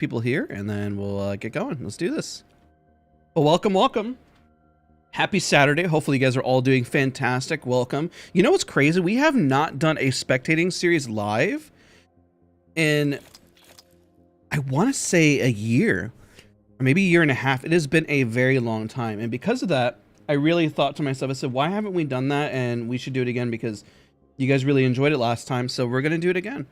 people here, and then we'll get going. Let's do this. Well, welcome. Happy Saturday. Hopefully you guys are all doing fantastic. Welcome. You know what's crazy? We have not done a spectating series live in, I want to say, a year, or maybe a year and a half. It has been a very long time. And because of that, I really thought to myself, I said, why haven't we done that? And we should do it again because you guys really enjoyed it last time. So we're going to do it again.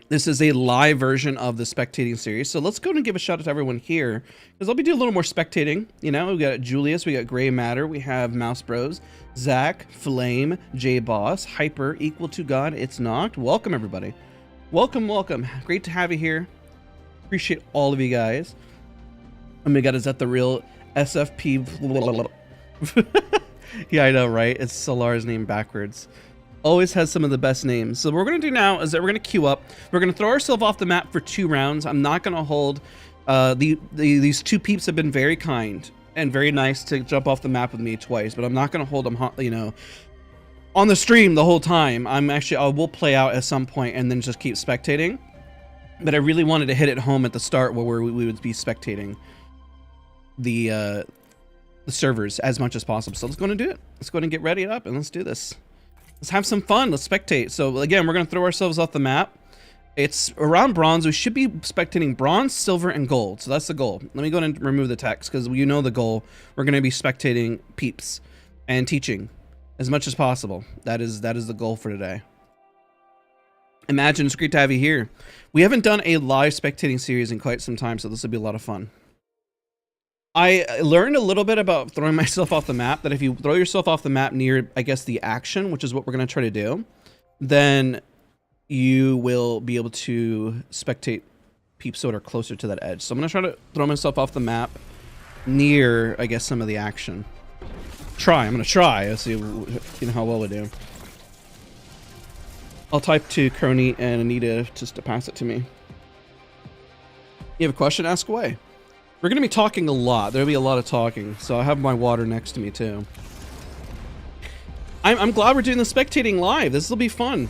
This is a live version of the spectating series. So let's go and give a shout out to everyone here, because I'll be doing a little more spectating. You know, we got Julius, we got Gray Matter, we have Mouse Bros, Zach, Flame, J Boss, Hyper, Equal to God, It's Knocked. Welcome everybody. Welcome. Great to have you here. Appreciate all of you guys. Oh my God, is that the real SFP? Yeah, I know, right? It's Solar's name backwards. Always has some of the best names. So what we're going to do now is that we're going to queue up. We're going to throw ourselves off the map for 2 rounds. I'm not going to hold... these 2 peeps have been very kind and very nice to jump off the map with me twice, but I'm not going to hold them, you know, on the stream the whole time. I will play out at some point and then just keep spectating. But I really wanted to hit it home at the start where we would be spectating the servers as much as possible. So let's go and do it. Let's go ahead and get ready up and let's do this. Let's have some fun. Let's spectate. So again, we're going to throw ourselves off the map. It's around bronze. We should be spectating bronze, silver, and gold. So that's the goal. Let me go ahead and remove the text because you know the goal. We're going to be spectating peeps and teaching as much as possible. That is the goal for today. Imagine, it's great to have you here. We haven't done a live spectating series in quite some time, so this will be a lot of fun. I learned a little bit about throwing myself off the map, that if you throw yourself off the map near, I guess, the action, which is what we're going to try to do, then you will be able to spectate peeps that are closer to that edge. So I'm going to try to throw myself off the map near, I guess, some of the action. I'm going to try. Let's see how well we do. I'll type to Crony and Anita just to pass it to me. You have a question? Ask away. We're going to be talking a lot. There'll be a lot of talking. So I have my water next to me too. I'm glad we're doing the spectating live. This will be fun.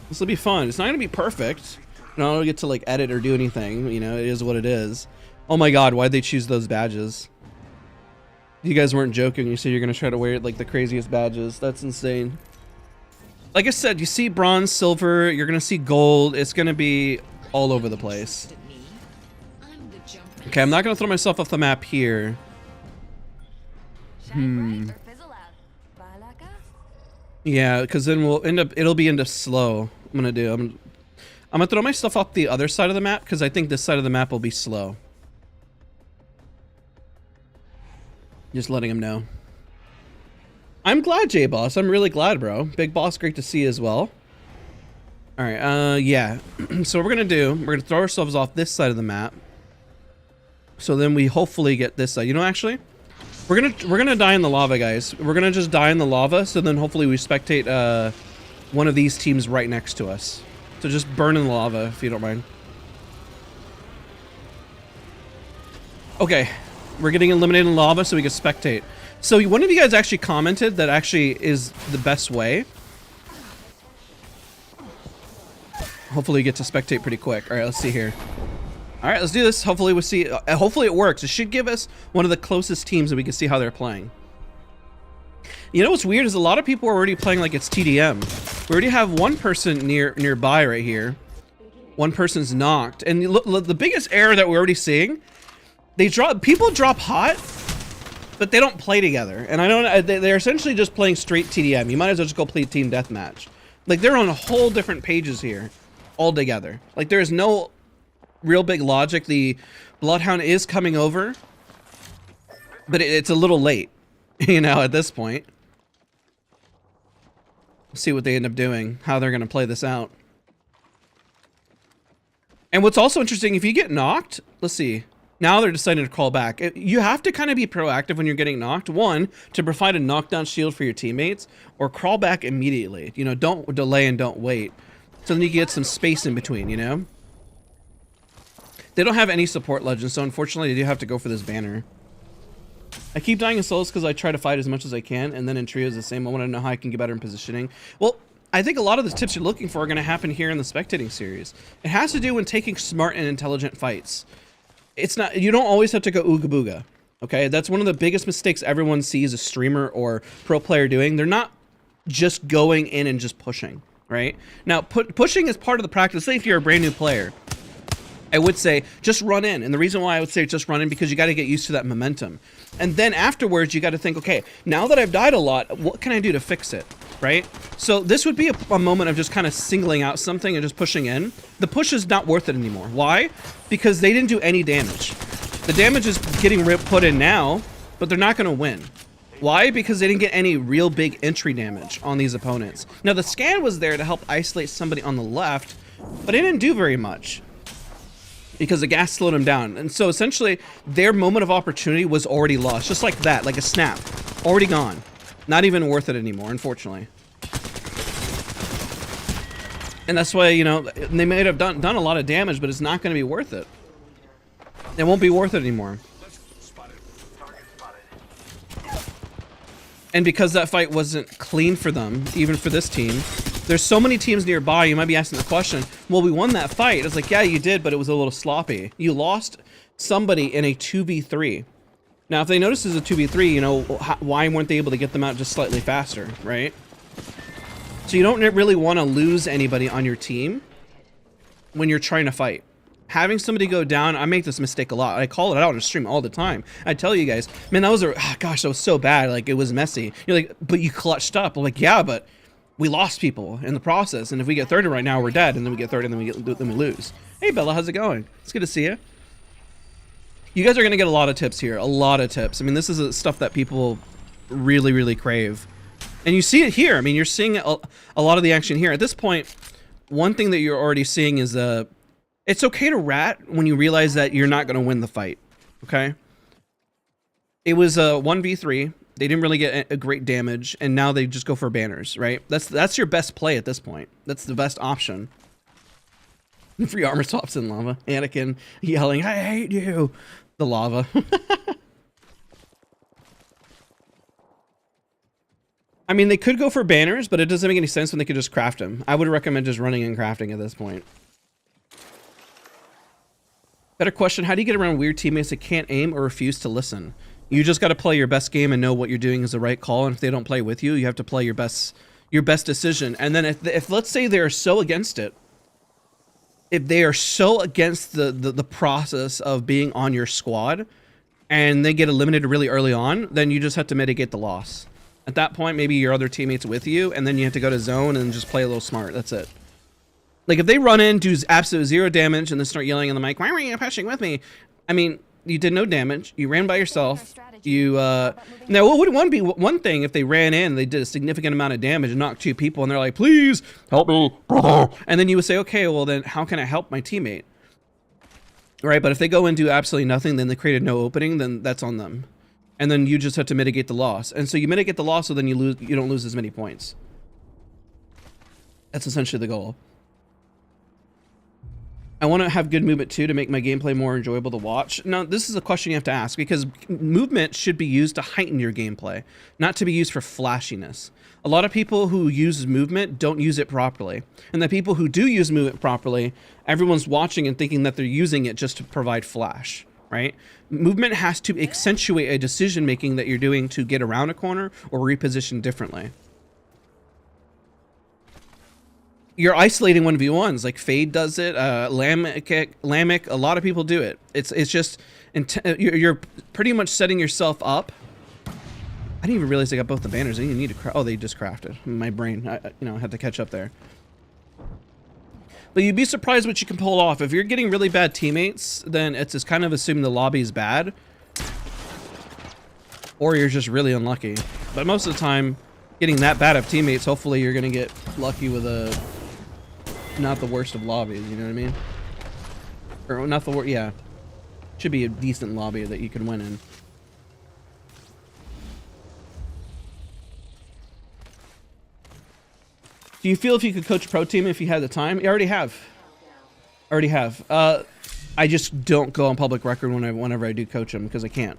This will be fun. It's not going to be perfect. I don't get to like edit or do anything. You know, it is what it is. Oh my God, why'd they choose those badges? You guys weren't joking. You said you're going to try to wear like the craziest badges. That's insane. Like I said, you see bronze, silver, you're going to see gold. It's going to be all over the place. Okay, I'm not going to throw myself off the map here. Yeah, because then it'll be into slow. I'm going to throw my stuff off the other side of the map because I think this side of the map will be slow. Just letting him know. I'm glad, J-Boss. I'm really glad, bro. Big Boss, great to see you as well. All right, yeah. So what we're going to do, we're going to throw ourselves off this side of the map. So then we hopefully get this side. You know, actually, we're gonna die in the lava, guys. We're gonna just die in the lava. So then hopefully we spectate one of these teams right next to us. So just burn in the lava if you don't mind. Okay, we're getting eliminated in lava so we can spectate. So one of you guys actually commented that actually is the best way. Hopefully we get to spectate pretty quick. All right, let's see here. All right, let's do this. Hopefully we'll see. Hopefully it works. It should give us one of the closest teams that we can see how they're playing. You know what's weird is a lot of people are already playing like it's TDM. We already have one person nearby right here. One person's knocked, and look, the biggest error that we're already seeing, people drop hot, but they don't play together. And I don't. They're essentially just playing straight TDM. You might as well just go play team deathmatch. Like they're on a whole different pages here, all together. Like there is no real big logic. The Bloodhound is coming over, but it's a little late, you know, at this point. We'll see what they end up doing, how they're going to play this out. And what's also interesting, if you get knocked, let's see, now they're deciding to crawl back. You have to kind of be proactive when you're getting knocked. One, to provide a knockdown shield for your teammates, or crawl back immediately. You know, don't delay and don't wait. So then you get some space in between, you know? They don't have any support legends, so unfortunately they do have to go for this banner. I keep dying in solos because I try to fight as much as I can, and then in trios the same. I want to know how I can get better in positioning. Well, I think a lot of the tips you're looking for are going to happen here in the spectating series. It has to do with taking smart and intelligent fights. It's not, you don't always have to go ooga booga. Okay, that's one of the biggest mistakes everyone sees a streamer or pro player doing. They're not just going in and just pushing, right? Now, pushing is part of the practice. Say if you're a brand new player, I would say just run in. And the reason why I would say just run in, because you got to get used to that momentum. And then afterwards, you got to think, okay, now that I've died a lot, what can I do to fix it, right? So this would be a moment of just kind of singling out something and just pushing in. The push is not worth it anymore. Why? Because they didn't do any damage. The damage is getting put in now, but they're not going to win. Why? Because they didn't get any real big entry damage on these opponents. Now, the scan was there to help isolate somebody on the left, but it didn't do very much because the gas slowed them down. And so essentially, their moment of opportunity was already lost, just like that, like a snap. Already gone. Not even worth it anymore, unfortunately. And that's why, you know, they may have done a lot of damage, but it's not going to be worth it. It won't be worth it anymore. And because that fight wasn't clean for them, even for this team, there's so many teams nearby, you might be asking the question, well, we won that fight. It's like, yeah, you did, but it was a little sloppy. You lost somebody in a 2v3. Now, if they notice it's a 2v3, you know, why weren't they able to get them out just slightly faster, right? So you don't really want to lose anybody on your team when you're trying to fight. Having somebody go down, I make this mistake a lot. I call it out on stream all the time. I tell you guys, man, that was gosh, that was so bad. Like, it was messy. You're like, but you clutched up. I'm like, yeah, but we lost people in the process. And if we get 30 right now, we're dead. And then we get 30 and then we lose. Hey, Bella, how's it going? It's good to see you. You guys are going to get a lot of tips here. A lot of tips. I mean, this is stuff that people really, really crave. And you see it here. I mean, you're seeing a lot of the action here. At this point, one thing that you're already seeing is it's okay to rat when you realize that you're not going to win the fight, okay? It was a 1v3. They didn't really get a great damage, and now they just go for banners, right? That's your best play at this point. That's the best option. Free armor swaps in lava. Anakin yelling, I hate you. The lava. I mean, they could go for banners, but it doesn't make any sense when they could just craft them. I would recommend just running and crafting at this point. Better question, how do you get around weird teammates that can't aim or refuse to listen? You just got to play your best game and know what you're doing is the right call, and if they don't play with you, you have to play your best decision. And then if let's say they're so against it, if they are so against the process of being on your squad, and they get eliminated really early on, then you just have to mitigate the loss. At that point, maybe your other teammates with you, and then you have to go to zone and just play a little smart. That's it. Like, if they run in, do absolute 0 damage, and then start yelling on the mic, why were you pushing with me? I mean, you did no damage. You ran by yourself. You, now, it would be one thing if they ran in, they did a significant amount of damage and knocked 2 people, and they're like, please, help me, brother. And then you would say, okay, well, then how can I help my teammate? Right, but if they go and do absolutely nothing, then they created no opening, then that's on them. And then you just have to mitigate the loss. And so you mitigate the loss, so then you don't lose as many points. That's essentially the goal. I want to have good movement too to make my gameplay more enjoyable to watch. Now, this is a question you have to ask because movement should be used to heighten your gameplay, not to be used for flashiness. A lot of people who use movement don't use it properly. And the people who do use movement properly, everyone's watching and thinking that they're using it just to provide flash, right? Movement has to accentuate a decision making that you're doing to get around a corner or reposition differently. You're isolating 1v1s, like Fade does it, Lamek, a lot of people do it. It's just, you're pretty much setting yourself up. I didn't even realize they got both the banners. They didn't need to craft. Oh, they just crafted. My brain, I had to catch up there. But you'd be surprised what you can pull off. If you're getting really bad teammates, then it's just kind of assuming the lobby is bad. Or you're just really unlucky. But most of the time, getting that bad of teammates, hopefully you're going to get lucky with not the worst of lobbies, you know what I mean? Or not the worst, yeah. Should be a decent lobby that you can win in. Do you feel if you could coach a pro team if you had the time? You already have. I just don't go on public record whenever I do coach them because I can't.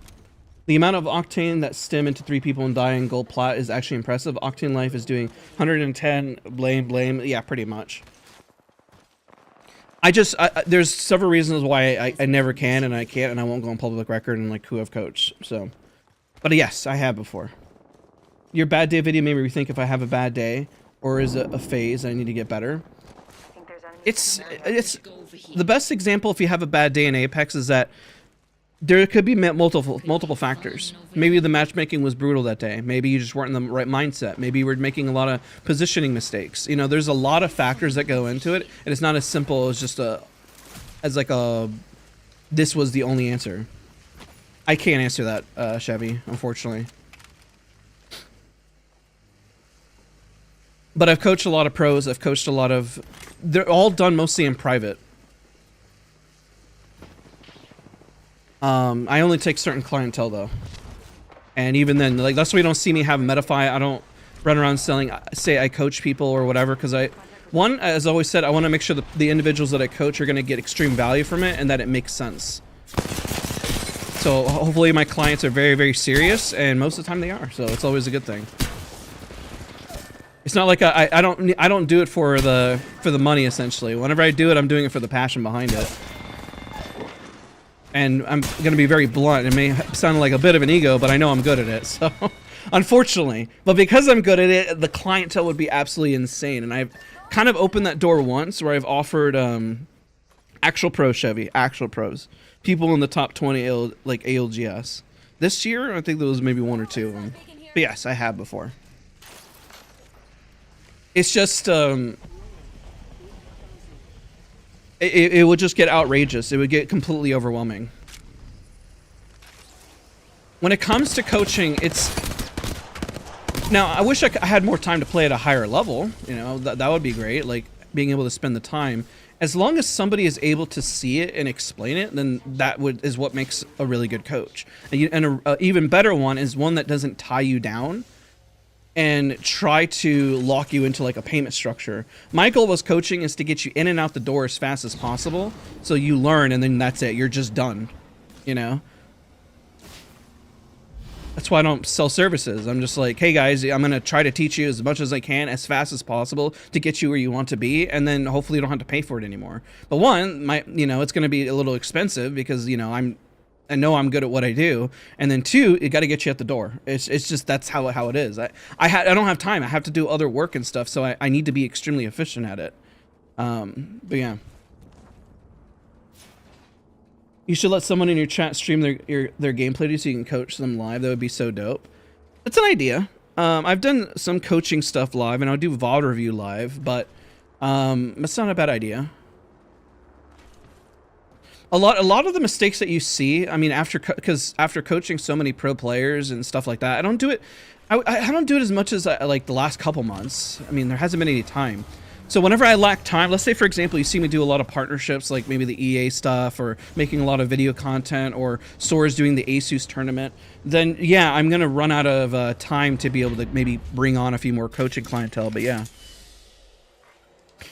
The amount of octane that stem into 3 people and die in gold plat is actually impressive. Octane Life is doing 110. Blame. Yeah, pretty much. There's several reasons why I never can and I can't and I won't go on public record and like who I've coached. So, but yes, I have before. Your bad day video made me rethink if I have a bad day or is it a phase I need to get better. It's the best example if you have a bad day in Apex is that there could be multiple factors. Maybe the matchmaking was brutal that day. Maybe you just weren't in the right mindset. Maybe you were making a lot of positioning mistakes. You know, there's a lot of factors that go into it, and it's not as simple as just this was the only answer. I can't answer that, Chevy, unfortunately. But I've coached a lot of pros. I've coached a lot of... They're all done mostly in private. I only take certain clientele though, and even then, like that's why you don't see me have Metafy. I don't run around say I coach people or whatever, because one, as I always said, I want to make sure that the individuals that I coach are going to get extreme value from it and that it makes sense. So hopefully my clients are very, very serious, and most of the time they are. So it's always a good thing. It's not like I don't do it for the money essentially. Whenever I do it, I'm doing it for the passion behind it. And I'm going to be very blunt. It may sound like a bit of an ego, but I know I'm good at it. So, unfortunately. But because I'm good at it, the clientele would be absolutely insane. And I've kind of opened that door once where I've offered actual pros, Chevy, actual pros. People in the top 20 like ALGS. This year, I think there was maybe 1 or 2 of them. But yes, I have before. It's just... It would just get outrageous. It would get completely overwhelming. When it comes to coaching, it's... Now, I wish I had more time to play at a higher level. You know, that would be great. Like, being able to spend the time. As long as somebody is able to see it and explain it, then that is what makes a really good coach. And an even better one is one that doesn't tie you down and try to lock you into like a payment structure. My goal was coaching is to get you in and out the door as fast as possible, so you learn and then that's it. You're just done, you know? That's why I don't sell services. I'm just like, hey guys, I'm gonna try to teach you as much as I can as fast as possible to get you where you want to be, and then hopefully you don't have to pay for it anymore. But one, it's gonna be a little expensive because, you know, I know I'm good at what I do, and then 2, it got to get you at the door. It's just that's how it is. I don't have time. I have to do other work and stuff, so I need to be extremely efficient at it. But yeah, you should let someone in your chat stream their gameplay to you so you can coach them live. That would be so dope. That's an idea. I've done some coaching stuff live, and I'll do VOD review live, but that's not a bad idea. A lot of the mistakes that you see, I mean, after coaching so many pro players and stuff like that, I don't do it. I don't do it as much as like the last couple months. I mean, there hasn't been any time. So whenever I lack time, let's say for example, you see me do a lot of partnerships, like maybe the EA stuff, or making a lot of video content, or Sora's doing the ASUS tournament, then yeah, I'm gonna run out of time to be able to maybe bring on a few more coaching clientele. But yeah.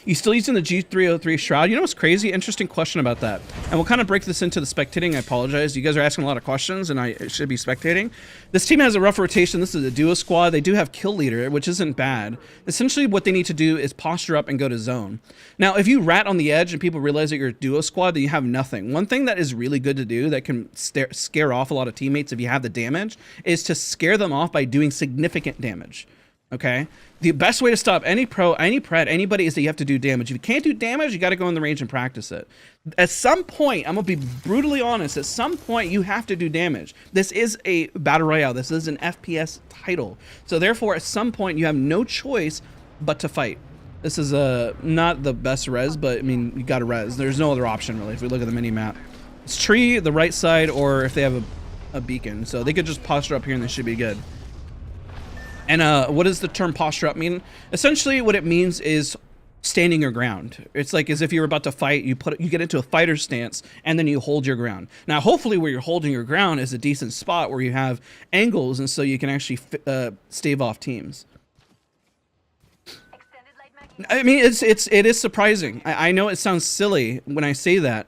You still using the G303 Shroud? You know what's crazy? Interesting question about that. And we'll kind of break this into the spectating. I apologize. You guys are asking a lot of questions, and I should be spectating. This team has a rough rotation. This is a duo squad. They do have kill leader, which isn't bad. Essentially, what they need to do is posture up and go to zone. Now, if you rat on the edge and people realize that you're a duo squad, then you have nothing. One thing that is really good to do that can scare off a lot of teammates if you have the damage is to scare them off by doing significant damage. Okay? The best way to stop any pro, any pred, anybody is that you have to do damage. If you can't do damage, you got to go in the range and practice it. At some point, I'm going to be brutally honest, at some point you have to do damage. This is a battle royale. This is an FPS title. So therefore, at some point, you have no choice but to fight. This is not the best res, but I mean, you got to res. There's no other option really if we look at the mini map. It's tree, the right side, or if they have a beacon. So they could just posture up here and they should be good. And what does the term posture up mean? Essentially, what it means is standing your ground. It's like as if you're about to fight, you get into a fighter stance, and then you hold your ground. Now, hopefully, where you're holding your ground is a decent spot where you have angles, and so you can actually stave off teams. I mean, it is surprising. I know it sounds silly when I say that,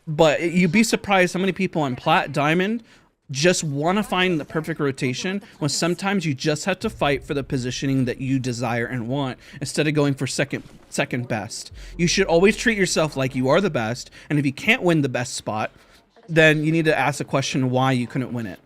but you'd be surprised how many people on Plat, Diamond, just want to find the perfect rotation when sometimes you just have to fight for the positioning that you desire and want instead of going for second best. You should always treat yourself like you are the best, and if you can't win the best spot, then you need to ask the question why you couldn't win it.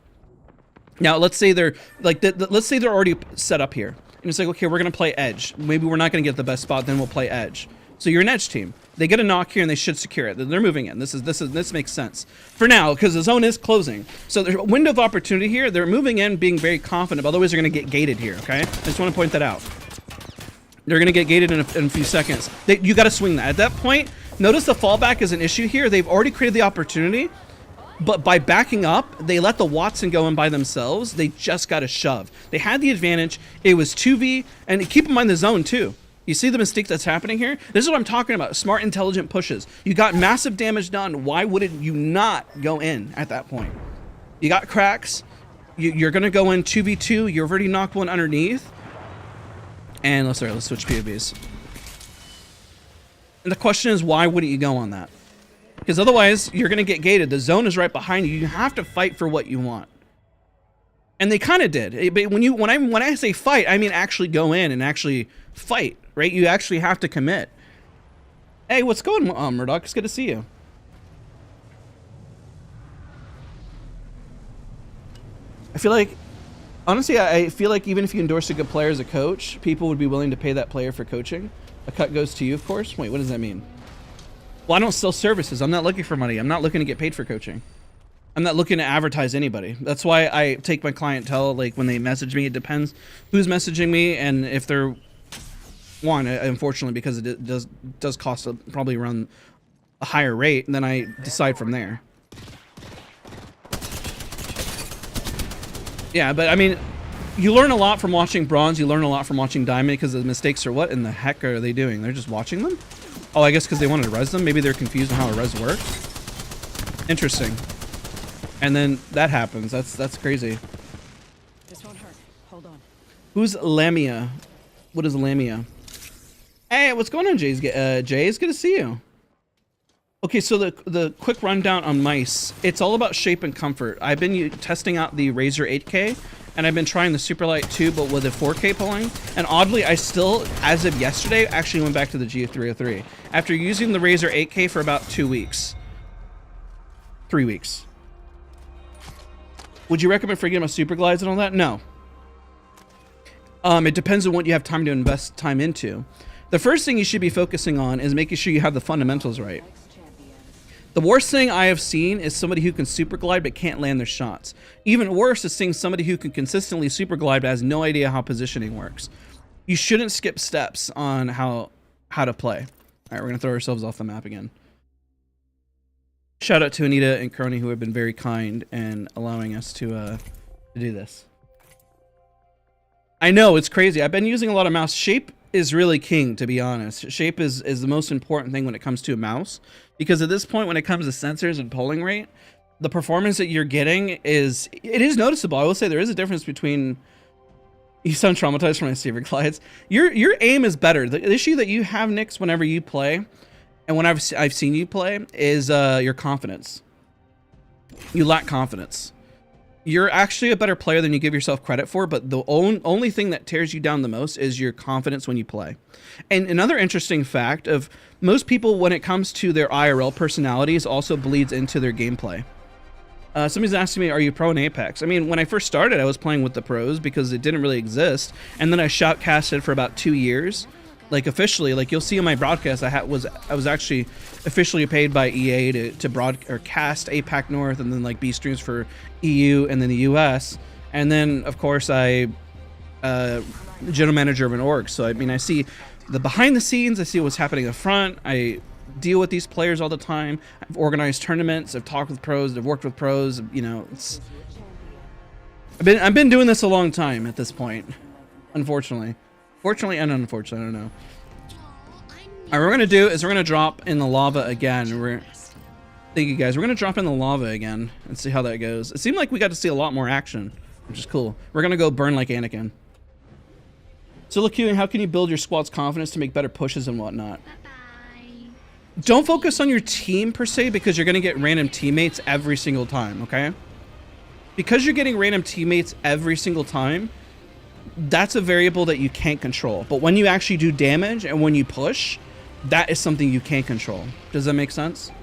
Now, let's say they're like, let's say they're already set up here, and it's like, okay, we're gonna play edge. Maybe we're not gonna get the best spot, then we'll play edge. So you're an edge team. They get a knock here and they should secure it. They're moving in. This makes sense for now because the zone is closing. So there's a window of opportunity here. They're moving in, being very confident. Otherwise, they're going to get gated here. Okay, I just want to point that out. They're going to get gated in a few seconds. You got to swing that. At that point, notice the fallback is an issue here. They've already created the opportunity, but by backing up, they let the Watson go in by themselves. They just got to shove. They had the advantage. It was 2v, and keep in mind the zone too. You see the mistake that's happening here? This is what I'm talking about. Smart, intelligent pushes. You got massive damage done. Why wouldn't you not go in at that point? You got cracks. You're going to go in 2v2. You've already knocked one underneath. And let's switch POVs. And the question is, why wouldn't you go on that? Because otherwise, you're going to get gated. The zone is right behind you. You have to fight for what you want. And they kind of did. But when I say fight, I mean actually go in and actually fight, right? You actually have to commit. Hey, what's going on, Murdoch? It's good to see you. I feel like, honestly, I feel like even if you endorse a good player as a coach, people would be willing to pay that player for coaching. A cut goes to you, of course. Wait, what does that mean? Well, I don't sell services. I'm not looking for money. I'm not looking to get paid for coaching. I'm not looking to advertise anybody. That's why I take my clientele, like when they message me, it depends who's messaging me and if they're one, unfortunately, because it does cost probably around a higher rate, and then I decide from there. Yeah, but I mean, you learn a lot from watching bronze. You learn a lot from watching diamond because the mistakes are what in the heck are they doing? They're just watching them? Oh, I guess because they wanted to res them. Maybe they're confused on how a res works. Interesting. And then that happens. That's crazy. This won't hurt. Hold on. Who's Lamia? What is Lamia? Hey, what's going on, Jay? Jay, it's good to see you. Okay, so the quick rundown on mice. It's all about shape and comfort. I've been testing out the Razer 8K, and I've been trying the Superlight 2, but with a 4K pulling. And oddly, I still, as of yesterday, actually went back to the GF303 after using the Razer 8K for about 2 weeks. 3 weeks. Would you recommend forgetting about super glides and all that? No. It depends on what you have time to invest time into. The first thing you should be focusing on is making sure you have the fundamentals right. The worst thing I have seen is somebody who can super glide but can't land their shots. Even worse is seeing somebody who can consistently super glide but has no idea how positioning works. You shouldn't skip steps on how to play. All right, we're going to throw ourselves off the map again. Shout out to Anita and Crony who have been very kind and allowing us to do this. I know, it's crazy. I've been using a lot of mouse. Shape is really king, to be honest. Shape is the most important thing when it comes to a mouse. Because at this point, when it comes to sensors and polling rate, the performance that you're getting is noticeable. I will say there is a difference between... You sound traumatized from my super glides. Your aim is better. The issue that you have, Nix, whenever you play... And when I've seen you play is your confidence. You lack confidence. You're actually a better player than you give yourself credit for, but the only thing that tears you down the most is your confidence when you play. And another interesting fact of most people, when it comes to their IRL personalities, also bleeds into their gameplay. Somebody's asking me, are you pro in Apex? I mean, when I first started, I was playing with the pros because it didn't really exist. And then I shoutcasted for about 2 years. Like officially, like you'll see on my broadcast, I was actually officially paid by EA to broadcast APAC North, and then like B streams for EU and then the US, and then of course I general manager of an org. So I mean, I see the behind the scenes, I see what's happening up front. I deal with these players all the time. I've organized tournaments. I've talked with pros. I've worked with pros. You know, I've been doing this a long time at this point, unfortunately. Fortunately and unfortunately, I don't know. All right, what we're gonna do is we're gonna drop in the lava again. Thank you guys. We're gonna drop in the lava again and see how that goes. It seemed like we got to see a lot more action, which is cool. We're gonna go burn like Anakin. So look, how can you build your squad's confidence to make better pushes and whatnot? Bye-bye. Don't focus on your team per se because you're gonna get random teammates every single time. Okay? because you're getting random teammates every single time, that's a variable that you can't control. But when you actually do damage and when you push, that is something you can't control. Does that make sense?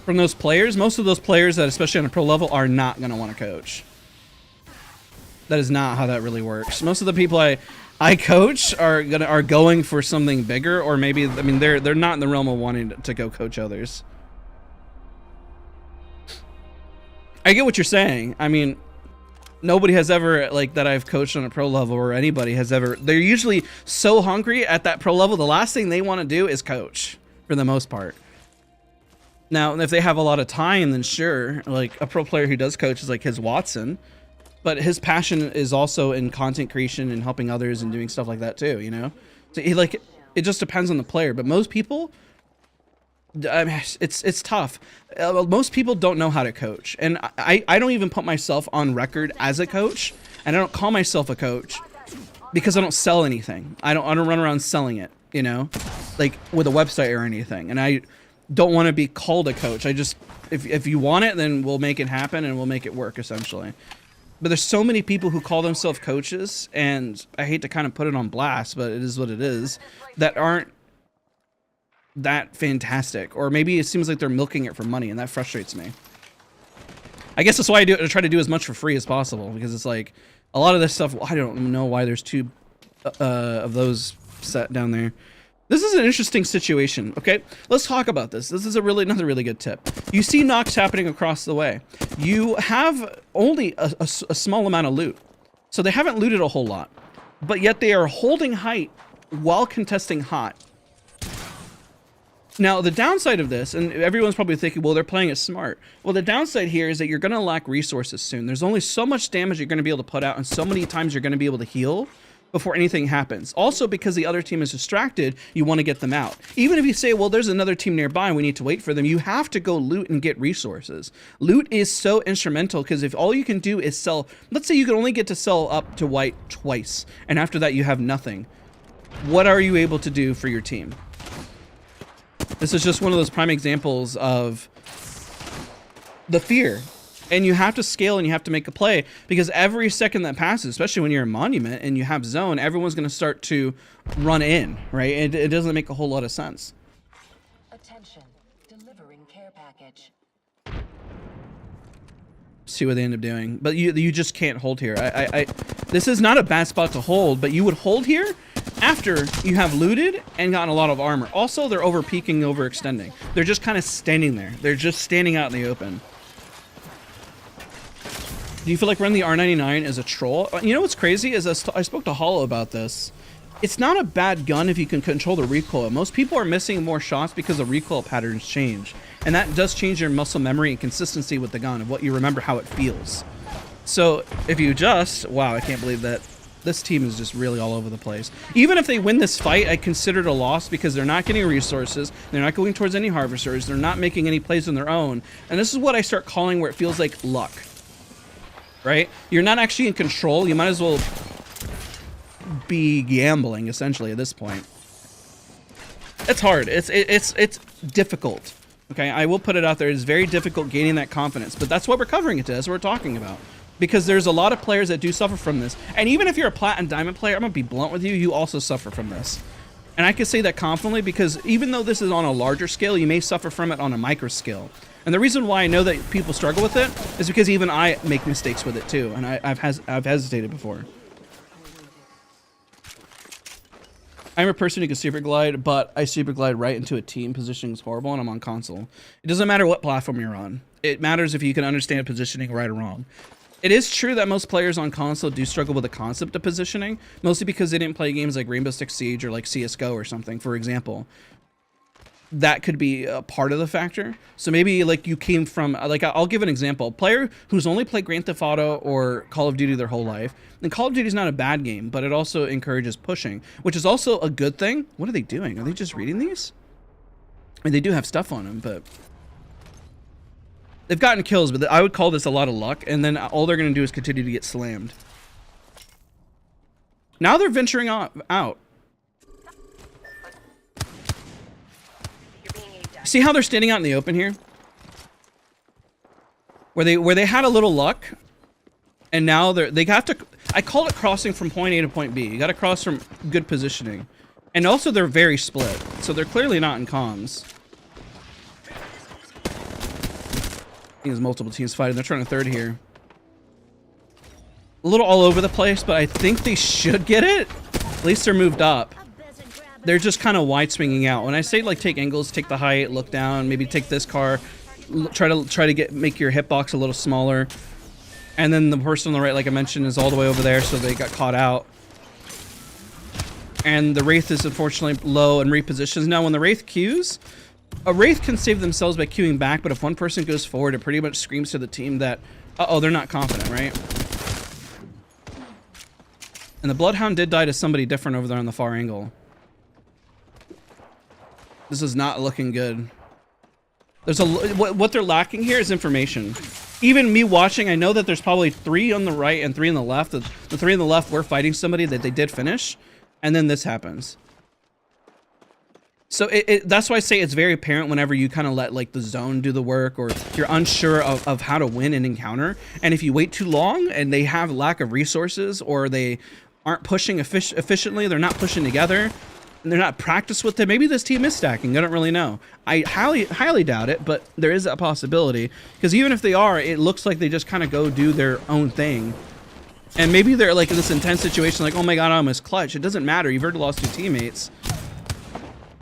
From those players, most of those players that, especially on a pro level, are not going to want to coach. That is not how that really works. Most of the people I coach are going for something bigger, or maybe, I mean, they're not in the realm of wanting to go coach others. I get what you're saying. I mean, nobody has ever, like, that I've coached on a pro level, or anybody has ever, they're usually so hungry at that pro level, the last thing they want to do is coach, for the most part. Now, if they have a lot of time, then sure, like a pro player who does coach is like his Watson, but his passion is also in content creation and helping others and doing stuff like that too, you know? So it just depends on the player, but most people, I mean, it's tough. Most people don't know how to coach, and I don't even put myself on record as a coach, and I don't call myself a coach because I don't sell anything. I don't run around selling it, you know, like with a website or anything, and I don't want to be called a coach. I just, if you want it, then we'll make it happen and we'll make it work, essentially. But there's so many people who call themselves coaches, and I hate to kind of put it on blast, but it is what it is, that aren't that fantastic. Or maybe it seems like they're milking it for money, and that frustrates me. I guess that's why I try to do as much for free as possible, because it's like a lot of this stuff, I don't know why there's two of those set down there. This is an interesting situation, okay? Let's talk about this. This is another really good tip. You see knocks happening across the way. You have only a small amount of loot. So they haven't looted a whole lot. But yet they are holding height while contesting hot. Now, the downside of this, and everyone's probably thinking, well, they're playing it smart. Well, the downside here is that you're going to lack resources soon. There's only so much damage you're going to be able to put out, and so many times you're going to be able to heal before anything happens. Also, because the other team is distracted, you want to get them out. Even if you say, well, there's another team nearby and we need to wait for them, you have to go loot and get resources. Loot is so instrumental, because if all you can do is sell, let's say you can only get to sell up to white twice, and after that you have nothing. What are you able to do for your team? This is just one of those prime examples of the fear. And you have to scale and you have to make a play, because every second that passes, especially when you're in Monument and you have zone, everyone's going to start to run in, right? It doesn't make a whole lot of sense. Attention, delivering care package. See what they end up doing, but you just can't hold here. This is not a bad spot to hold, but you would hold here after you have looted and gotten a lot of armor. Also, they're over peeking, overextending. They're just kind of standing there. They're just standing out in the open. Do you feel like running the R99 is a troll? You know what's crazy is I spoke to Hollow about this. It's not a bad gun if you can control the recoil. Most people are missing more shots because the recoil patterns change. And that does change your muscle memory and consistency with the gun, of what you remember how it feels. So if you adjust, wow, I can't believe that this team is just really all over the place. Even if they win this fight, I consider it a loss, because they're not getting resources, they're not going towards any harvesters, they're not making any plays on their own. And this is what I start calling where it feels like luck. Right? You're not actually in control. You might as well be gambling, essentially, at this point. It's hard. It's difficult. Okay, I will put it out there. It's very difficult gaining that confidence, but that's what we're covering it to. That's what we're talking about. Because there's a lot of players that do suffer from this. And even if you're a plat and diamond player, I'm gonna be blunt with you, you also suffer from this. And I can say that confidently, because even though this is on a larger scale, you may suffer from it on a micro scale. And the reason why I know that people struggle with it is because even I make mistakes with it too, and I've hesitated before. I'm a person who can super glide, but I super glide right into a team. Positioning is horrible, and I'm on console. It doesn't matter what platform you're on. It matters if you can understand positioning right or wrong. It is true that most players on console do struggle with the concept of positioning, mostly because they didn't play games like Rainbow Six Siege or like CSGO or something, for example. That could be a part of the factor. So maybe like you came from, like, I'll give an example. A player who's only played Grand Theft Auto or Call of Duty their whole life. And Call of Duty is not a bad game, but it also encourages pushing, which is also a good thing. What are they doing? Are they just reading these? I mean, they do have stuff on them, but they've gotten kills, but I would call this a lot of luck. And then all they're going to do is continue to get slammed. Now they're venturing out. See how they're standing out in the open here? Where they had a little luck, and now they have to. I call it crossing from point A to point B. You got to cross from good positioning, and also they're very split, so they're clearly not in comms. I think there's multiple teams fighting. They're trying to third here. A little all over the place, but I think they should get it. At least they're moved up. They're just kind of wide swinging out. When I say like take angles, take the height, look down, maybe take this car, try to make your hitbox a little smaller. And then the person on the right, like I mentioned, is all the way over there, so they got caught out. And the Wraith is unfortunately low and repositions. Now, when the Wraith queues, a Wraith can save themselves by queuing back, but if one person goes forward, it pretty much screams to the team that, uh-oh, they're not confident, right? And the Bloodhound did die to somebody different over there on the far angle. This is not looking good. There's what they're lacking here is information. Even me watching, I know that there's probably 3 on the right and 3 on the left. The 3 on the left were fighting somebody that they did finish, and then this happens. So that's why I say it's very apparent whenever you kind of let like the zone do the work, or you're unsure of how to win an encounter. And if you wait too long and they have lack of resources, or they aren't pushing efficiently, they're not pushing together, and they're not practiced with it. Maybe this team is stacking. I don't really know. I highly doubt it, but there is a possibility. Because even if they are, it looks like they just kind of go do their own thing. And maybe they're like in this intense situation, like, oh my god, I almost clutch. It doesn't matter. You've already lost 2 teammates.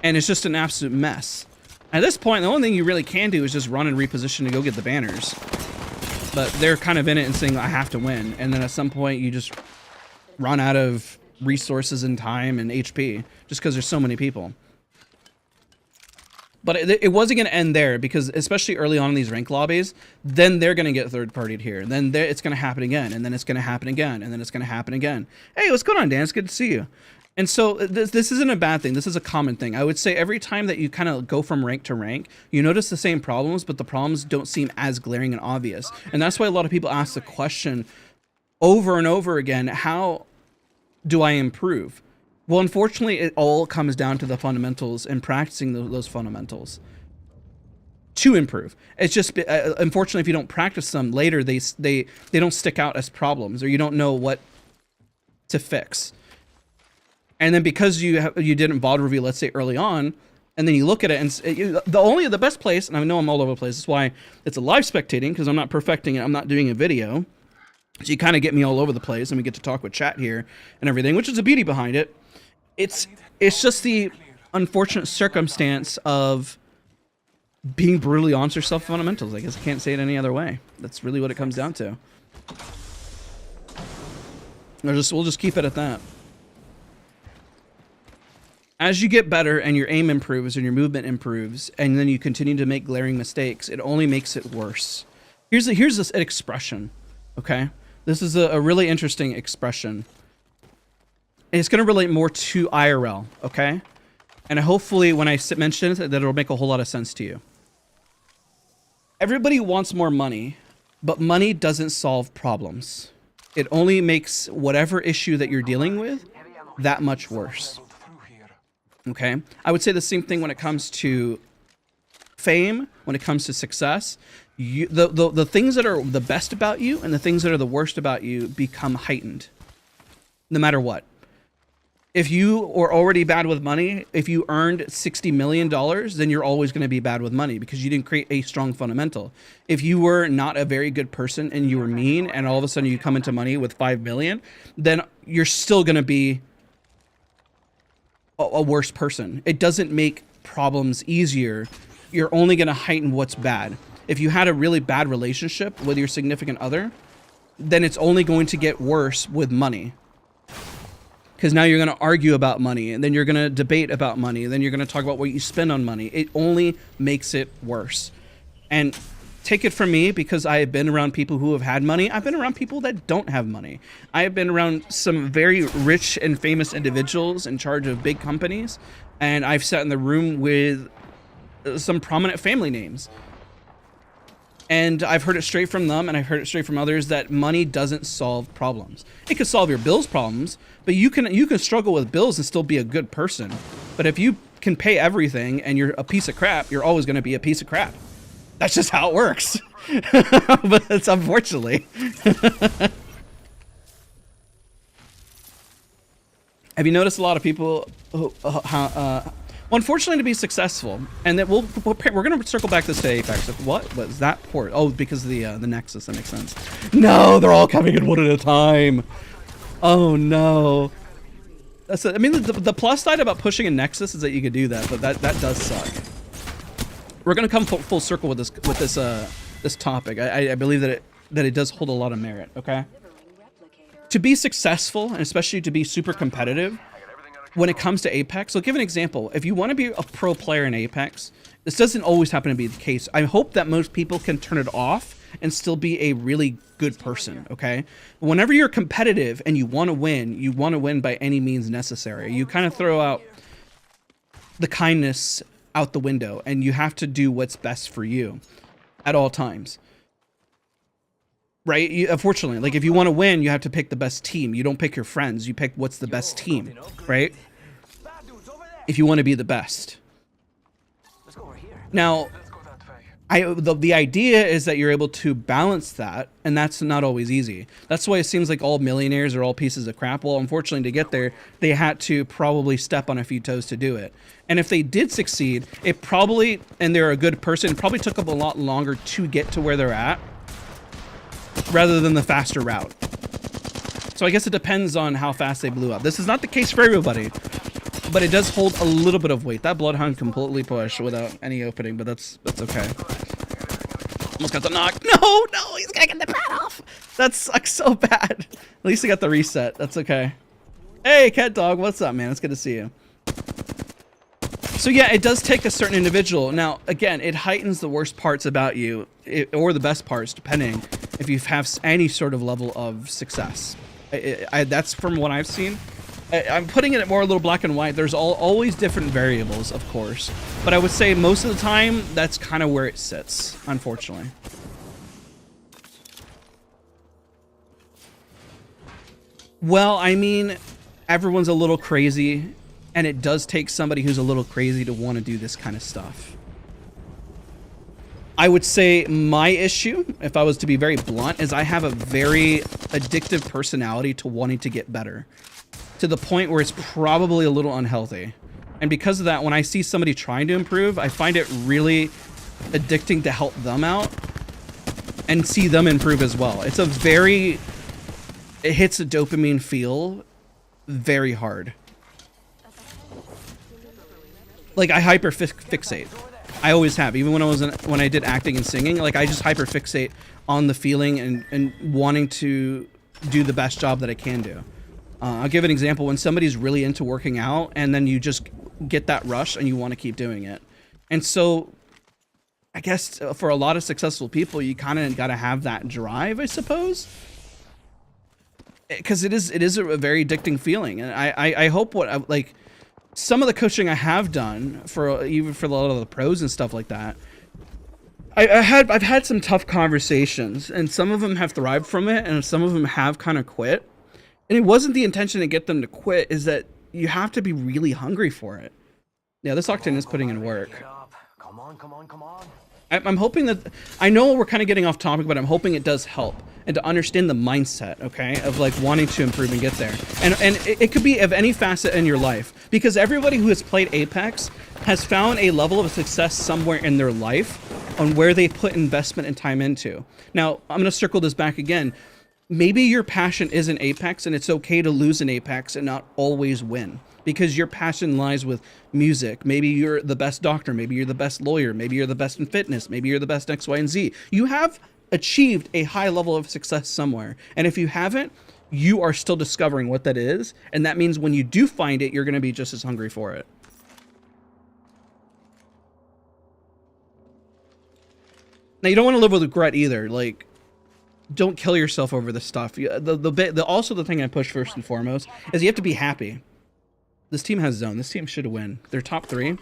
And it's just an absolute mess. At this point, the only thing you really can do is just run and reposition to go get the banners. But they're kind of in it and saying, I have to win. And then at some point, you just run out of resources and time and HP just because there's so many people. But it wasn't going to end there, because especially early on in these rank lobbies, then they're going to get third-partied here. Then it's going to happen again, and then it's going to happen again, and then it's going to happen again. Hey, what's going on, Dan? It's good to see you. And so this isn't a bad thing. This is a common thing. I would say every time that you kind of go from rank to rank, you notice the same problems, but the problems don't seem as glaring and obvious. And that's why a lot of people ask the question over and over again, how do I improve? Well, unfortunately, it all comes down to the fundamentals and practicing those fundamentals to improve. It's just, unfortunately, if you don't practice them later, they don't stick out as problems, or you don't know what to fix. And then because you didn't bother review, let's say early on, and then you look at it, and the best place, and I know I'm all over the place, that's why it's a live spectating, because I'm not perfecting it, I'm not doing a video. So you kind of get me all over the place, and we get to talk with chat here and everything, which is the beauty behind it. It's just the unfortunate circumstance of being brutally honest yourself fundamentals. I guess I can't say it any other way. That's really what it comes down to. We'll just keep it at that. As you get better and your aim improves and your movement improves, and then you continue to make glaring mistakes, it only makes it worse. Here's this expression, okay? This is a really interesting expression. It's going to relate more to IRL, okay? And hopefully when I mention it, that it'll make a whole lot of sense to you. Everybody wants more money, but money doesn't solve problems. It only makes whatever issue that you're dealing with that much worse. Okay? I would say the same thing when it comes to fame, when it comes to success. The things that are the best about you and the things that are the worst about you become heightened, no matter what. If you are already bad with money, if you earned $60 million, then you're always going to be bad with money because you didn't create a strong fundamental. If you were not a very good person and you were mean, and all of a sudden you come into money with 5 million, then you're still going to be a worse person. It doesn't make problems easier. You're only going to heighten what's bad. If you had a really bad relationship with your significant other, then it's only going to get worse with money. Because now you're going to argue about money, and then you're going to debate about money, and then you're going to talk about what you spend on money. It only makes it worse. And take it from me, because I have been around people who have had money. I've been around people that don't have money. I have been around some very rich and famous individuals in charge of big companies, and I've sat in the room with some prominent family names. And I've heard it straight from them, and I've heard it straight from others, that money doesn't solve problems. It can solve your bills problems, but you can struggle with bills and still be a good person. But if you can pay everything and you're a piece of crap, you're always going to be a piece of crap. That's just how it works. But it's unfortunately. Have you noticed a lot of people who, well, unfortunately, to be successful, and that we're going to circle back this to Apex. What was that port? Oh, because of the Nexus. That makes sense. No, they're all coming in one at a time. Oh no. That's I mean, the plus side about pushing a Nexus is that you could do that, but that does suck. We're going to come full circle with this topic. I believe that it does hold a lot of merit. Okay. To be successful, and especially to be super competitive, when it comes to Apex, I'll give an example. If you want to be a pro player in Apex, this doesn't always happen to be the case. I hope that most people can turn it off and still be a really good person, okay? Whenever you're competitive and you want to win by any means necessary. You kind of throw out the kindness out the window, and you have to do what's best for you at all times. Right? Unfortunately, like if you want to win, you have to pick the best team. You don't pick your friends. You pick what's the best team, right? If you want to be the best. Now, the idea is that you're able to balance that, and that's not always easy. That's why it seems like all millionaires are all pieces of crap. Well, unfortunately, to get there, they had to probably step on a few toes to do it. And if they did succeed, it probably, and they're a good person, it probably took them a lot longer to get to where they're at, rather than the faster route. So I guess it depends on how fast they blew up. This is not the case for everybody, but it does hold a little bit of weight. That Bloodhound completely pushed without any opening, but that's okay. Almost got the knock. No, he's gonna get the bat off. That sucks so bad. At least he got the reset. That's okay. Hey, Cat Dog, what's up, man? It's good to see you. So yeah, it does take a certain individual. Now, again, it heightens the worst parts about you, or the best parts, depending if you have any sort of level of success. That's from what I've seen. I'm putting it more a little black and white. There's always different variables, of course. But I would say most of the time, that's kind of where it sits, unfortunately. Well, I mean, everyone's a little crazy. And it does take somebody who's a little crazy to want to do this kind of stuff. I would say my issue, if I was to be very blunt, is I have a very addictive personality to wanting to get better. To the point where it's probably a little unhealthy. And because of that, when I see somebody trying to improve, I find it really addicting to help them out and see them improve as well. It hits a dopamine feel very hard. Like I hyper fixate. I always have, even when I did acting and singing. Like I just hyper fixate on the feeling and wanting to do the best job that I can do. I'll give an example. When somebody's really into working out, and then you just get that rush and you want to keep doing it. And so, I guess for a lot of successful people, you kind of got to have that drive, I suppose. Because it is a very addicting feeling, and I hope like. Some of the coaching I have done even for a lot of the pros and stuff like that, I've had some tough conversations, and some of them have thrived from it, and some of them have kind of quit. And it wasn't the intention to get them to quit, is that you have to be really hungry for it. Yeah, this Octane is putting in work. Come on. I'm hoping that, I know we're kind of getting off topic, but I'm hoping it does help, and to understand the mindset, okay, of like wanting to improve and get there. And it could be of any facet in your life, because everybody who has played Apex has found a level of success somewhere in their life on where they put investment and time into. Now, I'm going to circle this back again. Maybe your passion isn't Apex, and it's okay to lose in Apex and not always win. Because your passion lies with music. Maybe you're the best doctor. Maybe you're the best lawyer. Maybe you're the best in fitness. Maybe you're the best X, Y, and Z. You have achieved a high level of success somewhere. And if you haven't, you are still discovering what that is. And that means when you do find it, you're going to be just as hungry for it. Now, you don't want to live with regret either. Like, don't kill yourself over this stuff. Also, the thing I push first and foremost is you have to be happy. This team has zone. This team should win. They're top 3,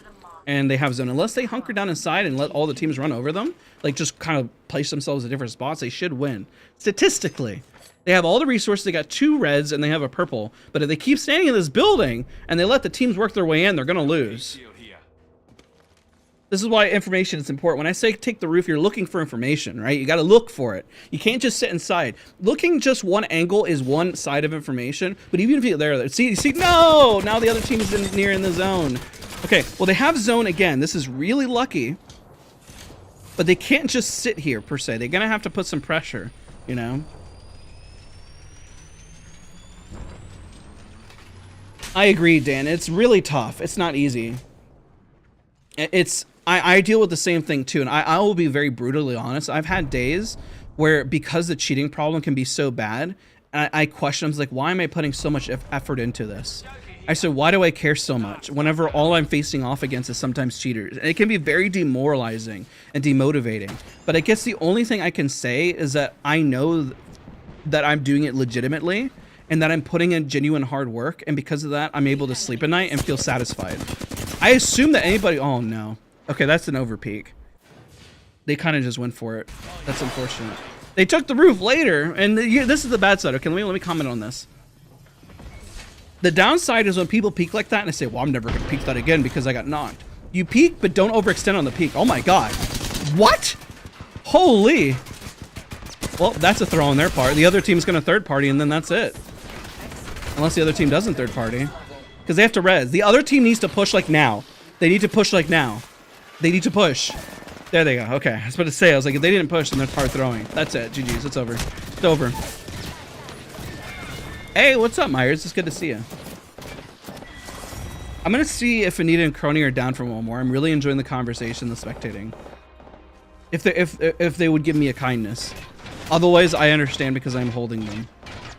and they have zone. Unless they hunker down inside and let all the teams run over them, like just kind of place themselves at different spots, they should win. Statistically, they have all the resources. They got 2 reds, and they have a purple. But if they keep standing in this building, and they let the teams work their way in, they're going to lose. This is why information is important. When I say take the roof, you're looking for information, right? You got to look for it. You can't just sit inside. Looking just one angle is one side of information, but even if you're there, see, no! Now the other team is near in the zone. Okay, well, they have zone again. This is really lucky, but they can't just sit here, per se. They're going to have to put some pressure, you know? I agree, Dan. It's really tough. It's not easy. I deal with the same thing too, and I will be very brutally honest. I've had days where, because the cheating problem can be so bad, I question, like, why am I putting so much effort into this? I said, why do I care so much whenever all I'm facing off against is sometimes cheaters? And it can be very demoralizing and demotivating. But I guess the only thing I can say is that I know that I'm doing it legitimately and that I'm putting in genuine hard work. And because of that, I'm able to sleep at night and feel satisfied. I assume that anybody... Oh, no. Okay, that's an overpeak. They kind of just went for it. That's unfortunate. They took the roof later, and this is the bad side. Okay, let me comment on this. The downside is when people peek like that, and they say, well, I'm never going to peek that again because I got knocked. You peek, but don't overextend on the peek. Oh, my God. What? Holy. Well, that's a throw on their part. The other team's going to third party, and then that's it. Unless the other team doesn't third party. Because they have to res. The other team needs to push like now. They need to push like now. They need to push. There they go. Okay. I was about to say, I was like, if they didn't push, then they're hard throwing. That's it. GG's. It's over. It's over. Hey, what's up, Myers? It's good to see you. I'm going to see if Anita and Crony are down for one more. I'm really enjoying the conversation, the spectating. If they would give me a kindness. Otherwise, I understand because I'm holding them.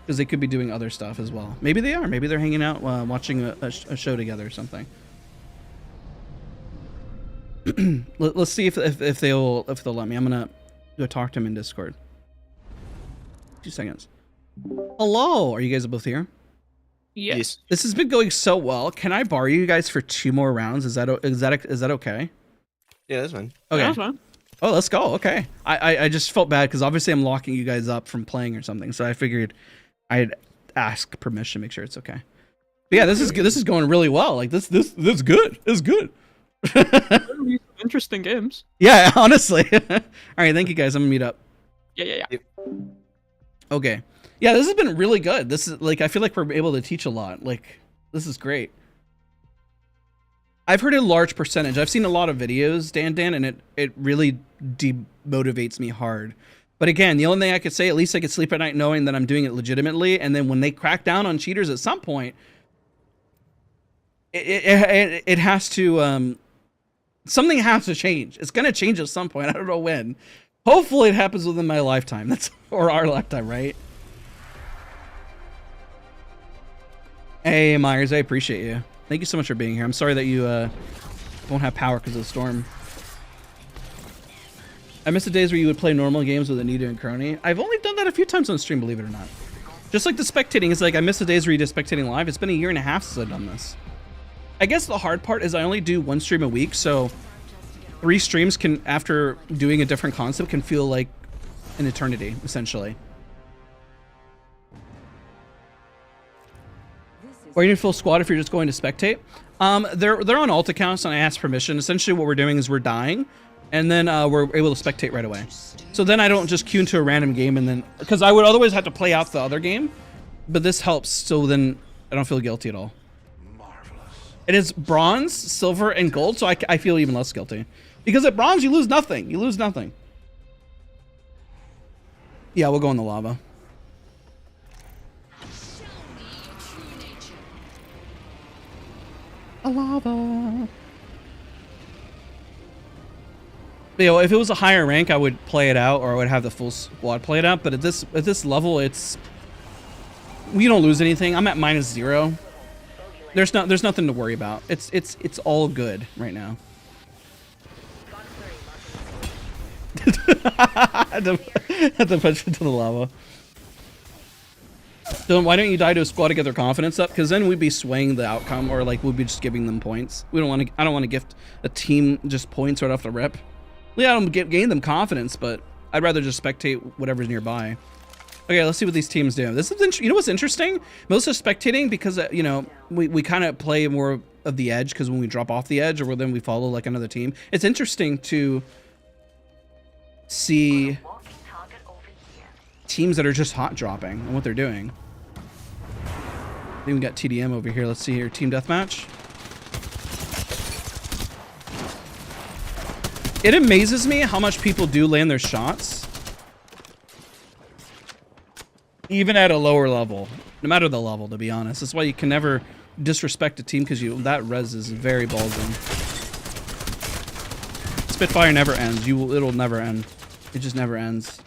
Because they could be doing other stuff as well. Maybe they are. Maybe they're hanging out watching a show together or something. Let's see if they'll let me. I'm gonna go talk to him in Discord. 2 seconds. Hello, are you guys both here? Yes. This has been going so well. Can I borrow you guys for 2 more rounds? Is that okay? Yeah, that's fine. Okay. Yeah, that's fine. Oh, let's go. Okay. I just felt bad because obviously I'm locking you guys up from playing or something, so I figured I'd ask permission, make sure it's okay. But yeah, this is good. This is going really well. Like this good. It's good. Interesting games. Yeah, honestly. All right, thank you guys. I'm gonna meet up. Yeah. Okay. Yeah, this has been really good. This is like, I feel like we're able to teach a lot. Like, this is great. I've heard a large percentage. I've seen a lot of videos, Dan, and it really demotivates me hard. But again, the only thing I could say, at least I could sleep at night knowing that I'm doing it legitimately. And then when they crack down on cheaters at some point, it has to, something has to change. It's going to change at some point. I don't know when. Hopefully it happens within my lifetime. Or our lifetime, right? Hey, Myers, I appreciate you. Thank you so much for being here. I'm sorry that you won't have power because of the storm. I miss the days where you would play normal games with Anita and Crony. I've only done that a few times on stream, believe it or not. Just like the spectating. It's like I miss the days where you did spectating live. It's been a year and a half since I've done this. I guess the hard part is I only do 1 stream a week, so 3 streams can, after doing a different concept, can feel like an eternity, essentially. Or you need full squad if you're just going to spectate. They're on alt accounts, and I ask permission. Essentially, what we're doing is we're dying, and then we're able to spectate right away. So then I don't just queue into a random game, and then because I would otherwise have to play out the other game, but this helps. So then I don't feel guilty at all. It is bronze, silver, and gold, so I feel even less guilty. Because at bronze, you lose nothing. You lose nothing. Yeah, we'll go in the lava. A lava. You know, if it was a higher rank, I would play it out, or I would have the full squad play it out. But at this level, it's we don't lose anything. I'm at -0. There's nothing to worry about. It's all good right now. Had to push into the lava. Dylan, why don't you die to a squad to get their confidence up? Because then we'd be swaying the outcome, or like we'd be just giving them points. We don't want to. I don't want to gift a team just points right off the rip. Yeah, I don't gain them confidence, but I'd rather just spectate whatever's nearby. Okay, let's see what these teams do. This is you know what's interesting? Most of spectating, because you know we kind of play more of the edge, because when we drop off the edge or then we follow like another team, it's interesting to see teams that are just hot dropping and what they're doing. I think we got TDM over here. Let's see here. Team deathmatch. It amazes me how much people do land their shots, even at a lower level, no matter the level, to be honest. That's why you can never disrespect a team, because that res is very ballsy. Spitfire never ends. It'll never end. It just never ends.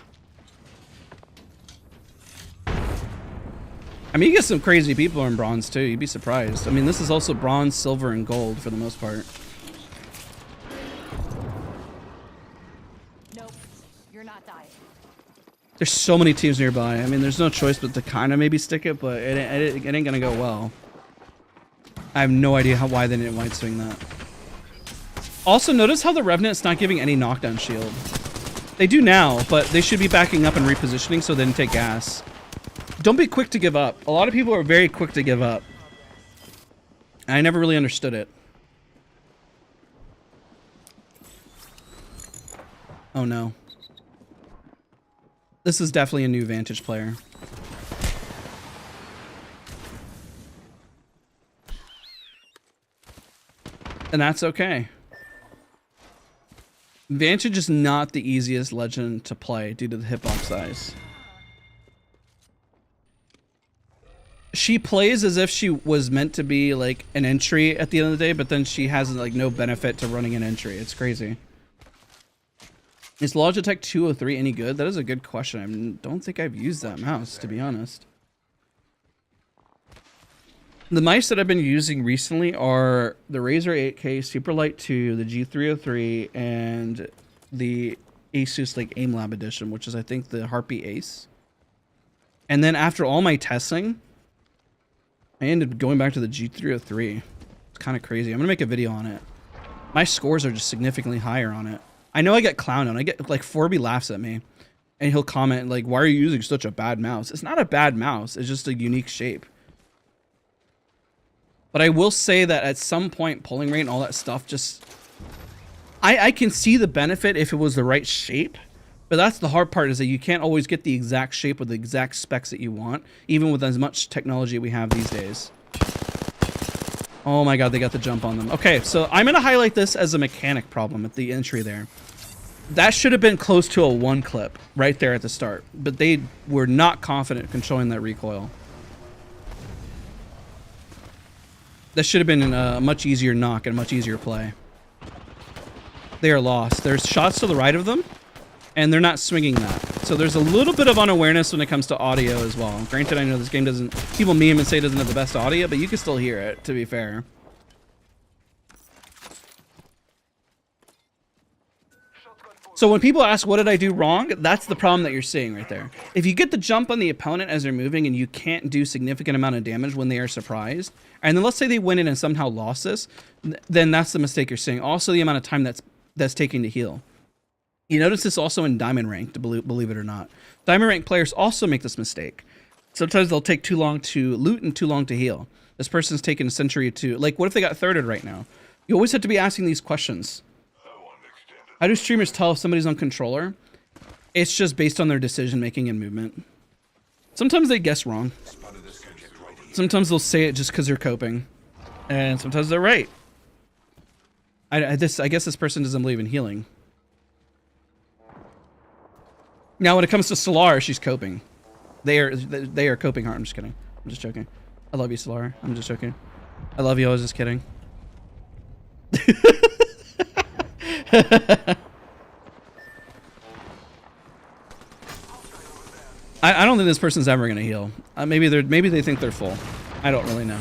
I mean, you get some crazy people in bronze too. You'd be surprised. I mean, this is also bronze, silver, and gold for the most part. Nope, you're not dying. There's so many teams nearby. I mean, there's no choice but to kind of maybe stick it, but it ain't gonna go well. I have no idea why they didn't white swing that. Also, notice how the Revenant's not giving any knockdown shield. They do now, but they should be backing up and repositioning so they didn't take gas. Don't be quick to give up. A lot of people are very quick to give up. I never really understood it. Oh no. This is definitely a new Vantage player. And that's okay. Vantage is not the easiest legend to play due to the hitbox size. She plays as if she was meant to be like an entry at the end of the day, but then she has like no benefit to running an entry. It's crazy. Is Logitech 203 any good? That is a good question. I don't think I've used that mouse, to be honest. The mice that I've been using recently are the Razer 8K Superlight 2, the G303, and the Asus like AimLab edition, which is I think the Harpy Ace. And then after all my testing, I ended up going back to the G303. It's kind of crazy. I'm gonna make a video on it. My scores are just significantly higher on it. I know I get clowned on. I get like Forby laughs at me, and he'll comment like, "Why are you using such a bad mouse?" It's not a bad mouse. It's just a unique shape. But I will say that at some point, pulling rate and all that stuff just... I can see the benefit if it was the right shape. But that's the hard part, is that you can't always get the exact shape or the exact specs that you want, even with as much technology we have these days. Oh my god, they got the jump on them. Okay, so I'm going to highlight this as a mechanic problem at the entry there. That should have been close to a 1 clip right there at the start. But they were not confident controlling that recoil. That should have been a much easier knock and a much easier play. They are lost. There's shots to the right of them, and they're not swinging that. So there's a little bit of unawareness when it comes to audio as well. Granted, I know this game doesn't... People meme and say it doesn't have the best audio, but you can still hear it, to be fair. So when people ask, what did I do wrong? That's the problem that you're seeing right there. If you get the jump on the opponent as they're moving and you can't do significant amount of damage when they are surprised, and then let's say they went in and somehow lost this, then that's the mistake you're seeing. Also the amount of time that's taking to heal. You notice this also in Diamond Rank, to believe it or not. Diamond Rank players also make this mistake. Sometimes they'll take too long to loot and too long to heal. This person's taken a century to... Like, what if they got thirded right now? You always have to be asking these questions. How do streamers tell if somebody's on controller? It's just based on their decision making and movement. Sometimes they guess wrong. Sometimes they'll say it just because they're coping. And sometimes they're right. I guess this person doesn't believe in healing. Now when it comes to Solar, she's coping. They are coping hard. I'm just kidding. I'm just joking. I love you, Solar. I'm just joking. I love you. I was just kidding. I don't think this person's ever gonna heal. Maybe they think they're full. I don't really know.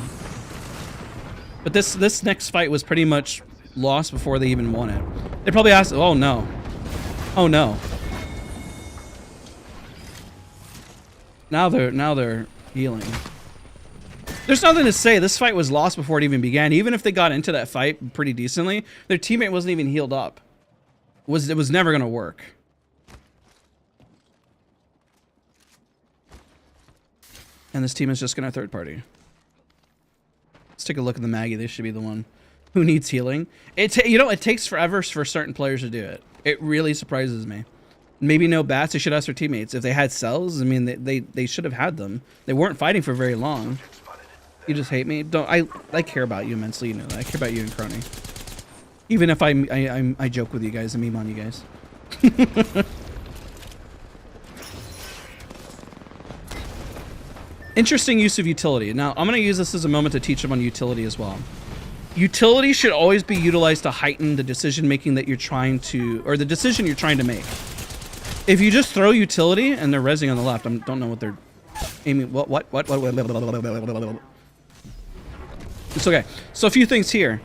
But this next fight was pretty much lost before they even won it. They probably asked, "Oh no, oh no." Now they're healing. There's nothing to say. This fight was lost before it even began. Even if they got into that fight pretty decently, their teammate wasn't even healed up. It was never gonna work. And this team is just gonna third party. Let's take a look at the Maggie. This should be the one who needs healing. It takes forever for certain players to do it. It really surprises me. Maybe no bats. They should ask their teammates if they had cells. I mean, they should have had them. They weren't fighting for very long. You just hate me. Don't I care about you immensely. You know that. I care about you and Crony. Even if I joke with you guys and meme on you guys. Interesting use of utility. Now, I'm going to use this as a moment to teach them on utility as well. Utility should always be utilized to heighten the decision making that you're trying to, or the decision you're trying to make. If you just throw utility and they're rezzing on the left, I don't know what they're aiming. What? It's okay. So a few things here.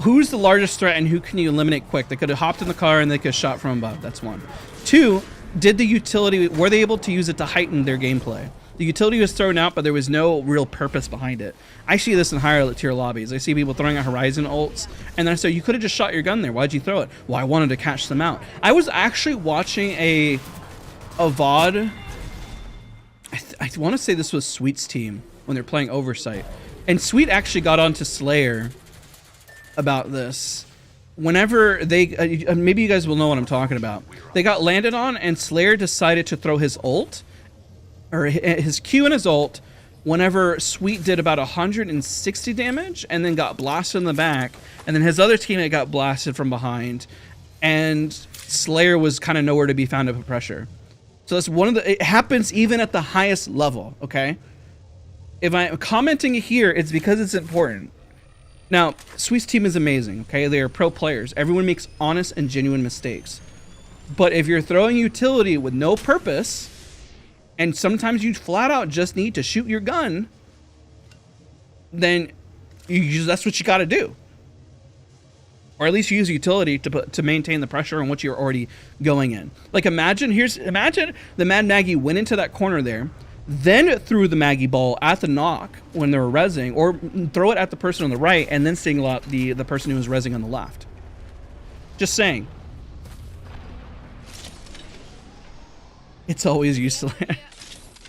Who's the largest threat and who can you eliminate quick? They could have hopped in the car and they could have shot from above. That's one. Two, did the utility, were they able to use it to heighten their gameplay? The utility was thrown out, but there was no real purpose behind it. I see this in higher tier lobbies. I see people throwing out Horizon ults, and then I say, you could have just shot your gun there. Why'd you throw it? Well, I wanted to catch them out. I was actually watching a VOD. I want to say this was Sweet's team when they're playing Oversight. And Sweet actually got onto Slayer about this. Whenever they, maybe you guys will know what I'm talking about. They got landed on, and Slayer decided to throw his ult, or his Q and his ult, whenever Sweet did about 160 damage and then got blasted in the back, and then his other teammate got blasted from behind, and Slayer was kind of nowhere to be found at pressure. So that's one of the, it happens even at the highest level, okay? If I'm commenting here, it's because it's important. Now, Sweet's team is amazing, okay? They are pro players. Everyone makes honest and genuine mistakes. But if you're throwing utility with no purpose, and sometimes you flat out just need to shoot your gun, then that's what you got to do. Or at least use utility to maintain the pressure on what you're already going in. Like imagine the Mad Maggie went into that corner there, then threw the Maggie ball at the knock when they were rezzing, or throw it at the person on the right and then single out the person who was rezzing on the left. Just saying. It's always useless.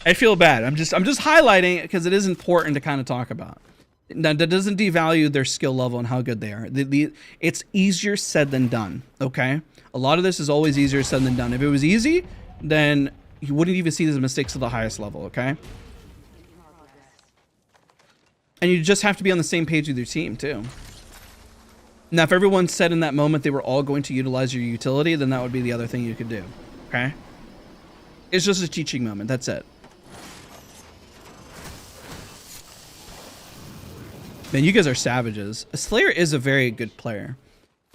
I feel bad. I'm just highlighting it because it is important to kind of talk about. Now, that doesn't devalue their skill level and how good they are. It's easier said than done, okay? A lot of this is always easier said than done. If it was easy, then you wouldn't even see these mistakes at the highest level, okay? And you just have to be on the same page with your team, too. Now, if everyone said in that moment they were all going to utilize your utility, then that would be the other thing you could do, okay? It's just a teaching moment. That's it. Man, you guys are savages. Slayer is a very good player.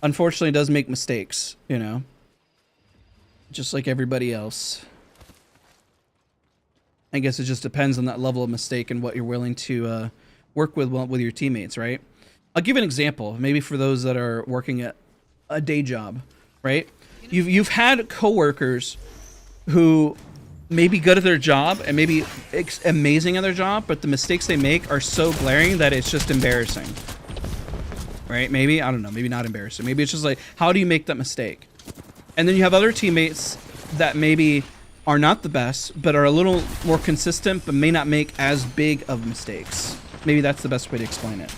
Unfortunately, does make mistakes, you know? Just like everybody else. I guess it just depends on that level of mistake and what you're willing to work with your teammates, right? I'll give an example, maybe for those that are working at a day job, right? You've had coworkers who may be good at their job and maybe amazing at their job, but the mistakes they make are so glaring that it's just embarrassing, right? Maybe, I don't know, maybe not embarrassing. Maybe it's just like, how do you make that mistake? And then you have other teammates that maybe are not the best, but are a little more consistent, but may not make as big of mistakes. Maybe that's the best way to explain it.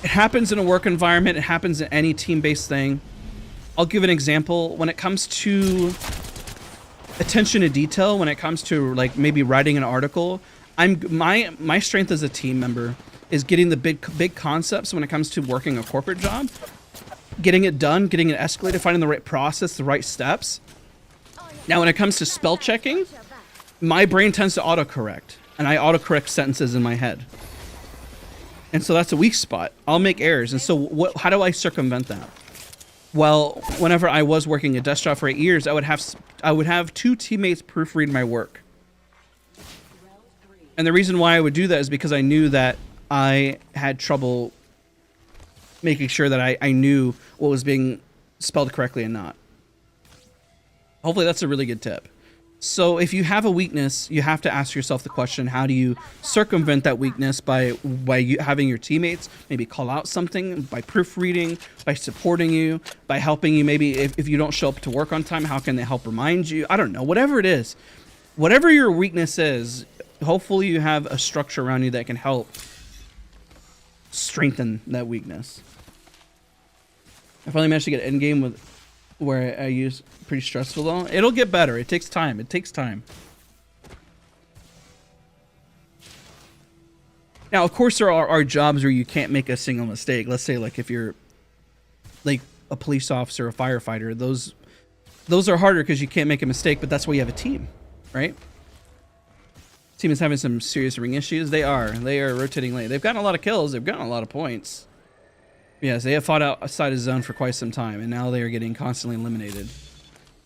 It happens in a work environment. It happens in any team-based thing. I'll give an example. When it comes to attention to detail, when it comes to like maybe writing an article, my strength as a team member is getting the big concepts when it comes to working a corporate job, getting it done, getting it escalated, finding the right process, the right steps. Now, when it comes to spell checking, my brain tends to autocorrect, and I autocorrect sentences in my head. And so that's a weak spot. I'll make errors. And so how do I circumvent that? Well, whenever I was working a desk job for 8 years, I would have two teammates proofread my work. And the reason why I would do that is because I knew that I had trouble making sure that I knew what was being spelled correctly and not. Hopefully that's a really good tip. So if you have a weakness, you have to ask yourself the question, how do you circumvent that weakness by having your teammates maybe call out something, by proofreading, by supporting you, by helping you maybe if you don't show up to work on time, how can they help remind you? I don't know, whatever it is. Whatever your weakness is, hopefully you have a structure around you that can help strengthen that weakness. I finally managed to get end game with where I use pretty stressful though. It'll get better. It takes time. It takes time. Now, of course, there are jobs where you can't make a single mistake. Let's say, like, if you're like a police officer, a firefighter, those are harder because you can't make a mistake. But that's why you have a team, right? Team is having some serious ring issues. They are rotating late. They've gotten a lot of kills. They've gotten a lot of points. Yes, they have fought outside his zone for quite some time, and now they are getting constantly eliminated.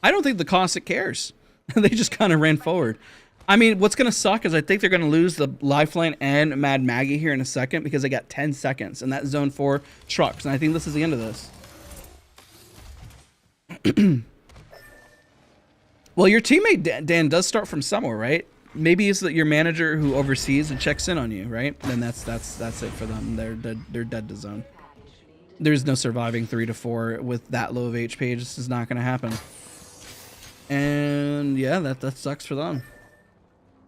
I don't think the Caustic cares. They just kind of ran forward. I mean, what's going to suck is I think they're going to lose the Lifeline and Mad Maggie here in a second because they got 10 seconds, and that Zone 4 trucks, and I think this is the end of this. Well, your teammate, Dan, does start from somewhere, right? Maybe it's your manager who oversees and checks in on you, right? Then that's it for them. They're dead to zone. There's no surviving 3 to 4 with that low of HP. This is not going to happen. And yeah, that sucks for them.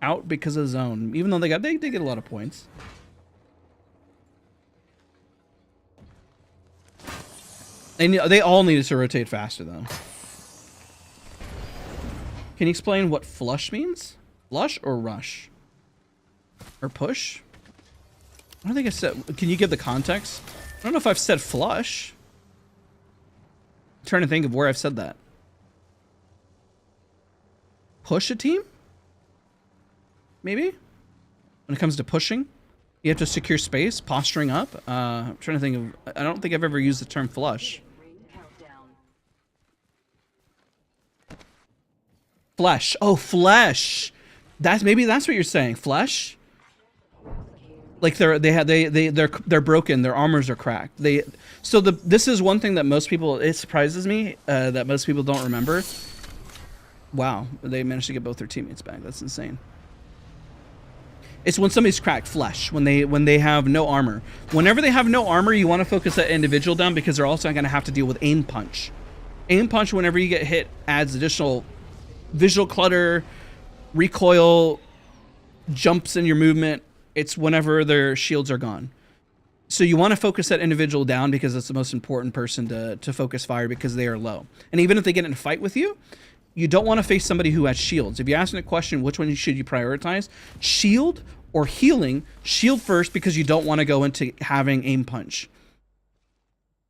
Out because of zone, even though they get a lot of points. They all needed to rotate faster though. Can you explain what flush means? Flush or rush? Or push? I don't think I said. Can you give the context? I don't know if I've said flush. I'm trying to think of where I've said that. Push a team? Maybe? When it comes to pushing? You have to secure space, posturing up. I'm trying to think of. I don't think I've ever used the term flush. Flesh. Oh, flesh. Maybe that's what you're saying. Flesh? Like they're broken. Their armors are cracked. This is one thing that most people. It surprises me that most people don't remember. Wow, they managed to get both their teammates back. That's insane. It's when somebody's cracked flesh. When they have no armor. Whenever they have no armor, you want to focus that individual down because they're also going to have to deal with aim punch. Aim punch, whenever you get hit, adds additional visual clutter, recoil, jumps in your movement. It's whenever their shields are gone. So you want to focus that individual down because it's the most important person to focus fire because they are low. And even if they get in a fight with you, you don't want to face somebody who has shields. If you're asking a question, which one should you prioritize? Shield or healing? Shield first because you don't want to go into having aim punch.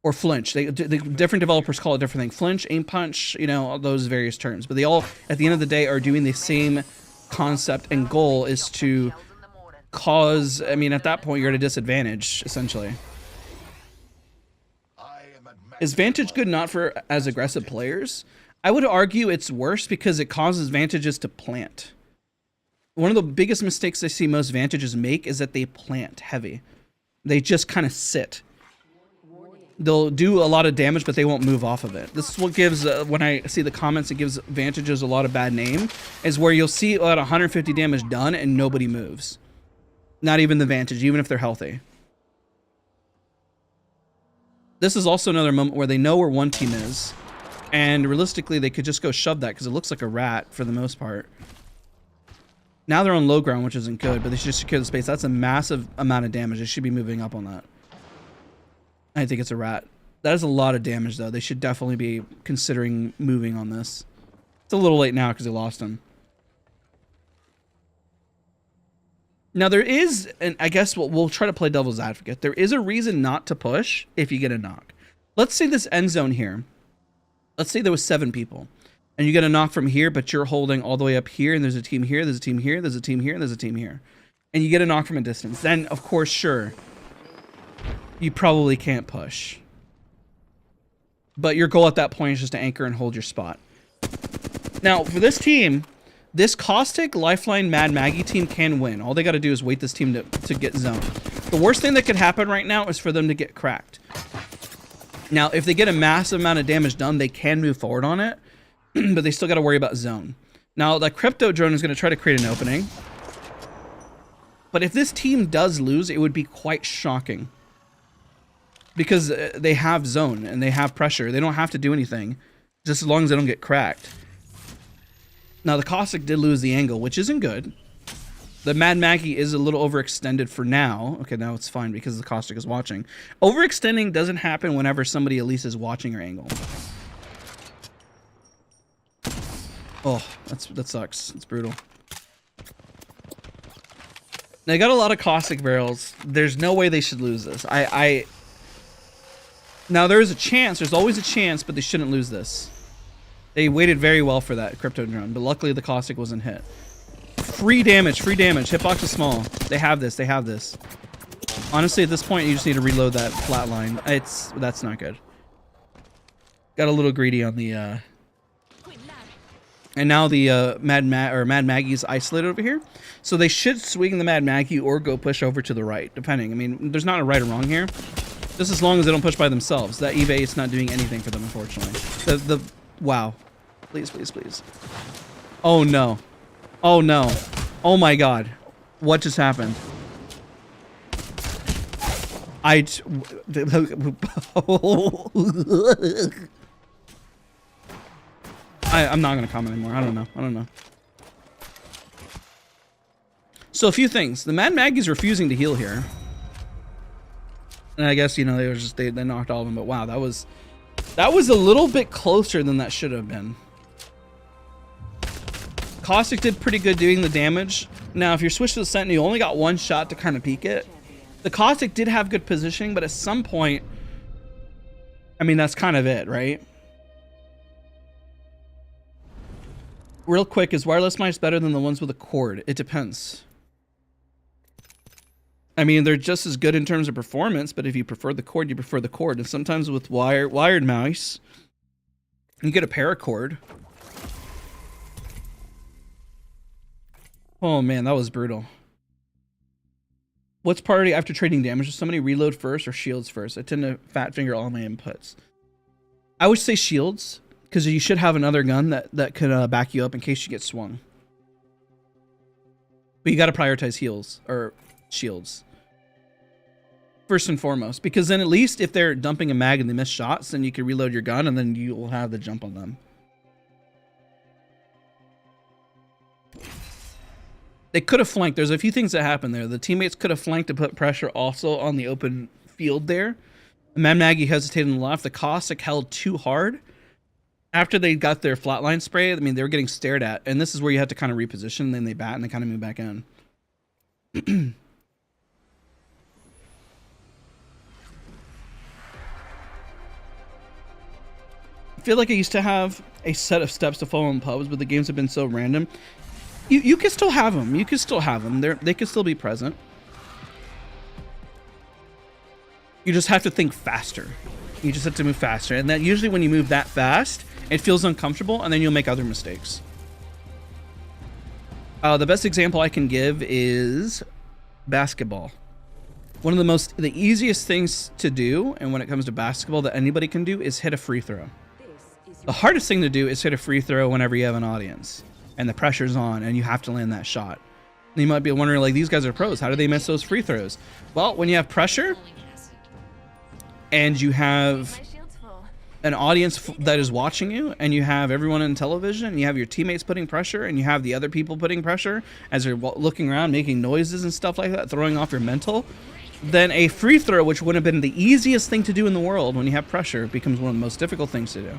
Or flinch. The different developers call it different things. Flinch, aim punch, you know, all those various terms. But they all, at the end of the day, are doing the same concept and goal is to cause, I mean, at that point, you're at a disadvantage, essentially. Is Vantage good not for as aggressive players? I would argue it's worse because it causes Vantages to plant. One of the biggest mistakes I see most Vantages make is that they plant heavy. They just kind of sit. They'll do a lot of damage, but they won't move off of it. This is what gives, when I see the comments, it gives Vantages a lot of bad name, is where you'll see about 150 damage done and nobody moves. Not even the Vantage, even if they're healthy. This is also another moment where they know where one team is, and realistically, they could just go shove that because it looks like a rat for the most part. Now they're on low ground, which isn't good, but they should just secure the space. That's a massive amount of damage. They should be moving up on that. I think it's a rat. That is a lot of damage, though. They should definitely be considering moving on this. It's a little late now because they lost him. Now, there is, and I guess we'll try to play devil's advocate. There is a reason not to push if you get a knock. Let's say this end zone here. Let's say there was 7 people. And you get a knock from here, but you're holding all the way up here, and there's a team here, there's a team here, there's a team here, and there's a team here. And you get a knock from a distance. Then, of course, sure, you probably can't push. But your goal at that point is just to anchor and hold your spot. Now, for this team, this Caustic, Lifeline, Mad Maggie team can win. All they got to do is wait this team to get zoned. The worst thing that could happen right now is for them to get cracked. Now, if they get a massive amount of damage done, they can move forward on it, but they still got to worry about zone. Now, the Crypto Drone is going to try to create an opening. But if this team does lose, it would be quite shocking. Because they have zone and they have pressure. They don't have to do anything, just as long as they don't get cracked. Now, the Caustic did lose the angle, which isn't good. The Mad Maggie is a little overextended for now. Okay, now it's fine because the caustic is watching. Overextending doesn't happen whenever somebody at least is watching your angle. Oh, that sucks. It's brutal. They got a lot of caustic barrels. There's no way they should lose this. Now there's a chance. There's always a chance, but they shouldn't lose this. They waited very well for that crypto drone, but luckily the caustic wasn't hit. Free damage, free damage. Hitbox is small. They have this. They have this. Honestly, at this point, you just need to reload that flat line. That's not good. Got a little greedy on the. And now the Mad Maggie is isolated over here, so they should swing the Mad Maggie or go push over to the right, depending. I mean, there's not a right or wrong here. Just as long as they don't push by themselves. That eBay is not doing anything for them, unfortunately. Wow. Please, please, please. Oh no. Oh no. Oh my god. What just happened? I'm not gonna comment anymore. I don't know. So a few things. The Mad Maggie's refusing to heal here. And I guess, you know, they knocked all of them, but wow, that was a little bit closer than that should have been. Caustic did pretty good doing the damage. Now, if you're switched to the Sentinel, you only got one shot to kind of peek it. The Caustic did have good positioning, but at some point, I mean, that's kind of it, right? Real quick, is wireless mice better than the ones with a cord? It depends. I mean, they're just as good in terms of performance, but if you prefer the cord, you prefer the cord. And sometimes with wired mouse, you get a paracord. Oh man, that was brutal. What's priority after trading damage? Does somebody reload first or shields first? I tend to fat finger all my inputs. I would say shields, because you should have another gun that could back you up in case you get swung. But you got to prioritize heals or shields first and foremost, because then at least if they're dumping a mag and they miss shots, then you can reload your gun and then you will have the jump on them. They could have flanked. There's a few things that happened there. The teammates could have flanked to put pressure also on the open field there. Mad Maggie hesitated on the left. The Caustic held too hard. After they got their flatline spray, I mean, they were getting stared at. And this is where you have to kind of reposition. And then they bat and they kind of move back in. I feel like I used to have a set of steps to follow in pubs, but the games have been so random. You can still have them. You can still have them. They can still be present. You just have to think faster. You just have to move faster. And that usually when you move that fast, it feels uncomfortable, and then you'll make other mistakes. The best example I can give is basketball. One of the easiest things to do, and when it comes to basketball that anybody can do, is hit a free throw. The hardest thing to do is hit a free throw whenever you have an audience and the pressure's on and you have to land that shot. And you might be wondering, like, these guys are pros. How do they miss those free throws? Well, when you have pressure and you have an audience that is watching you, and you have everyone on television, and you have your teammates putting pressure, and you have the other people putting pressure as they're looking around, making noises and stuff like that, throwing off your mental, then a free throw, which would have been the easiest thing to do in the world when you have pressure, becomes one of the most difficult things to do.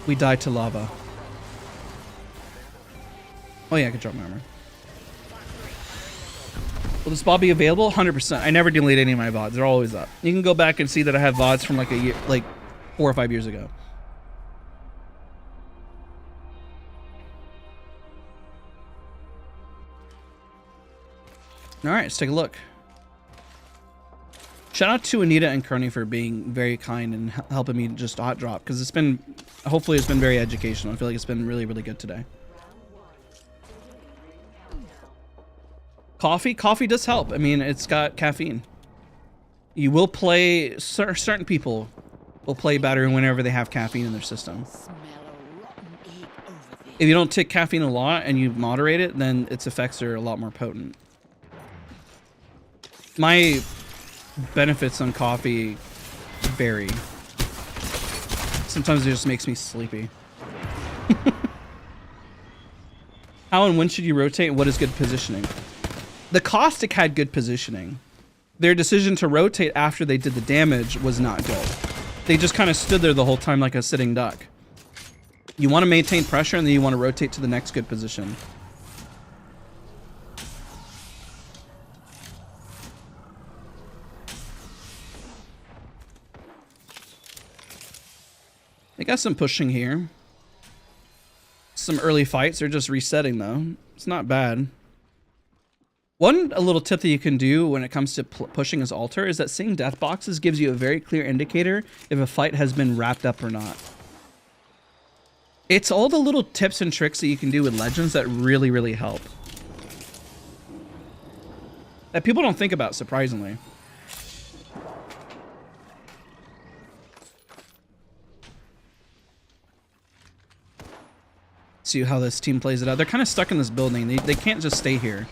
We died to lava. Oh yeah, I can drop my armor. Will this VOD be available? 100%. I never delete any of my VODs. They're always up. You can go back and see that I have VODs from like a year, like 4 or 5 years ago. All right, let's take a look. Shout out to Anita and Kearney for being very kind and helping me just hot drop, because it's been, hopefully it's been very educational. I feel like it's been really, really good today. Coffee does help. I mean, it's got caffeine. You will play, certain people will play better whenever they have caffeine in their system. If you don't take caffeine a lot and you moderate it, then its effects are a lot more potent. My benefits on coffee vary. Sometimes it just makes me sleepy. How and when should you rotate, and what is good positioning? The caustic had good positioning. Their decision to rotate after they did the damage was not good. They just kind of stood there the whole time like a sitting duck. You want to maintain pressure, and then you want to rotate to the next good position. They got some pushing here. Some early fights. They're just resetting, though. It's not bad. A little tip that you can do when it comes to pushing as altar is that seeing death boxes gives you a very clear indicator if a fight has been wrapped up or not. It's all the little tips and tricks that you can do with legends that really, really help. That people don't think about, surprisingly. See how this team plays it out. They're kind of stuck in this building. They can't just stay here.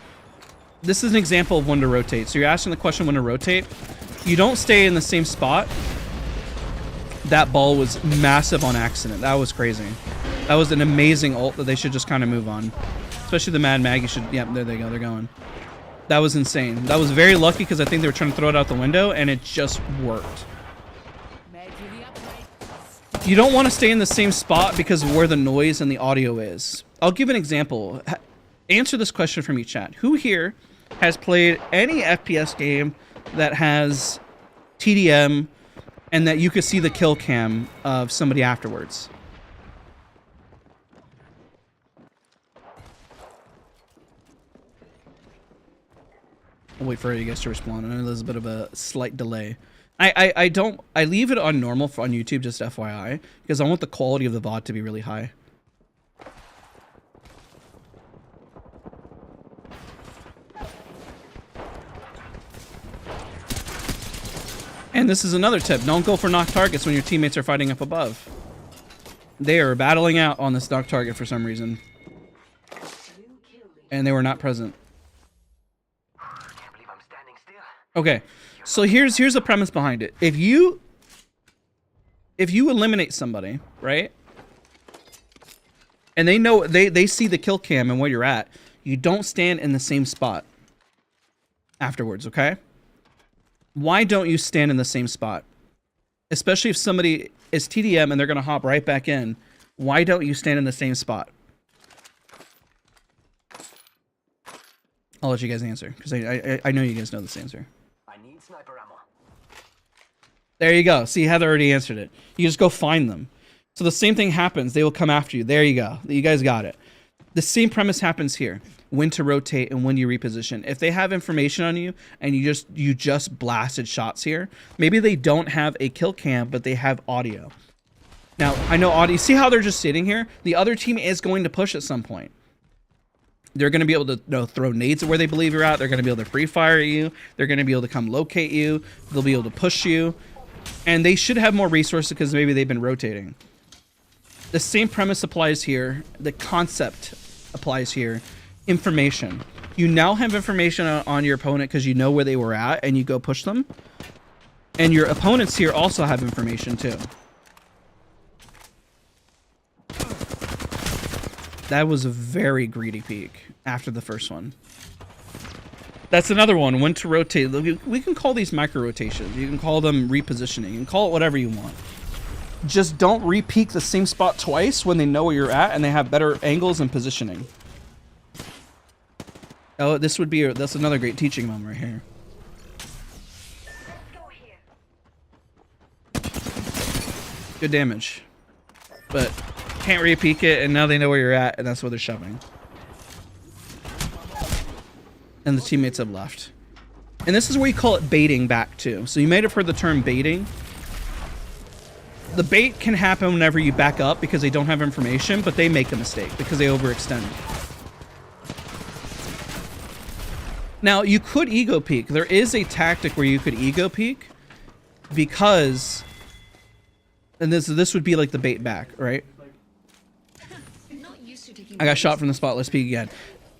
This is an example of when to rotate. So you're asking the question when to rotate. You don't stay in the same spot. That ball was massive on accident. That was crazy. That was an amazing ult that they should just kind of move on. Especially the Mad Maggie should... Yep, there they go. They're going. That was insane. That was very lucky because I think they were trying to throw it out the window and it just worked. You don't want to stay in the same spot because of where the noise and the audio is. I'll give an example. Answer this question from you, chat. Who here has played any FPS game that has TDM and that you could see the kill cam of somebody afterwards? I'll wait for you guys to respond. I know there's a bit of a slight delay. I leave it on normal on YouTube, just FYI, because I want the quality of the VOD to be really high. And this is another tip. Don't go for knock targets when your teammates are fighting up above. They are battling out on this knock target for some reason. And they were not present. Okay, so here's the premise behind it. If you eliminate somebody, right? And they know they see the kill cam and where you're at, you don't stand in the same spot afterwards, okay? Why don't you stand in the same spot? Especially if somebody is TDM and they're gonna hop right back in. Why don't you stand in the same spot? I'll let you guys answer because I know you guys know this answer. Sniper ammo. There you go. See, Heather already answered it. You just go find them. So the same thing happens. They will come after you. There you go. You guys got it. The same premise happens here. When to rotate and when you reposition. If they have information on you and you just blasted shots here, maybe they don't have a kill cam, but they have audio. Now, I know audio. See how they're just sitting here? The other team is going to push at some point. They're going to be able to throw nades at where they believe you're at. They're going to be able to free fire you. They're going to be able to come locate you. They'll be able to push you. And they should have more resources because maybe they've been rotating. The same premise applies here. The concept applies here. Information. You now have information on your opponent because you know where they were at and you go push them. And your opponents here also have information too. That was a very greedy peek after the first one. That's another one. When to rotate. We can call these micro rotations. You can call them repositioning. You can call it whatever you want. Just don't re-peek the same spot twice when they know where you're at and they have better angles and positioning. Oh, this would be that's another great teaching moment right here. Good damage. But can't re-peek it, and now they know where you're at, and that's where they're shoving. And the teammates have left. And this is where you call it baiting back too. So you might have heard the term baiting. The bait can happen whenever you back up because they don't have information, but they make a mistake because they overextend. Now, you could ego peek. There is a tactic where you could ego peek because... And this would be like the bait back, right? I got shot from the spot. Let's peek again.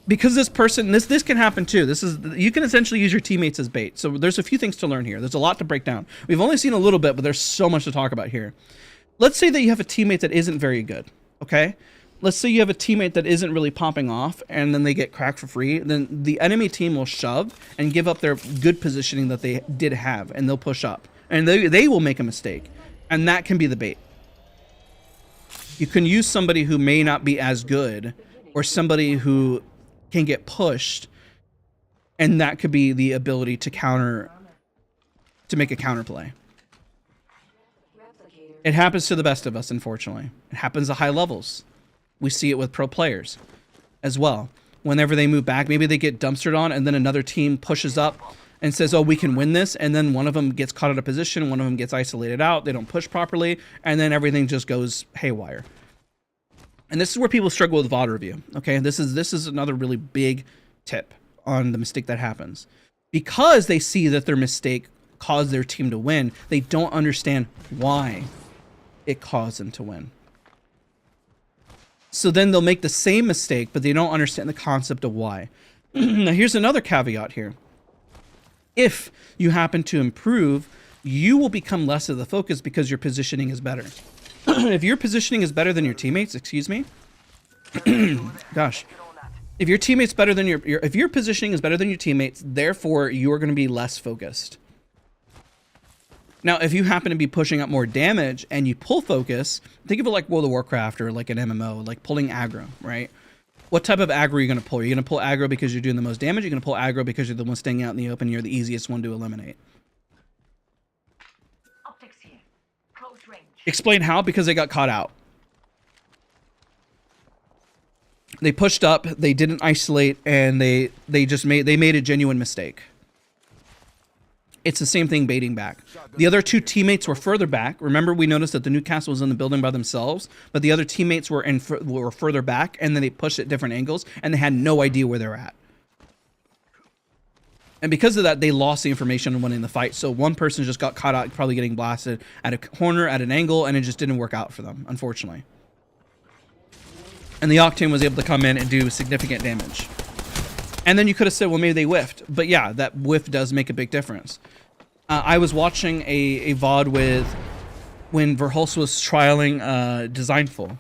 because this person, this can happen too. You can essentially use your teammates as bait. So there's a few things to learn here. There's a lot to break down. We've only seen a little bit, but there's so much to talk about here. Let's say that you have a teammate that isn't very good, okay? Let's say you have a teammate that isn't really popping off, and then they get cracked for free. Then the enemy team will shove and give up their good positioning that they did have, and they'll push up. And they will make a mistake, and that can be the bait. You can use somebody who may not be as good, or somebody who can get pushed, and that could be the ability to make a counterplay. It happens to the best of us, unfortunately. It happens at high levels. We see it with pro players as well. Whenever they move back, maybe they get dumpstered on, and then another team pushes up and says, oh, we can win this, and then one of them gets caught out of position, one of them gets isolated out, they don't push properly, and then everything just goes haywire. And this is where people struggle with VOD review, okay? This is another really big tip on the mistake that happens. Because they see that their mistake caused their team to win, they don't understand why it caused them to win. So then they'll make the same mistake, but they don't understand the concept of why. Now here's another caveat here. If you happen to improve, you will become less of the focus because your positioning is better. If your positioning is better than your teammates, excuse me, gosh, if your teammates better than if your positioning is better than your teammates, therefore you are going to be less focused. Now, if you happen to be pushing up more damage and you pull focus, think of it like World of Warcraft or like an MMO, like pulling aggro, right? What type of aggro are you going to pull? Are you going to pull aggro because you're doing the most damage? You're going to pull aggro because you're the one staying out in the open. You're the easiest one to eliminate. Optics here. Close range. Explain how? Because they got caught out. They pushed up, they didn't isolate, and they made a genuine mistake. It's the same thing baiting back. The other two teammates were further back. Remember, we noticed that the Newcastle was in the building by themselves, but the other teammates were further back, and then they pushed at different angles, and they had no idea where they were at. And because of that, they lost the information on winning the fight. So one person just got caught out, probably getting blasted at a corner, at an angle, and it just didn't work out for them, unfortunately. And the Octane was able to come in and do significant damage. And then you could have said, well, maybe they whiffed. But yeah, that whiff does make a big difference. I was watching a VOD with when Verhulst was trialing Designful.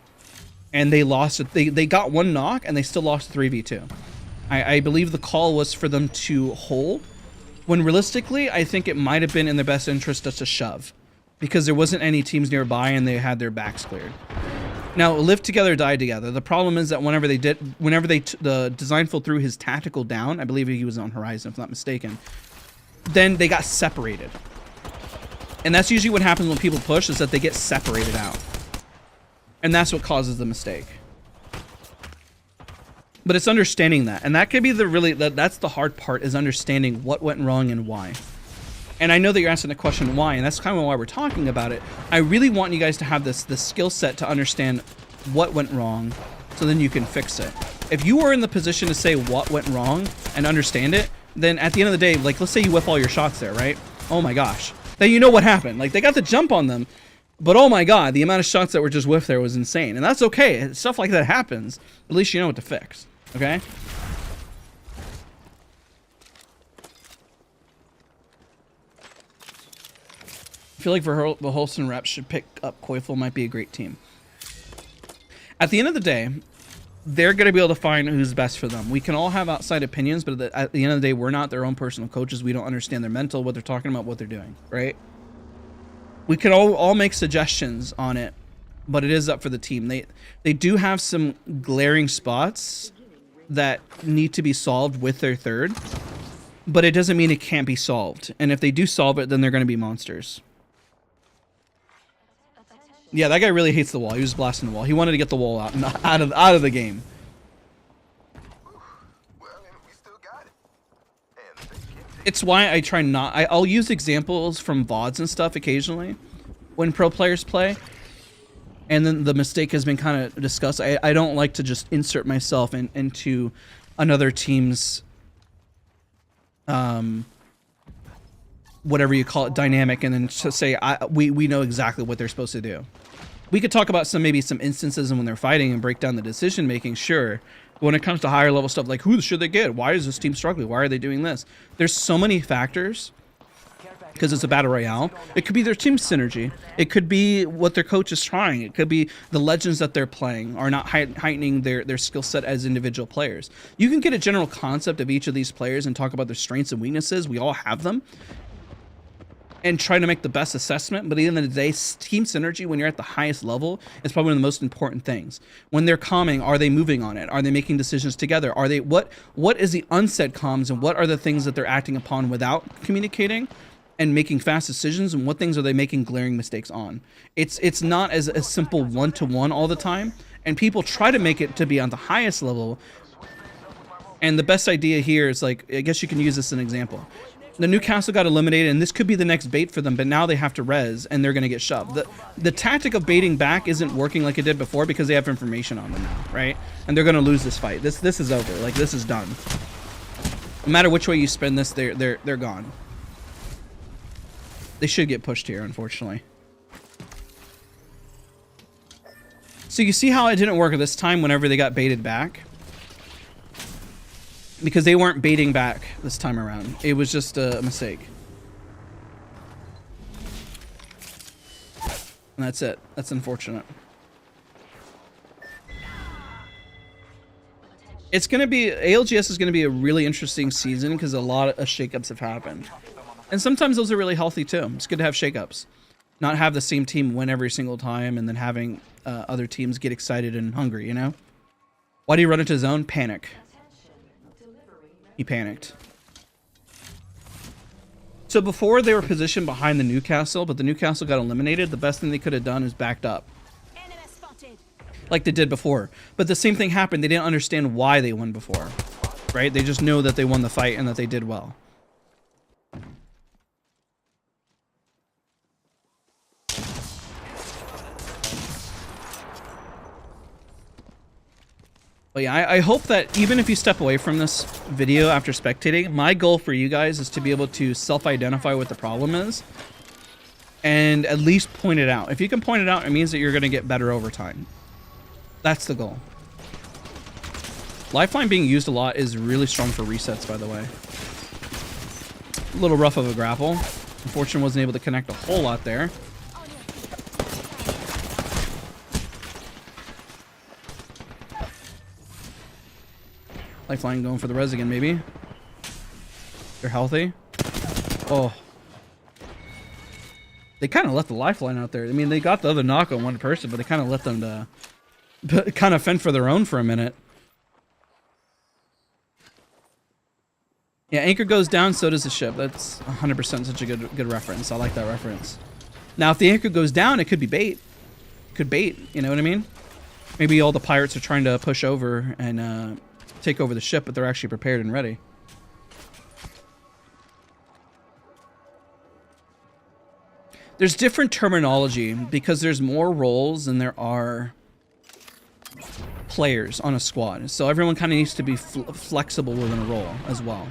And they lost it. They got one knock and they still lost 3v2. I believe the call was for them to hold. When realistically, I think it might have been in their best interest just to shove. Because there wasn't any teams nearby and they had their backs cleared. Now, live together, die together. The problem is that whenever the Designful threw his tactical down, I believe he was on Horizon, if I'm not mistaken, then they got separated. And that's usually what happens when people push, is that they get separated out. And that's what causes the mistake. But it's understanding that. And that could be that's the hard part, is understanding what went wrong and why. And I know that you're asking the question why, and that's kind of why we're talking about it. I really want you guys to have this skill set to understand what went wrong, so then you can fix it. If you are in the position to say what went wrong and understand it, then at the end of the day, like let's say you whip all your shots there, right? Oh my gosh. Then you know what happened. Like they got the jump on them, but oh my god, the amount of shots that were just whiffed there was insane. And that's okay. Stuff like that happens. At least you know what to fix. Okay? I feel like Verhulst and Reps should pick up Koifel. Might be a great team. At the end of the day, they're going to be able to find who's best for them. We can all have outside opinions, but at the end of the day, we're not their own personal coaches. We don't understand their mental, what they're talking about, what they're doing, right? We can all make suggestions on it, but it is up for the team. They do have some glaring spots that need to be solved with their third, but it doesn't mean it can't be solved. And if they do solve it, then they're going to be monsters. Yeah, that guy really hates the wall. He was blasting the wall. He wanted to get the wall out of the game. It's why I try not. I'll use examples from VODs and stuff occasionally when pro players play, and then the mistake has been kind of discussed. I don't like to just insert myself into another team's whatever you call it, dynamic, and then to say we know exactly what they're supposed to do. We could talk about maybe some instances when they're fighting and break down the decision making, sure, When it comes to higher level stuff, like who should they get? Why is this team struggling? Why are they doing this? There's so many factors because it's a battle royale. It could be their team synergy. It could be what their coach is trying. It could be the legends that they're playing are not heightening their skill set as individual players. You can get a general concept of each of these players and talk about their strengths and weaknesses. We all have them. And try to make the best assessment, but at the end of the day, team synergy when you're at the highest level is probably one of the most important things. When they're calming, are they moving on it? Are they making decisions together? Are they what is the unsaid comms, and what are the things that they're acting upon without communicating and making fast decisions, and what things are they making glaring mistakes on? It's not as a simple one-to-one all the time, and people try to make it to be on the highest level. And the best idea here is, like, I guess you can use this as an example. The Newcastle got eliminated, and this could be the next bait for them, but now they have to res, and they're going to get shoved. The tactic of baiting back isn't working like it did before because they have information on them now, right? And they're going to lose this fight. This is over. Like, this is done. No matter which way you spin this, they're gone. They should get pushed here, unfortunately. So you see how it didn't work this time whenever they got baited back? Because they weren't baiting back this time around. It was just a mistake. And that's it. That's unfortunate. It's going to be... ALGS is going to be a really interesting season because a lot of shakeups have happened. And sometimes those are really healthy too. It's good to have shakeups. Not have the same team win every single time and then having other teams get excited and hungry, you know? Why do you run into zone? Panic. He panicked. So before they were positioned behind the Newcastle, but the Newcastle got eliminated, the best thing they could have done is backed up. Like they did before. But the same thing happened. They didn't understand why they won before. Right? They just know that they won the fight and that they did well. But yeah, I hope that even if you step away from this video after spectating, my goal for you guys is to be able to self-identify what the problem is and at least point it out. If you can point it out, it means that you're going to get better over time. That's the goal. Lifeline being used a lot is really strong for resets, by the way. A little rough of a grapple. Unfortunately, wasn't able to connect a whole lot there. Lifeline going for the res again, maybe. They're healthy. Oh. They kind of left the lifeline out there. I mean, they got the other knock on one person, but they kind of let them to kind of fend for their own for a minute. Yeah, anchor goes down, so does the ship. That's 100% such a good reference. I like that reference. Now, if the anchor goes down, it could be bait. Could bait, you know what I mean? Maybe all the pirates are trying to push over and take over the ship, but they're actually prepared and ready. There's different terminology because there's more roles than there are players on a squad. So everyone kind of needs to be flexible within a role as well.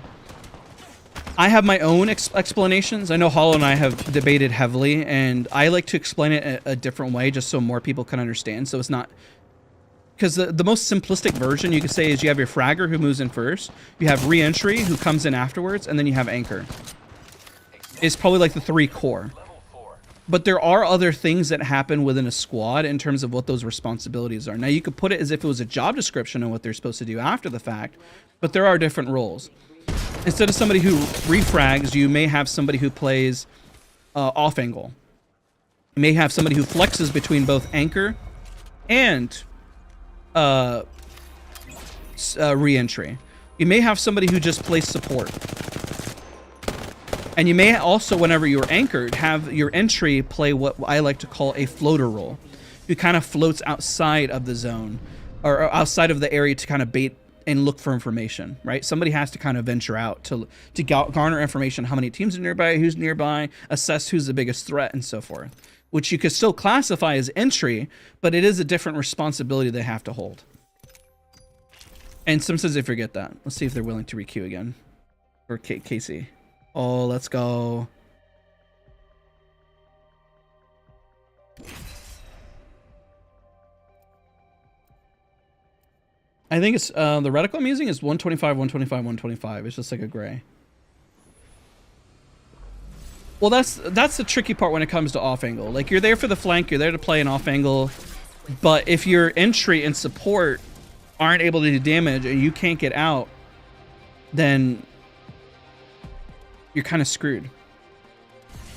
I have my own explanations. I know Hollow and I have debated heavily, and I like to explain it a different way just so more people can understand. So it's not... Because the most simplistic version you could say is you have your fragger who moves in first, you have re-entry who comes in afterwards, and then you have anchor. It's probably like the 3 core. But there are other things that happen within a squad in terms of what those responsibilities are. Now you could put it as if it was a job description and what they're supposed to do after the fact, but there are different roles. Instead of somebody who refrags, you may have somebody who plays off angle. You may have somebody who flexes between both anchor and re-entry. You may have somebody who just plays support. And you may also, whenever you're anchored, have your entry play what I like to call a floater role. Who kind of floats outside of the zone or outside of the area to kind of bait and look for information, right? Somebody has to kind of venture out to garner information, how many teams are nearby, who's nearby, assess who's the biggest threat, and so forth. Which you could still classify as entry, but it is a different responsibility they have to hold. And sometimes they forget that. Let's see if they're willing to requeue again. Or Casey. Oh, let's go. I think it's the reticle I'm using is 125, 125, 125. It's just like a gray. Well, that's the tricky part when it comes to off angle. Like, you're there for the flank, you're there to play an off angle, but if your entry and support aren't able to do damage and you can't get out, then you're kind of screwed.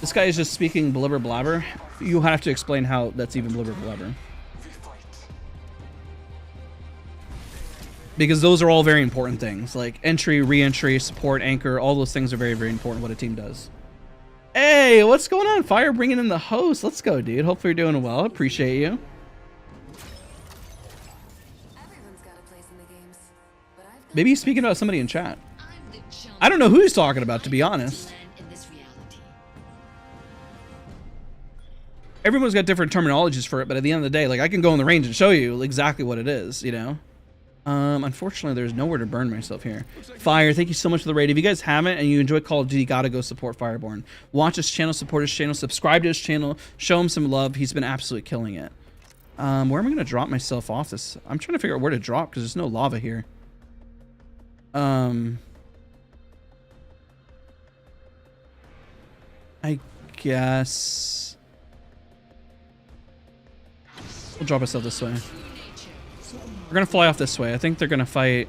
This guy is just speaking blubber blabber. You have to explain how that's even blubber blabber. Because those are all very important things. Like entry, re-entry, support, anchor, all those things are very, very important what a team does. Hey, what's going on? Fire bringing in the host. Let's go, dude. Hopefully you're doing well. Appreciate you. Maybe he's speaking about somebody in chat. I don't know who he's talking about, to be honest. Everyone's got different terminologies for it, but at the end of the day, like, I can go in the range and show you exactly what it is, you know? Unfortunately, there's nowhere to burn myself here. Fire, thank you so much for the raid. If you guys haven't and you enjoy Call of Duty, gotta go support Fireborn. Watch his channel, support his channel, subscribe to his channel, show him some love. He's been absolutely killing it. Where am I gonna drop myself off this? I'm trying to figure out where to drop because there's no lava here. I guess we'll drop ourselves this way. We're gonna fly off this way. I think they're gonna fight.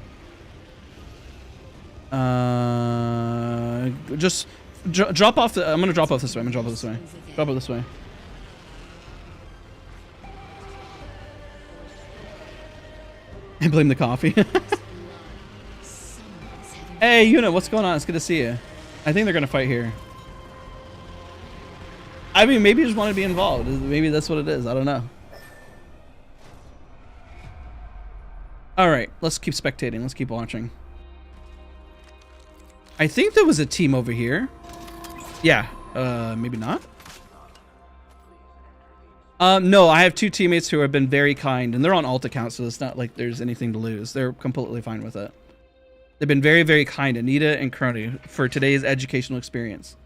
Just drop off. I'm gonna drop off this way. I'm gonna drop off this way. Drop off this way. And blame the coffee. Hey, Unit, what's going on? It's good to see you. I think they're gonna fight here. I mean, maybe you just want to be involved. Maybe that's what it is. I don't know. All right, let's keep spectating. Let's keep watching. I think there was a team over here. Yeah, maybe not. No, I have two teammates who have been very kind, and they're on alt account, so it's not like there's anything to lose. They're completely fine with it. They've been very, very kind, Anita and Crony, for today's educational experience.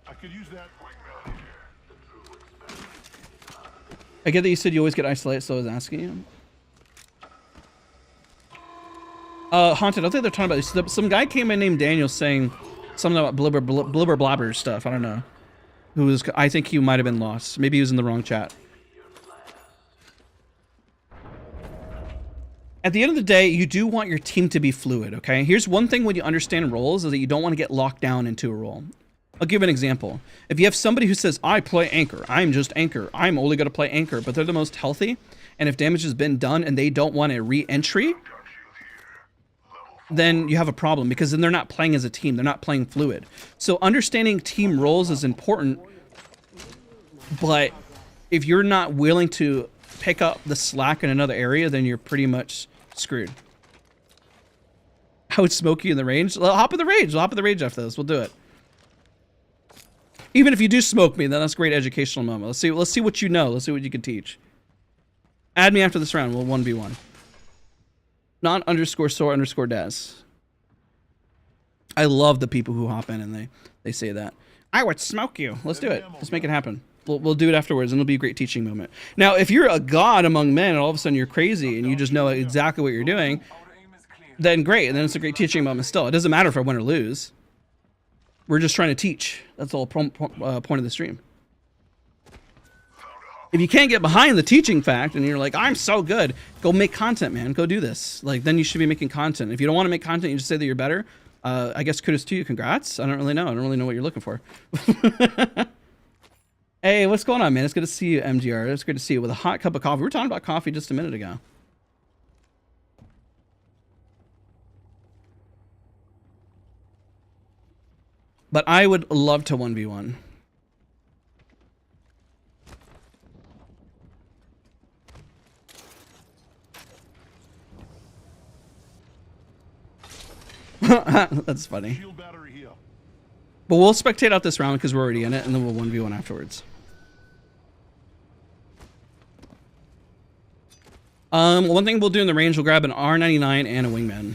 I could use that. I get that you said you always get isolated, so I was asking you. Haunted, I don't think they're talking about this. Some guy came in named Daniel saying something about blubber blabber stuff. I don't know. Who was? I think he might have been lost. Maybe he was in the wrong chat. At the end of the day, you do want your team to be fluid, okay? Here's one thing when you understand roles is that you don't want to get locked down into a role. I'll give an example. If you have somebody who says, I play anchor, I'm just anchor, I'm only going to play anchor, but they're the most healthy, and if damage has been done and they don't want a re-entry, then you have a problem because then they're not playing as a team. They're not playing fluid. So understanding team roles is important, but if you're not willing to pick up the slack in another area, then you're pretty much screwed. I would smoke you in the range. Well, hop in the range. We'll hop in the range after this. We'll do it. Even if you do smoke me, then that's a great educational moment. Let's see what you know. Let's see what you can teach. Add me after this round. We'll 1v1. Not underscore sore underscore Daz. I love the people who hop in and they say that. I would smoke you. Let's do it. Let's make it happen. We'll do it afterwards, and it'll be a great teaching moment. Now, if you're a god among men, and all of a sudden you're crazy, and you just know exactly what you're doing, then great, and then it's a great teaching moment still. It doesn't matter if I win or lose. We're just trying to teach. That's the whole point of the stream. If you can't get behind the teaching fact, and you're like, I'm so good, go make content, man. Go do this. Like, then you should be making content. If you don't want to make content, you just say that you're better. I guess kudos to you. Congrats. I don't really know. I don't really know what you're looking for. Hey, what's going on, man? It's good to see you, MGR. It's good to see you with a hot cup of coffee. We were talking about coffee just a minute ago. But I would love to 1v1. That's funny. But we'll spectate out this round because we're already in it, and then we'll 1v1 afterwards. One thing we'll do in the range, we'll grab an R99 and a wingman.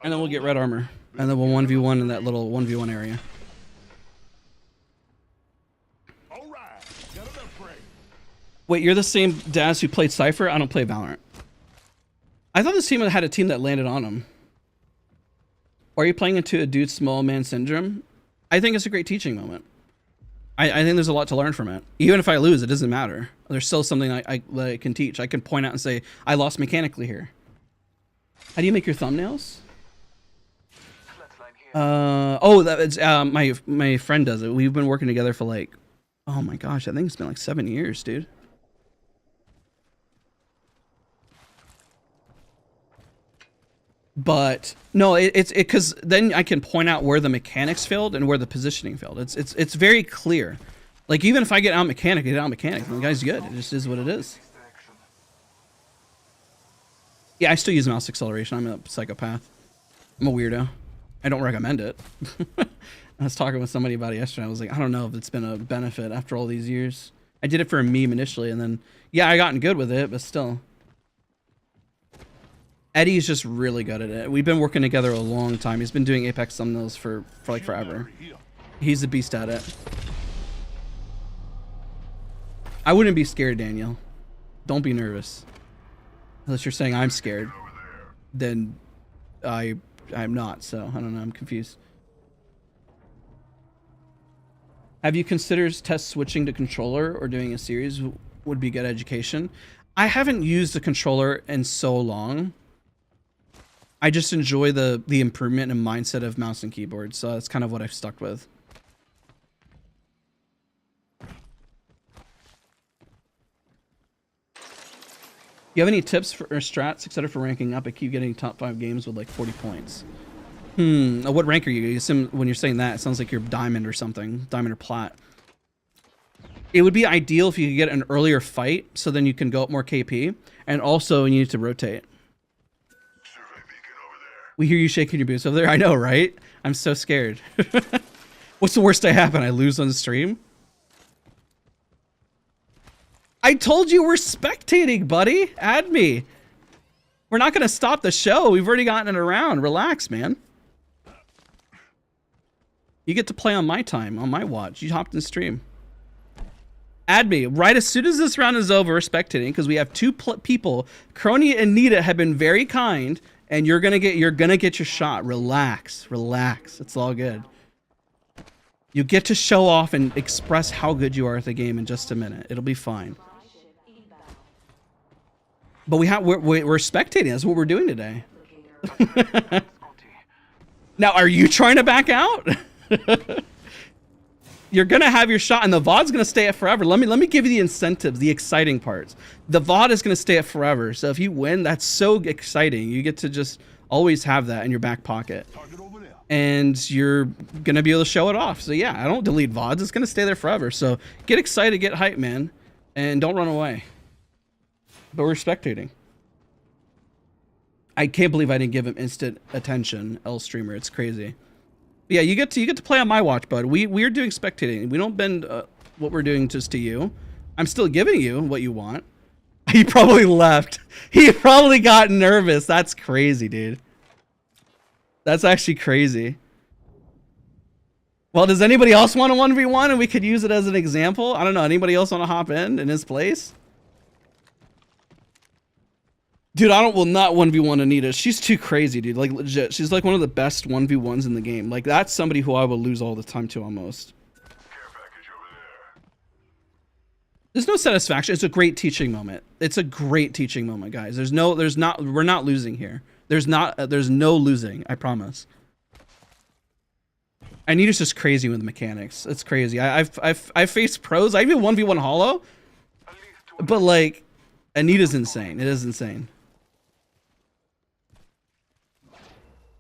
And then we'll get red armor. And then we'll 1v1 in that little 1v1 area. Wait, you're the same Daz who played Cypher? I don't play Valorant. I thought this team had a team that landed on him. Or are you playing into a dude small man syndrome? I think it's a great teaching moment. I think there's a lot to learn from it. Even if I lose, it doesn't matter. There's still something I can teach. I can point out and say, I lost mechanically here. How do you make your thumbnails? My friend does it. We've been working together for like, oh my gosh, I think it's been like 7 years, dude. But no, it's because then I can point out where the mechanics failed and where the positioning failed. It's very clear. Like even if I get out mechanic, the guy's good. It just is what it is. Yeah, I still use mouse acceleration. I'm a psychopath. I'm a weirdo. I don't recommend it. I was talking with somebody about it yesterday. I was like, I don't know if it's been a benefit after all these years. I did it for a meme initially, and then yeah, I gotten good with it, but still. Eddie's just really good at it. We've been working together a long time. He's been doing Apex thumbnails for like forever. He's a beast at it. I wouldn't be scared, Daniel. Don't be nervous. Unless you're saying I'm scared. Then I'm not, so I don't know. I'm confused. Have you considered test switching to controller or doing a series would be good education? I haven't used a controller in so long. I just enjoy the improvement and mindset of mouse and keyboard, so that's kind of what I've stuck with. You have any tips for or strats, etc. for ranking up? I keep getting top 5 games with like 40 points. What rank are you? You assume when you're saying that, it sounds like you're diamond or something, diamond or plat. It would be ideal if you could get an earlier fight, so then you can go up more KP, and also you need to rotate. We hear you shaking your boots over there. I know, right? I'm so scared. What's the worst that happen? I lose on the stream? I told you we're spectating, buddy. Add me. We're not going to stop the show. We've already gotten it around. Relax, man. You get to play on my time, on my watch. You hopped in stream. Add me. Right as soon as this round is over, we're spectating, because we have 2 people. Crony and Nita have been very kind. And you're gonna get your shot. Relax, relax. It's all good. You get to show off and express how good you are at the game in just a minute. It'll be fine. But we're spectating. That's what we're doing today. Now, are you trying to back out? You're gonna have your shot, and the VOD's gonna stay at forever. Let me give you the incentives, the exciting parts. The VOD is gonna stay at forever. So if you win, that's so exciting. You get to just always have that in your back pocket, and you're gonna be able to show it off. So yeah, I don't delete VODs. It's gonna stay there forever. So get excited, get hyped, man, and don't run away. But we're spectating. I can't believe I didn't give him instant attention, L streamer. It's crazy. Yeah, you get to play on my watch, bud. We're doing spectating. We don't bend what we're doing just to you. I'm still giving you what you want. He probably left. He probably got nervous. That's crazy, dude. That's actually crazy. Well, does anybody else want a 1v1 and we could use it as an example? I don't know. Anybody else want to hop in his place? Dude, will not 1v1 Anita. She's too crazy, dude. Like, legit. She's like one of the best 1v1s in the game. Like, that's somebody who I will lose all the time to almost. There's no satisfaction. It's a great teaching moment. It's a great teaching moment, guys. We're not losing here. There's no losing, I promise. Anita's just crazy with the mechanics. It's crazy. I've faced pros. I even 1v1 Hollow. But like, Anita's insane. It is insane.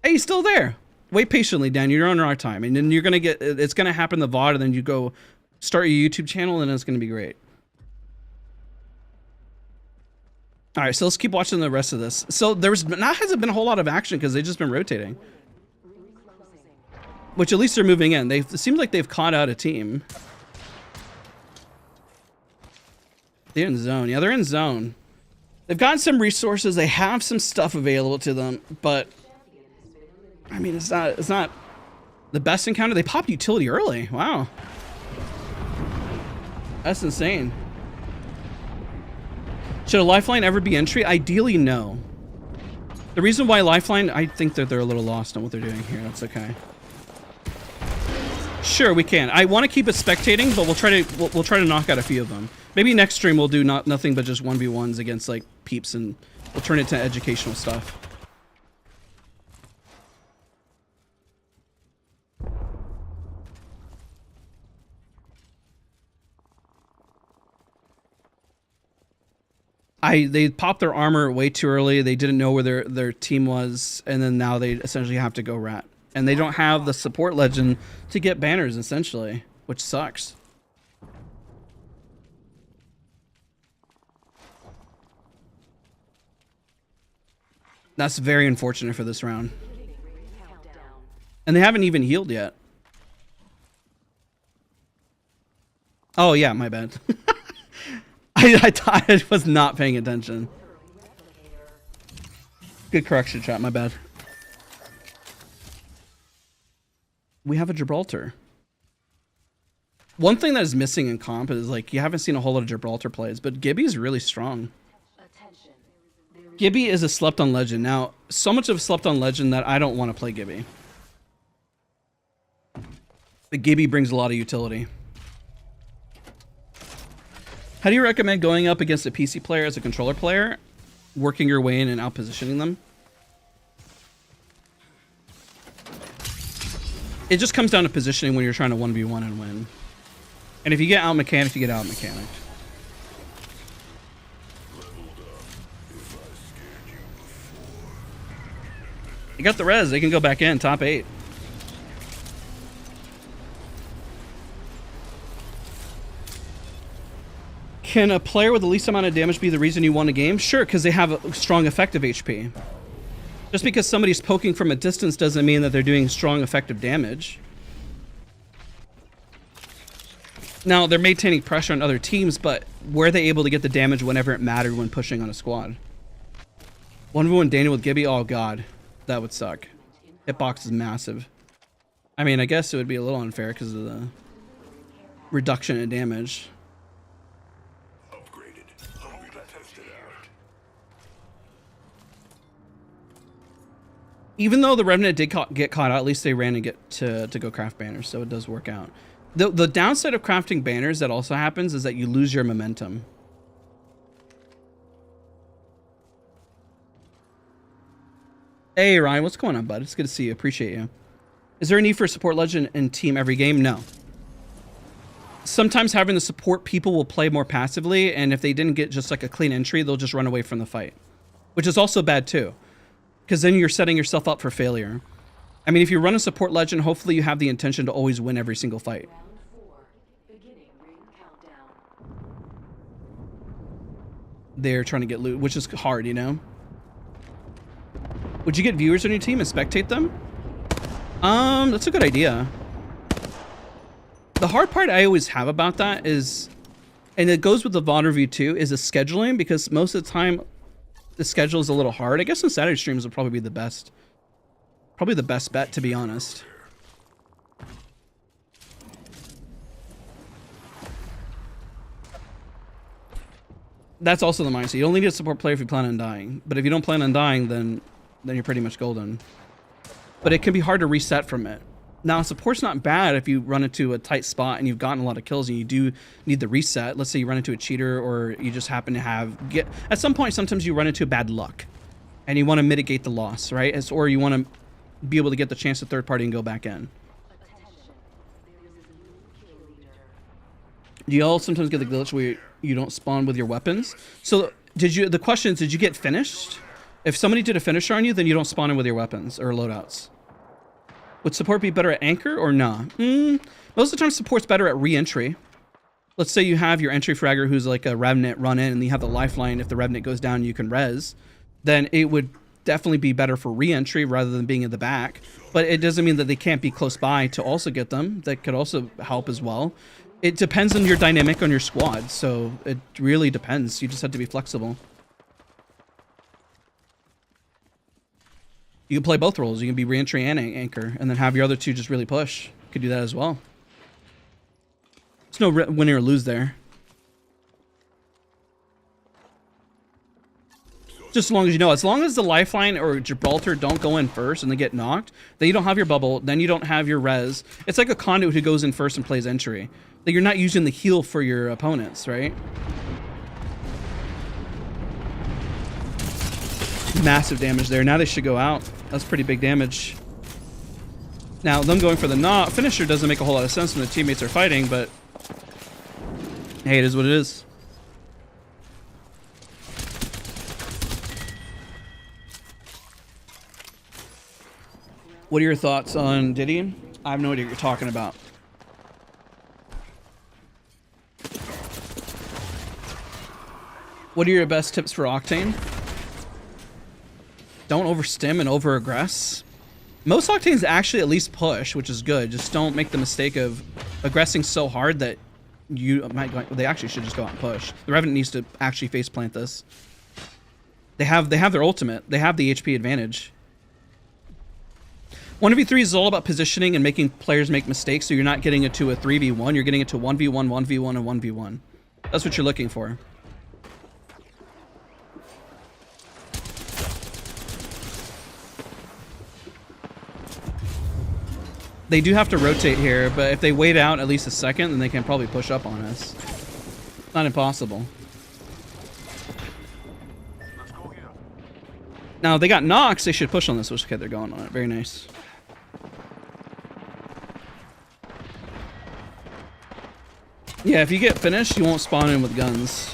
Hey, he's still there. Wait patiently, Dan. You're on our time. And then you're going to it's going to happen in the VOD, and then you go start your YouTube channel, and it's going to be great. All right, so let's keep watching the rest of this. So hasn't been a whole lot of action because they've just been rotating. Which at least they're moving in. It seems like they've caught out a team. They're in zone. Yeah, they're in zone. They've gotten some resources. They have some stuff available to them, but I mean, it's not the best encounter. They popped utility early. Wow. That's insane. Should a lifeline ever be entry? Ideally, no. The reason why Lifeline, I think that they're a little lost on what they're doing here. That's okay. Sure, we can. I want to keep it spectating, but we'll try to knock out a few of them. Maybe next stream we'll do nothing but just 1v1s against like peeps, and we'll turn it to educational stuff. They popped their armor way too early. They didn't know where their team was, and then now they essentially have to go rat. And they don't have the support legend to get banners, essentially, which sucks. That's very unfortunate for this round. And they haven't even healed yet. Oh yeah, my bad. I thought I was not paying attention. Good correction, chat. My bad. We have a Gibraltar. One thing that is missing in comp is like you haven't seen a whole lot of Gibraltar plays, but Gibby's really strong. Gibby is a slept on legend. Now, so much of a slept on legend that I don't want to play Gibby. But Gibby brings a lot of utility. How do you recommend going up against a PC player as a controller player, working your way in and out positioning them? It just comes down to positioning when you're trying to 1v1 and win. And if you get out mechanic, you get out mechanic. You got the res, they can go back in, top 8. Can a player with the least amount of damage be the reason you won a game? Sure, because they have a strong effective HP. Just because somebody's poking from a distance doesn't mean that they're doing strong effective damage. Now, they're maintaining pressure on other teams, but were they able to get the damage whenever it mattered when pushing on a squad? 1v1 Daniel with Gibby? Oh god, that would suck. Hitbox is massive. I mean, I guess it would be a little unfair because of the reduction in damage. Even though the Revenant did get caught out, at least they ran and get to go craft banners, so it does work out. The downside of crafting banners that also happens is that you lose your momentum. Hey Ryan, what's going on, bud? It's good to see you. Appreciate you. Is there a need for a support legend in team every game? No. Sometimes having the support people will play more passively, and if they didn't get just like a clean entry, they'll just run away from the fight, which is also bad too. Because then you're setting yourself up for failure. I mean, if you run a support legend, hopefully you have the intention to always win every single fight. They're trying to get loot, which is hard, you know? Would you get viewers on your team and spectate them? That's a good idea. The hard part I always have about that is, and it goes with the VOD review too, is the scheduling, because most of the time, the schedule is a little hard. I guess on Saturday streams will probably be the best. Probably the best bet, to be honest. That's also the mindset. You only need a support player if you plan on dying. But if you don't plan on dying, then you're pretty much golden. But it can be hard to reset from it. Now, support's not bad if you run into a tight spot and you've gotten a lot of kills and you do need the reset. Let's say you run into a cheater, or you just happen to at some point, sometimes you run into bad luck and you want to mitigate the loss, right? Or you want to be able to get the chance to third party and go back in. Do y'all sometimes get the glitch where you don't spawn with your weapons? So the question is, did you get finished? If somebody did a finisher on you, then you don't spawn in with your weapons or loadouts. Would support be better at anchor or nah? Most of the time support's better at re-entry. Let's say you have your entry fragger who's like a Revenant run in, and you have the lifeline. If the Revenant goes down, you can res. Then it would definitely be better for re-entry rather than being in the back. But it doesn't mean that they can't be close by to also get them. That could also help as well. It depends on your dynamic on your squad. So it really depends. You just have to be flexible. You can play both roles. You can be re-entry and anchor, and then have your other two just really push. You could do that as well. There's no win or lose there. Just as long as you know, as long as the lifeline or Gibraltar don't go in first and they get knocked, then you don't have your bubble, then you don't have your res. It's like a conduit who goes in first and plays entry. Like you're not using the heal for your opponents, right? Massive damage there. Now they should go out. That's pretty big damage. Now, them going for the finisher doesn't make a whole lot of sense when the teammates are fighting, but hey, it is what it is. What are your thoughts on Diddy? I have no idea what you're talking about. What are your best tips for Octane? Don't overstim and over-aggress. Most Octanes actually at least push, which is good. Just don't make the mistake of aggressing so hard that you might go. They actually should just go out and push. The Revenant needs to actually face plant this. They have their ultimate. They have the HP advantage. 1v3 is all about positioning and making players make mistakes, so you're not getting it to a 3v1. You're getting it to 1v1, 1v1, and 1v1. That's what you're looking for. They do have to rotate here, but if they wait out at least a second, then they can probably push up on us. Not impossible. Now, if they got knocks, they should push on this. Okay, they're going on it. Very nice. Yeah, if you get finished, you won't spawn in with guns.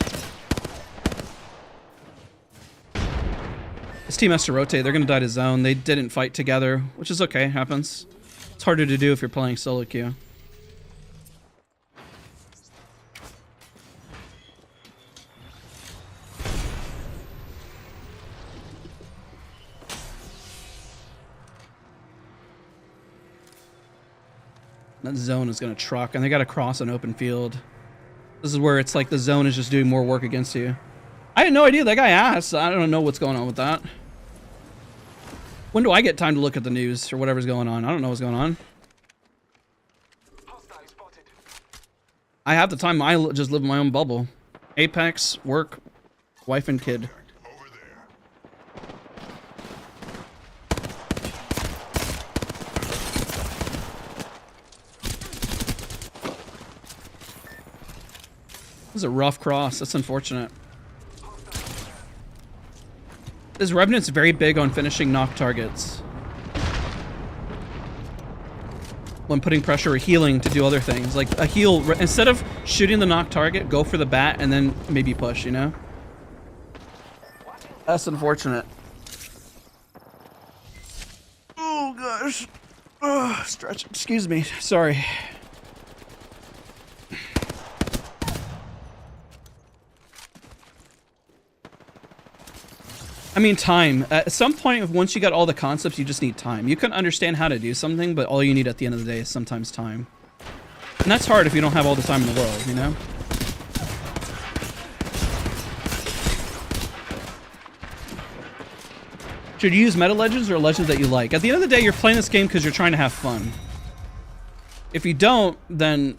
This team has to rotate. They're going to die to zone. They didn't fight together, which is okay. Happens. It's harder to do if you're playing solo queue. That zone is going to truck, and they got to cross an open field. This is where it's like the zone is just doing more work against you. I had no idea that guy asked. I don't know what's going on with that. When do I get time to look at the news or whatever's going on? I don't know what's going on. I have the time. I just live in my own bubble. Apex, work, wife and kid. This is a rough cross. That's unfortunate. This Revenant's very big on finishing knock targets. When putting pressure or healing to do other things. Like a heal, instead of shooting the knock target, go for the bat and then maybe push, you know? That's unfortunate. Oh gosh. Oh, stretch. Excuse me. Sorry. I mean, time. At some point, once you got all the concepts, you just need time. You can understand how to do something, but all you need at the end of the day is sometimes time. And that's hard if you don't have all the time in the world, you know? Should you use meta legends or legends that you like? At the end of the day, you're playing this game because you're trying to have fun. If you don't, then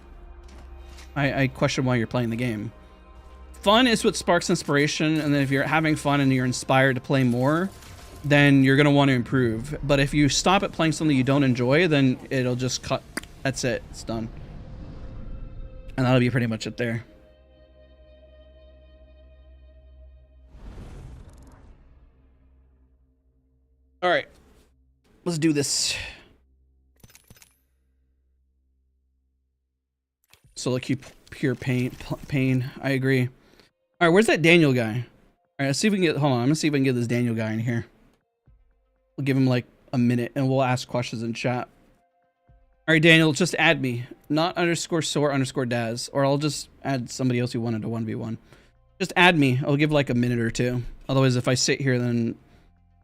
I question why you're playing the game. Fun is what sparks inspiration, and then if you're having fun and you're inspired to play more, then you're going to want to improve. But if you stop at playing something you don't enjoy, then it'll just cut. That's it. It's done. And that'll be pretty much it there. All right. Let's do this. Solo queue pure pain. I agree. All right, where's that Daniel guy? All right, let's see if we can get. Hold on, I'm gonna see if I can get this Daniel guy in here. We'll give him like a minute, and we'll ask questions in chat. All right, Daniel, just add me, not _sore_daz, or I'll just add somebody else you wanted to 1v1. Just add me. I'll give like a minute or two. Otherwise, if I sit here, then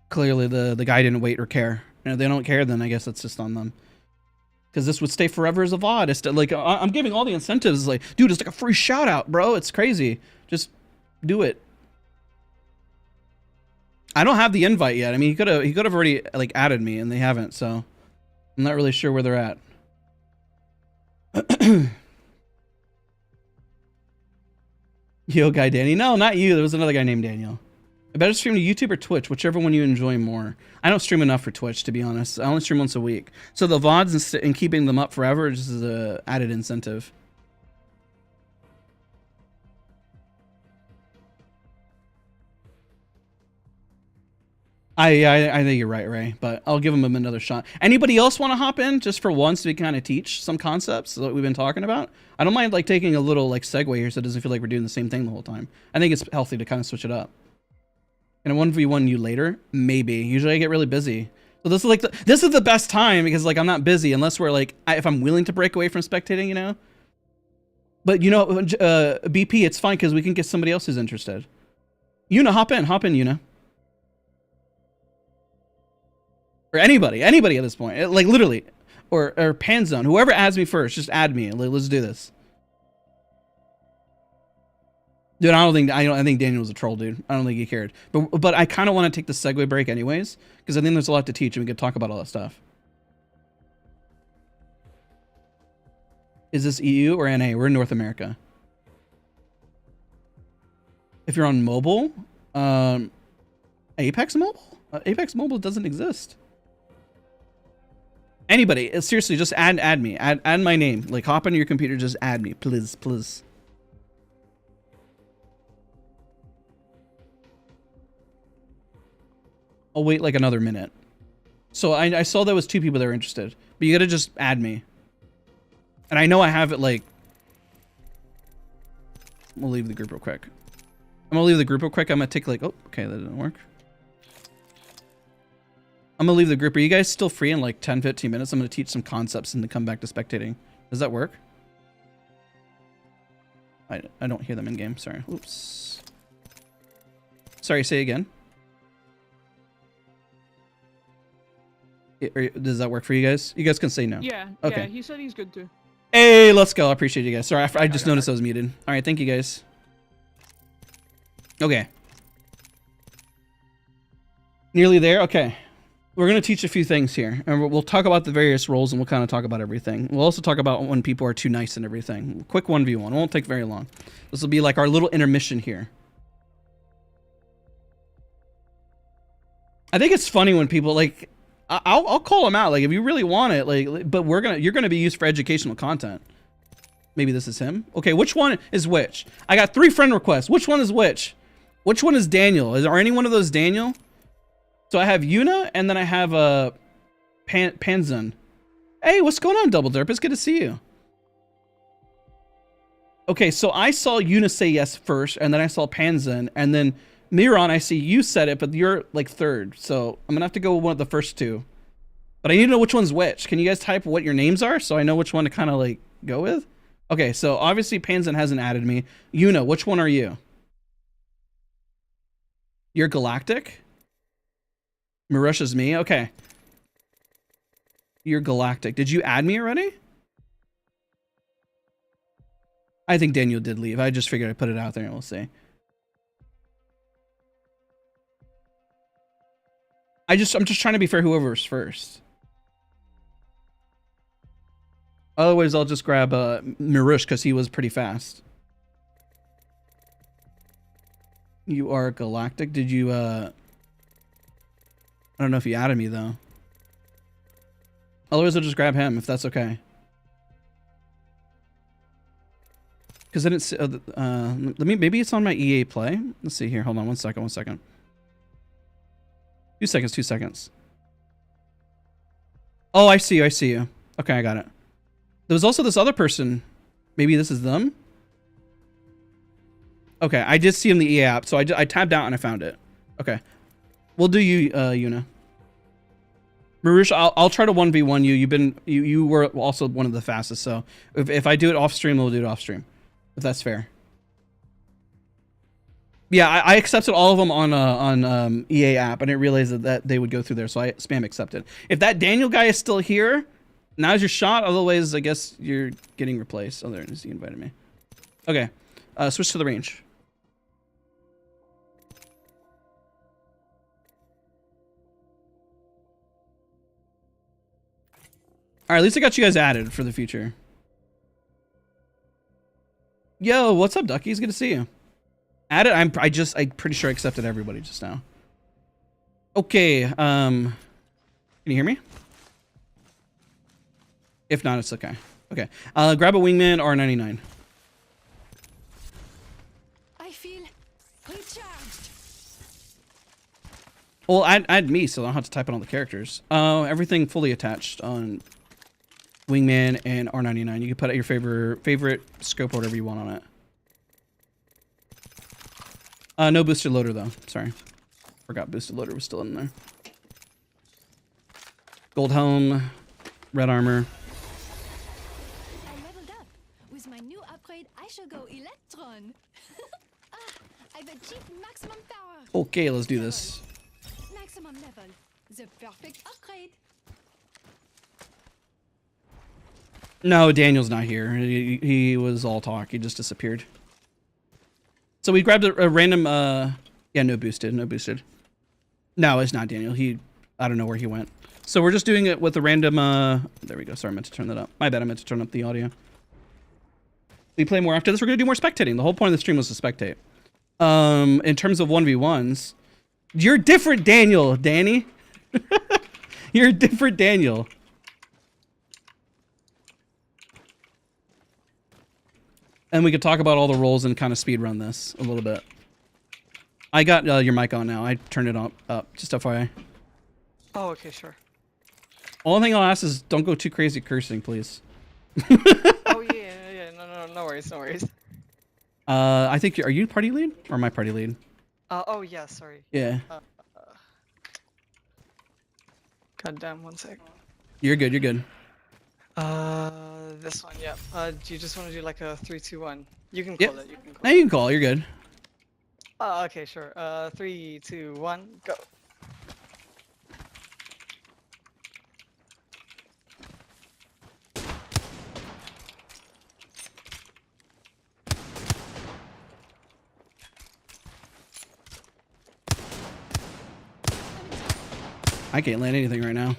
clearly the guy didn't wait or care. And if they don't care, then I guess that's just on them. Because this would stay forever as a VOD. It's like I'm giving all the incentives. Like, dude, it's like a free shout out, bro. It's crazy. Just do it. I don't have the invite yet. I mean, he could have already like added me, and they haven't. So I'm not really sure where they're at. Yo, guy Danny. No, not you. There was another guy named Daniel. Better stream to YouTube or Twitch, whichever one you enjoy more. I don't stream enough for Twitch, to be honest. I only stream once a week. So the VODs and keeping them up forever just is a added incentive. I think you're right, Ray, but I'll give them another shot. Anybody else want to hop in just for once to kind of teach some concepts that we've been talking about? I don't mind like taking a little like segue here so it doesn't feel like we're doing the same thing the whole time. I think it's healthy to kind of switch it up. And a 1v1 you later? Maybe. Usually I get really busy. So this is like this is the best time because like I'm not busy unless we're like if I'm willing to break away from spectating, you know. But you know, BP, it's fine because we can get somebody else who's interested. Yuna, hop in, Yuna. Or anybody at this point, like literally, or Panzone, whoever adds me first, just add me. Let's do this, dude. I think Daniel was a troll, dude. I don't think he cared, but I kind of want to take the segue break anyways because I think there's a lot to teach and we could talk about all that stuff. Is this EU or NA? We're in North America. If you're on mobile, Apex Mobile, Apex Mobile doesn't exist. Anybody, seriously, just add me. Add my name. Like, hop on your computer, just add me, please, please. I'll wait like another minute. So I saw there was 2 people that were interested, but you gotta just add me. And I know I have it like. We'll leave the group real quick. I'm gonna leave the group real quick. I'm gonna take like, oh, okay, that didn't work. I'm gonna leave the group. Are you guys still free in like 10, 15 minutes? I'm gonna teach some concepts and then come back to spectating. Does that work? I don't hear them in game. Sorry. Oops. Sorry. Say again. Does that work for you guys? You guys can say no. Yeah. Okay. Yeah. He said he's good too. Hey, let's go. I appreciate you guys. Sorry, I just noticed I was muted. All right. Thank you guys. Okay. Nearly there. Okay. We're going to teach a few things here, and we'll talk about the various roles, and we'll kind of talk about everything. We'll also talk about when people are too nice and everything. Quick 1v1. It won't take very long. This will be like our little intermission here. I think it's funny when people like, I'll call them out. Like, if you really want it, like, but you're going to be used for educational content. Maybe this is him. Okay. Which one is which? I got 3 friend requests. Which one is which? Which one is Daniel? Are any one of those Daniel? So I have Yuna, and then I have Panzon. Hey, what's going on, Double Derp? It's good to see you. Okay, so I saw Yuna say yes first, and then I saw Panzon, and then Miron, I see you said it, but you're like 3rd. So I'm gonna have to go with one of the first 2. But I need to know which one's which. Can you guys type what your names are so I know which one to kind of like go with? Okay, so obviously Panzon hasn't added me. Yuna, which one are you? You're Galactic? Marusha's me? Okay. You're Galactic. Did you add me already? I think Daniel did leave. I just figured I'd put it out there and we'll see. I'm just trying to be fair whoever's first. Otherwise, I'll just grab Marush because he was pretty fast. You are Galactic. Did you I don't know if you added me though. Otherwise, I'll just grab him if that's okay. Because then it's maybe it's on my EA Play. Let's see here. Hold on 1 second. 1 second. 2 seconds. 2 seconds. Oh, I see you. I see you. Okay, I got it. There was also this other person. Maybe this is them. Okay, I did see him in the EA app, so I tabbed out and I found it. Okay. We'll do you, Yuna. Marush, I'll try to 1v1 you. You were also one of the fastest, so if I do it off stream, we'll do it off stream, if that's fair. Yeah, I accepted all of them on EA app. I didn't realize that they would go through there, so I spam accepted. If that Daniel guy is still here, now's your shot. Otherwise, I guess you're getting replaced. Oh, there it is. He invited me. Okay, switch to the range. All right, at least I got you guys added for the future. Yo, what's up, Ducky? It's good to see you. Add it. I'm pretty sure I accepted everybody just now. Okay. Can you hear me? If not, it's okay. Okay. Grab a wingman R99. I feel recharged. Well, add me so I don't have to type in all the characters. Everything fully attached on wingman and R99. You can put out your favorite scope or whatever you want on it. No boosted loader though. Sorry. Forgot boosted loader was still in there. Gold helm, red armor. I leveled up. With my new upgrade, I shall go electron. I've achieved maximum power. Okay, let's do this. Maximum level. The perfect upgrade. No, Daniel's not here. He was all talk. He just disappeared. So we grabbed a random, yeah, no boosted. No, it's not Daniel. I don't know where he went. So we're just doing it with a random, there we go. Sorry, I meant to turn that up. My bad, I meant to turn up the audio. We play more after this. We're going to do more spectating. The whole point of the stream was to spectate. In terms of 1v1s, you're different, Daniel, Danny. You're a different Daniel. And we could talk about all the roles and kind of speed run this a little bit. I got your mic on now. I turned it up. Just FYI. Oh, okay, sure. Only thing I'll ask is don't go too crazy cursing, please. Oh yeah. No worries. I think are you party lead or my party lead? Oh yeah, sorry. Yeah. Goddamn, one sec. You're good. This one, yeah. Do you just want to do like a 3, 2, 1? You can Yep. call it. You can call Now you can call. You're good. Oh, okay, sure. 3, 2, 1, go. I can't land anything right now.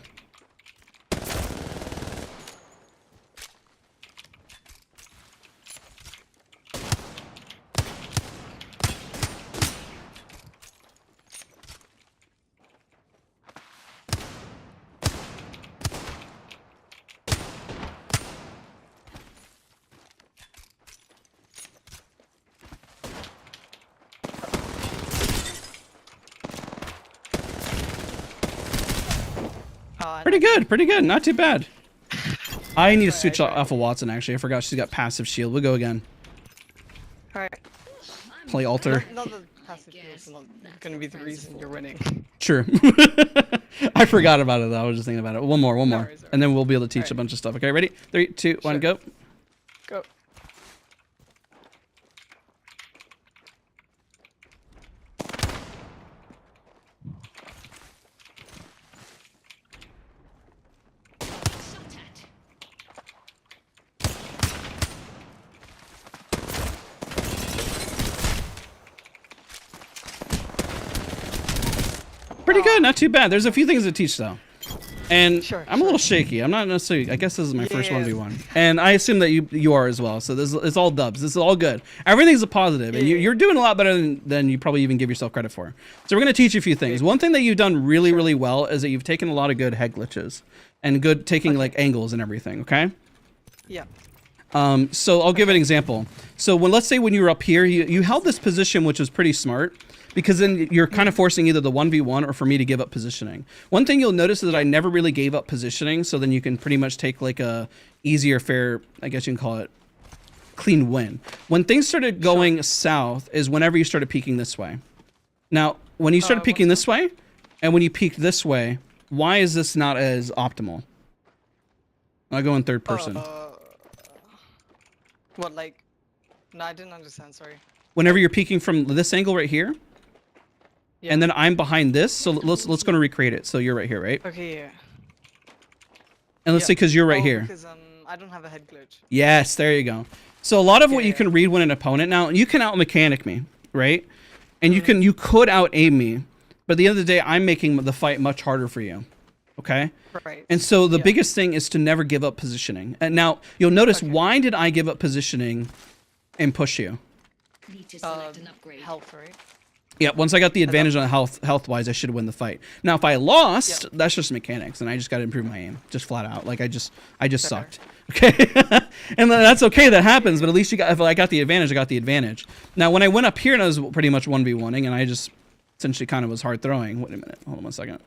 Pretty good. Not too bad. I need to switch off of Watson, actually. I forgot she's got passive shield. We'll go again. Alright. Play altar. Not the passive skill's not gonna be the reason you're winning. Sure. I forgot about it, though. I was just thinking about it. One more. Worries, And then we'll be able to teach a bunch of stuff. Okay, ready? 3, 2, 1, go. Go. Pretty good. Not too bad. There's a few things to teach, though. And Sure, I'm a little shaky. I'm not necessarily... I guess this is my first Yeah. 1v1. And I assume that you are as well. So it's all dubs. This is all good. Everything's a positive. And you're doing a lot better than you probably even give yourself credit for. So we're going to teach you a few things. One thing that you've done really, really well is that you've taken a lot of good head glitches. And good taking like angles and everything, okay? Yeah. So I'll give an example. So let's say when you were up here, you held this position, which was pretty smart. Because then you're kind of forcing either the 1v1 or for me to give up positioning. One thing you'll notice is that I never really gave up positioning, so then you can pretty much take like a easier, fair, I guess you can call it, clean win. When things started going south is whenever you started peeking this way. Now, when you started peeking this way, and when you peeked this way, why is this not as optimal? I'll go in third person. What, like... No, I didn't understand, sorry. Whenever you're peeking from this angle right here, Yeah. and then I'm behind this, so let's go to recreate it. So you're right here, right? Okay, yeah. And let's say because you're right here. Because I don't have a head glitch. Yes, there you go. So a lot of what you can read when an opponent, now you can out mechanic me, right? And you could out aim me, but at the end of the day, I'm making the fight much harder for you. Okay? Right. And so the biggest thing is to never give up positioning. And now you'll notice, why did I give up positioning and push you? Need to select an upgrade. Health, right? Yeah, once I got the advantage on health-wise, I should win the fight. Now, if I lost, that's just mechanics, and I just got to improve my aim, just flat out. Like I just sucked. Okay, and that's okay. That happens, but at least if I got the advantage, I got the advantage. Now, when I went up here and I was pretty much 1v1ing, and I just essentially kind of was hard throwing. Wait a minute, hold on 1 second.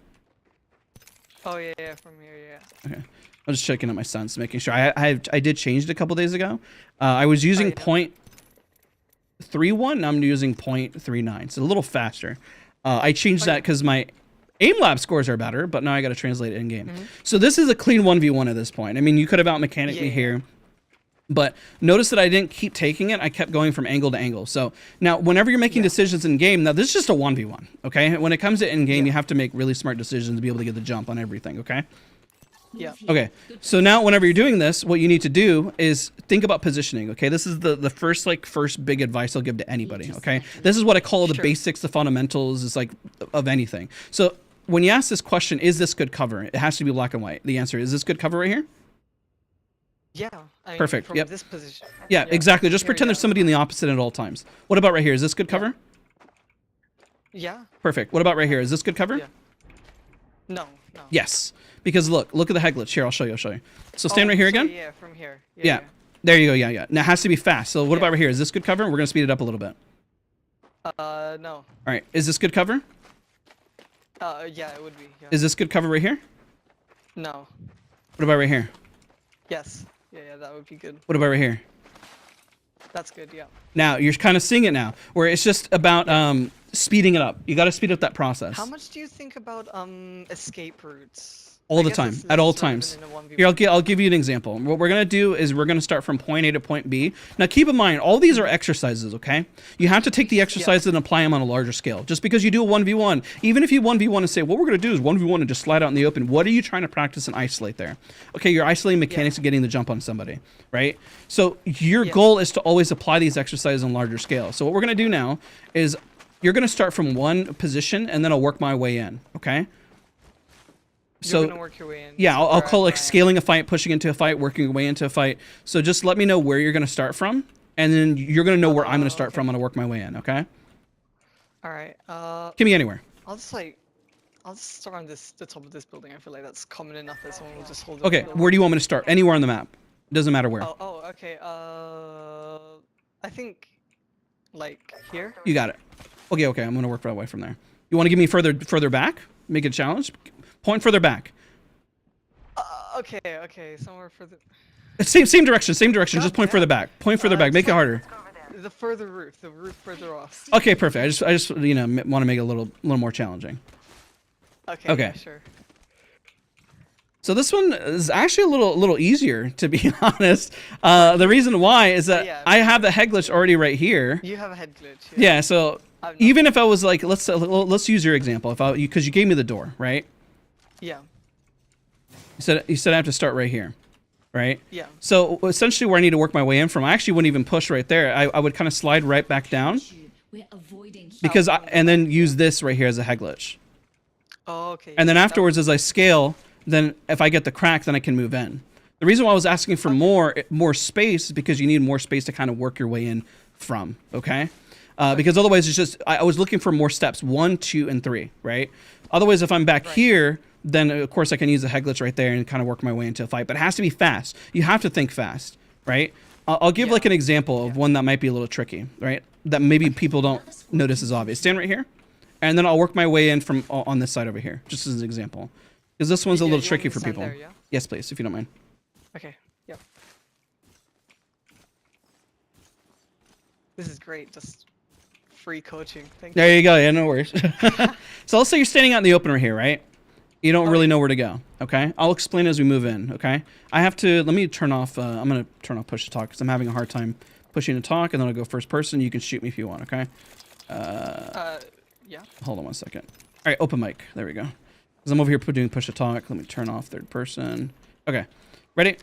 Oh yeah, from here, yeah. Okay, I'm just checking out my sense, making sure. I did change it a couple days ago. I was using .31. Now I'm using .39, so a little faster. I changed that because my aim lab scores are better, but now I got to translate it in game. So this is a clean 1v1 at this point. I mean, you could have out mechaniced me here, but notice that I didn't keep taking it. I kept going from angle to angle. So now whenever you're making decisions in game, now this is just a 1v1, okay? When it comes to in game, you have to make really smart decisions to be able to get the jump on everything, okay? Yeah. Okay, so now whenever you're doing this, what you need to do is think about positioning, okay? This is the first big advice I'll give to anybody, okay? This is what I call the basics, the fundamentals, is like of anything. So when you ask this question, is this good cover? It has to be black and white. The answer is this good cover right here? Yeah. I mean, Perfect. From this position. Yeah, exactly. Just pretend there's somebody in the opposite at all times. What about right here? Is this good cover? Yeah. Perfect. What about right here? Is this good cover? Yeah. No. Yes. Because look at the head glitch. Here, I'll show you. So stand right here again. Yeah, from here. Yeah. There you go. Yeah. Now it has to be fast. So what about right here? Is this good cover? We're going to speed it up a little bit. No. All right. Is this good cover? Yeah, it would be. Yeah. Is this good cover right here? No. What about right here? Yes. Yeah, that would be good. What about right here? That's good, yeah. Now, you're kind of seeing it now, where it's just about speeding it up. You got to speed up that process. How much do you think about escape routes? All the time, at all times. Here, I'll give you an example. What we're gonna do is we're gonna start from point A to point B. Now, keep in mind, all these are exercises, okay? You have to take the exercises and apply them on a larger scale. Just because you do a 1v1, even if you 1v1 and say, what we're gonna do is 1v1 and just slide out in the open, what are you trying to practice and isolate there? Okay, you're isolating mechanics and getting the jump on somebody, right? So your goal is to always apply these exercises on larger scale. So what we're gonna do now is you're gonna start from one position and then I'll work my way in, okay? You're gonna work your way in. Yeah, I'll call it like scaling a fight, pushing into a fight, working your way into a fight. So just let me know where you're gonna start from, and then you're gonna know where I'm gonna start from. I'm gonna work my way in. Okay. All right. Give me anywhere. I'll just start on the top of this building. I feel like that's common enough that someone will just hold it. Okay. Where do you want me to start? Anywhere on the map. Doesn't matter where. Oh, okay. I think like here. You got it. Okay. I'm gonna work my way from there. You want to give me further back? Make it a challenge. Point further back. Okay. Somewhere further. Same direction. Just point further back. Point further back. Make it harder. The roof further off. Okay, perfect. I just want to make it a little more challenging. Okay. Okay. Yeah, sure. So this one is actually a little easier, to be honest. The reason why is that I have the head glitch already right here. You have a head glitch. Yeah. So even if I was like, let's use your example. Because you gave me the door, right? Yeah. You said I have to start right here, right? Yeah. So essentially where I need to work my way in from, I actually wouldn't even push right there. I would kind of slide right back down. Because and then use this right here as a head glitch. Oh, okay. And then afterwards, as I scale, then if I get the crack, then I can move in. The reason why I was asking for more space is because you need more space to kind of work your way in from, okay? Because otherwise it's just, I was looking for more steps, 1, 2, and 3, right? Otherwise, if I'm back here, then of course I can use the head glitch right there and kind of work my way into a fight. But it has to be fast. You have to think fast, right? I'll give like an example of one that might be a little tricky, right? That maybe people don't notice as obvious. Stand right here, and then I'll work my way in from on this side over here, just as an example. Because this one's a little tricky for people. There, yeah? Yes, please, if you don't mind. Okay, yeah. This is great, just free coaching. Thank you. There you go, yeah, no worries. So let's say you're standing out in the open right here, right? You don't really know where to go, okay? I'll explain as we move in, okay? Let me turn off, I'm going to turn off push to talk because I'm having a hard time pushing to talk, and then I'll go first person. You can shoot me if you want, okay? Yeah. Hold on 1 second. All right, open mic. There we go. Because I'm over here doing push to talk. Let me turn off third person. Okay, ready?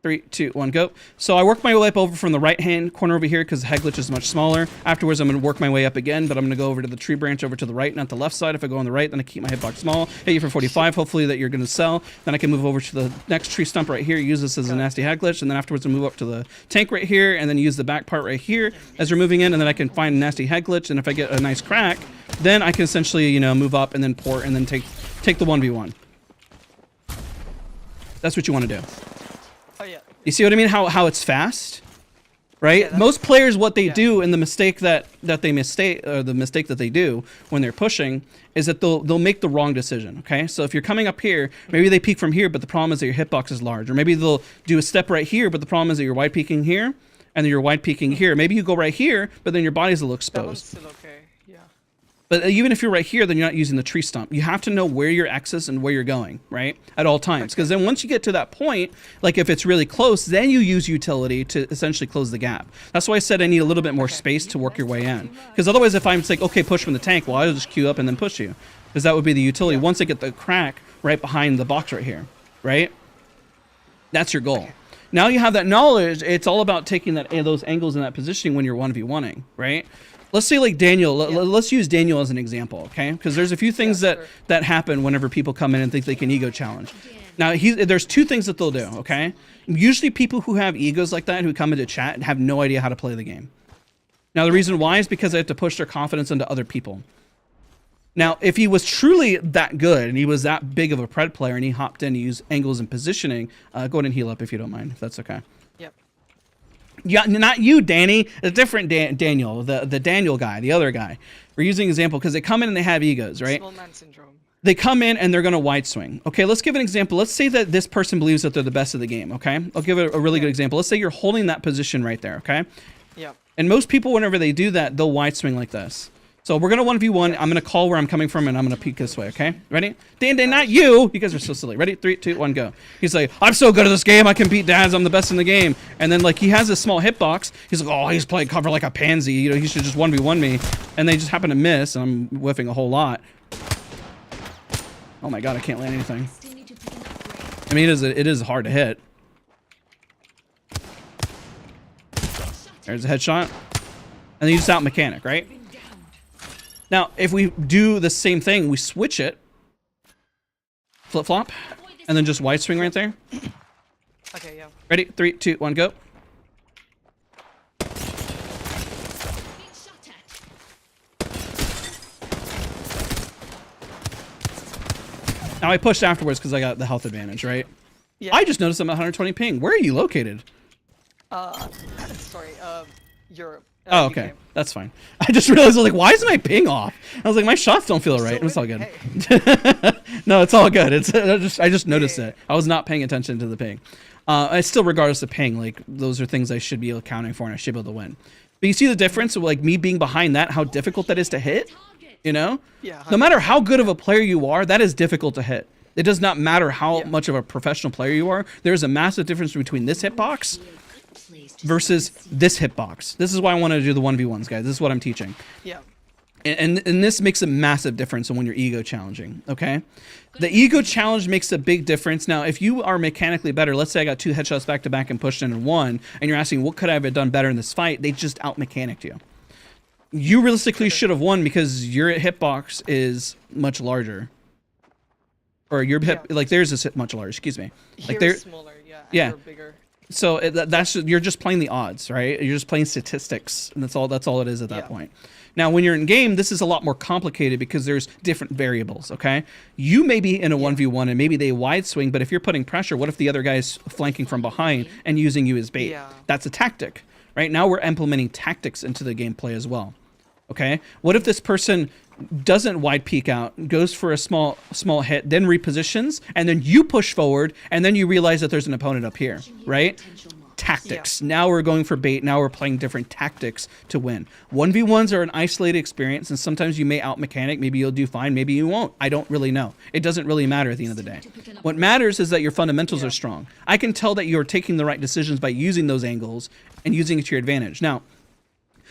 3, 2, 1, go. So I work my way up over from the right-hand corner over here because the head glitch is much smaller. Afterwards, I'm going to work my way up again, but I'm going to go over to the tree branch over to the right, not the left side. If I go on the right, then I keep my hitbox small. Hit you for 45, hopefully that you're going to sell. Then I can move over to the next tree stump right here, use this as a nasty head glitch, and then afterwards I move up to the tank right here, and then use the back part right here as we're moving in, and then I can find a nasty head glitch, and if I get a nice crack, then I can essentially, you know, move up and then port and then take the 1v1. That's what you want to do. Oh yeah. You see what I mean? How it's fast, right? Yeah, most players, what they do, and the mistake that they do when they're pushing is that they'll make the wrong decision. Okay, so if you're coming up here, maybe they peek from here, but the problem is that your hitbox is large, or maybe they'll do a step right here, but the problem is that you're wide peeking here, and then you're wide peeking here. Maybe you go right here, but then your body's a little That one's exposed. still okay. Yeah. But even if you're right here, then you're not using the tree stump. You have to know where your X is and where you're going, right? At all times. Because then once you get to that point, like if it's really close, then you use utility to essentially close the gap. That's why I said I need a little bit more space to work your way in. Because otherwise, if I'm like, okay, push from the tank, well, I'll just queue up and then push you. Because that would be the utility once I get the crack right behind the box right here, right? That's your goal. Now you have that knowledge, it's all about taking those angles in that positioning when you're 1v1ing, right? Let's say like Daniel, let's use Daniel as an example, okay? Because there's a few things that happen whenever people come in and think they can ego challenge. Now, there's two things that they'll do, okay? Usually people who have egos like that, who come into chat and have no idea how to play the game. Now, the reason why is because they have to push their confidence into other people. Now, if he was truly that good and he was that big of a pred player and he hopped in to use angles and positioning, go ahead and heal up if you don't mind, if that's okay. Yep. Yeah, not you, Danny. A different Daniel, the Daniel guy, the other guy. We're using an example because they come in and they have egos, right? Small man syndrome. They come in and they're going to wide swing. Okay, let's give an example. Let's say that this person believes that they're the best of the game, okay? I'll give it a really good example. Let's say you're holding that position right there, okay? Yep. And most people, whenever they do that, they'll wide swing like this. So we're going to 1v1. I'm going to call where I'm coming from, and I'm going to peek this way, okay? Ready? Dan, not you! You guys are so silly. Ready? 3, 2, 1, go. He's like, I'm so good at this game, I can beat dads, I'm the best in the game. And then, like, he has a small hitbox. He's like, oh, he's playing cover like a pansy. You know, he should just 1v1 me. And they just happen to miss, and I'm whiffing a whole lot. Oh my god, I can't land anything. I mean, it is hard to hit. There's a headshot. And then you just out mechanic, right? Now, if we do the same thing, we switch it, flip-flop, and then just wide swing right there. Okay, yeah. Ready? 3, 2, 1, go. Now, I pushed afterwards because I got the health advantage, right? Yeah. I just noticed I'm at 120 ping. Where are you located? Sorry, Europe. Oh, okay. UK. That's fine. I just realized, I was like, why is my ping off? I was like, my shots don't feel right. It's all good. Hey. No, it's all good. I just noticed it. I was not paying attention to the ping. I still, regardless of ping, like, those are things I should be accounting for and I should be able to win. But you see the difference of, like, me being behind that, how difficult that is to hit? You know? Yeah. No matter how good of a player you are, that is difficult to hit. It does not matter how much of a professional player you are. There's a massive difference between this hitbox versus this hitbox. This is why I want to do the 1v1s, guys. This is what I'm teaching. Yeah. And this makes a massive difference when you're ego challenging, okay? The ego challenge makes a big difference. Now, if you are mechanically better, let's say I got 2 headshots back to back and pushed in one, and you're asking, what could I have done better in this fight? They just out-mechanicked you. You realistically should have won because your hitbox is much larger. Or your hit, like theirs is much larger, excuse me. Like Here is smaller, yeah. And yeah. you're bigger. So you're just playing the odds, right? You're just playing statistics, and that's all it is at that point. Now, when you're in game, this is a lot more complicated because there's different variables, okay? You may be in a 1v1 and maybe they wide swing, but if you're putting pressure, what if the other guy's flanking from behind and using you as bait? Yeah. That's a tactic, right? Now we're implementing tactics into the gameplay as well, okay? What if this person doesn't wide peek out, goes for a small hit, then repositions, and then you push forward, and then you realize that there's an opponent up here, right? Tactics. Now we're going for bait. Now we're playing different tactics to win. 1v1s are an isolated experience, and sometimes you may out-mechanic. Maybe you'll do fine. Maybe you won't. I don't really know. It doesn't really matter at the end of the day. What matters is that your fundamentals are strong. I can tell that you're taking the right decisions by using those angles and using it to your advantage. Now,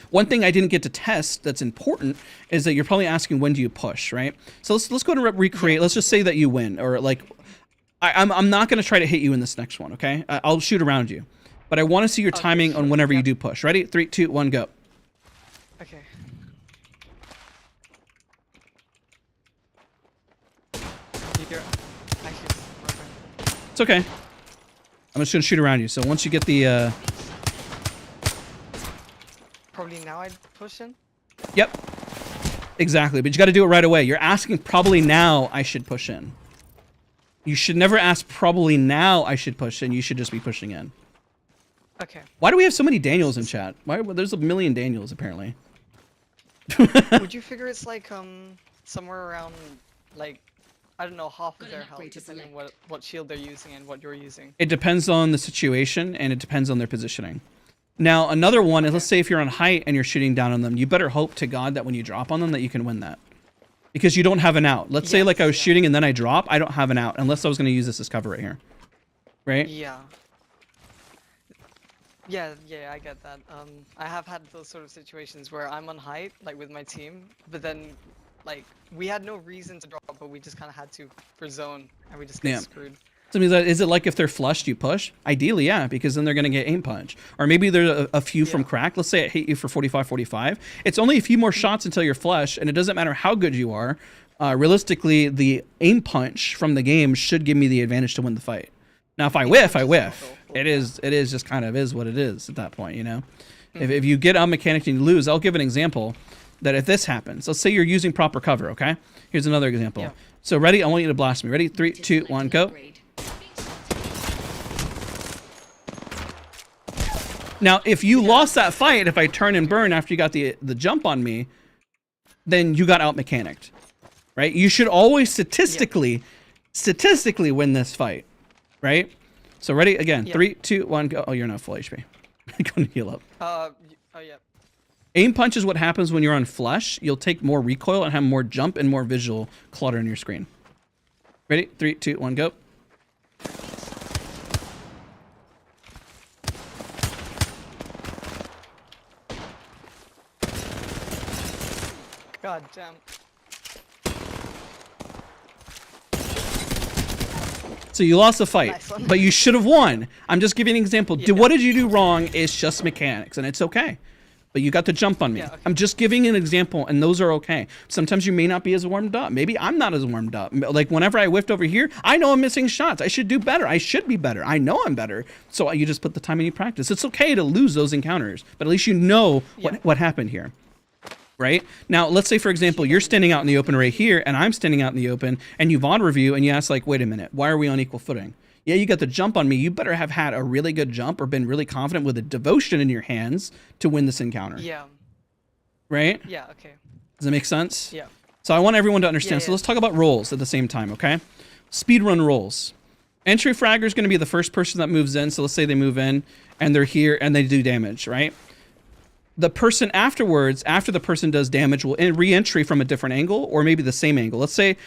one thing I didn't get to test that's important is that you're probably asking, when do you push, right? So let's go to recreate. Let's just say that you win, or like, I'm not going to try to hit you in this next one, okay? I'll shoot around you. But I want to see your timing on whenever you do push. Ready? 3, 2, 1, go. Okay. It's okay. I'm just going to shoot around you. So once you get the... Probably now I'd push in? Yep. Exactly. But you got to do it right away. You're asking probably now I should push in. You should never ask probably now I should push in. You should just be pushing in. Okay. Why do we have so many Daniels in chat? Why? There's a million Daniels, apparently. Would you figure it's like, somewhere around, like, I don't know, half of their health, depending on what shield they're using and what you're using? It depends on the situation, and it depends on their positioning. Now, another one is, let's say if you're on height and you're shooting down on them, you better hope to God that when you drop on them that you can win that. Because you don't have an out. Let's say like I was shooting and then I drop, I don't have an out, unless I was going to use this as cover right here. Right? Yeah. Yeah, I get that. I have had those sort of situations where I'm on height, like with my team, but then, like, we had no reason to drop, but we just kind of had to for zone, and we just get screwed. So is it like if they're flushed, you push? Ideally, yeah, because then they're going to get aim punch. Or maybe there's a few from crack. Let's say I hit you for 45-45. It's only a few more shots until you're flush, and it doesn't matter how good you are. Realistically, the aim punch from the game should give me the advantage to win the fight. Now, if I whiff, I whiff. It is just kind of is what it is at that point, you know? If you get on mechanic and you lose, I'll give an example that if this happens, let's say you're using proper cover, okay? Here's another example. Yeah. So ready? I want you to blast me. Ready? 3, 2, 1, go. Now, if you lost that fight, if I turn and burn after you got the jump on me, then you got out mechanicked, right? You should always statistically win this fight, right? So ready? Again, 3, 2, 1, go. Oh, you're not full HP. I'm going to heal up. Oh, yeah. Aim punch is what happens when you're on flush. You'll take more recoil and have more jump and more visual clutter in your screen. Ready? 3, 2, 1, go. God damn. So you lost the fight, Nice one. but you should have won. I'm just giving an example. What did you do wrong? It's just mechanics, and it's okay. But you got the jump on me. Yeah, okay. I'm just giving an example, and those are okay. Sometimes you may not be as warmed up. Maybe I'm not as warmed up. Like whenever I whiffed over here, I know I'm missing shots. I should do better. I should be better. I know I'm better. So you just put the time in, you practice. It's okay to lose those encounters, but at least you know what happened here. Right? Now, let's say, for example, you're standing out in the open right here, and I'm standing out in the open, and you VOD review, and you ask, like, wait a minute, why are we on equal footing? Yeah, you got the jump on me. You better have had a really good jump or been really confident with a devotion in your hands to win this encounter. Yeah. Right? Yeah, okay. Does that make sense? Yeah. So I want everyone to understand. Yeah, So let's talk about roles at the same time, okay? Speedrun roles. Entry fragger is going to be the first person that moves in. So let's say they move in, and they're here, and they do damage, right? The person afterwards, after the person does damage, will re-entry from a different angle or maybe the same angle. Let's say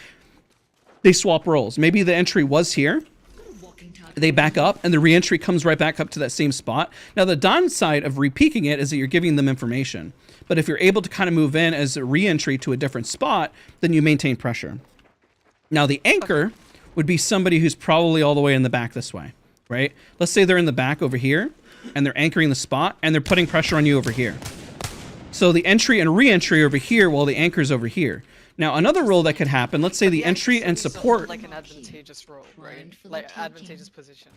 they swap roles. Maybe the entry was here. They back up, and the re-entry comes right back up to that same spot. Now, the downside of re-peeking it is that you're giving them information. But if you're able to kind of move in as a re-entry to a different spot, then you maintain pressure. Now, the anchor would be somebody who's probably all the way in the back this way, right? Let's say they're in the back over here, and they're anchoring the spot, and they're putting pressure on you over here. So the entry and re-entry over here while the anchor's over here. Now, another role that could happen, let's say the entry and support... Like an advantageous role, right? Like advantageous position.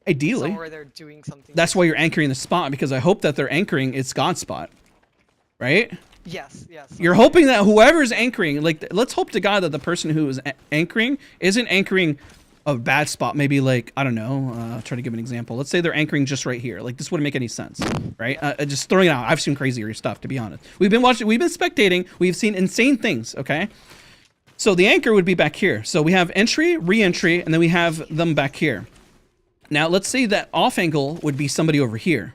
Ideally. Somewhere they're doing something. That's why you're anchoring the spot, because I hope that they're anchoring its God spot. Right? Yes. You're hoping that whoever's anchoring, like, let's hope to God that the person who is anchoring isn't anchoring a bad spot. Maybe like, I don't know, I'll try to give an example. Let's say they're anchoring just right here. Like, this wouldn't make any sense, right? Just throwing it out. I've seen crazier stuff, to be honest. We've been spectating. We've seen insane things, okay? So the anchor would be back here. So we have entry, re-entry, and then we have them back here. Now, let's say that off angle would be somebody over here,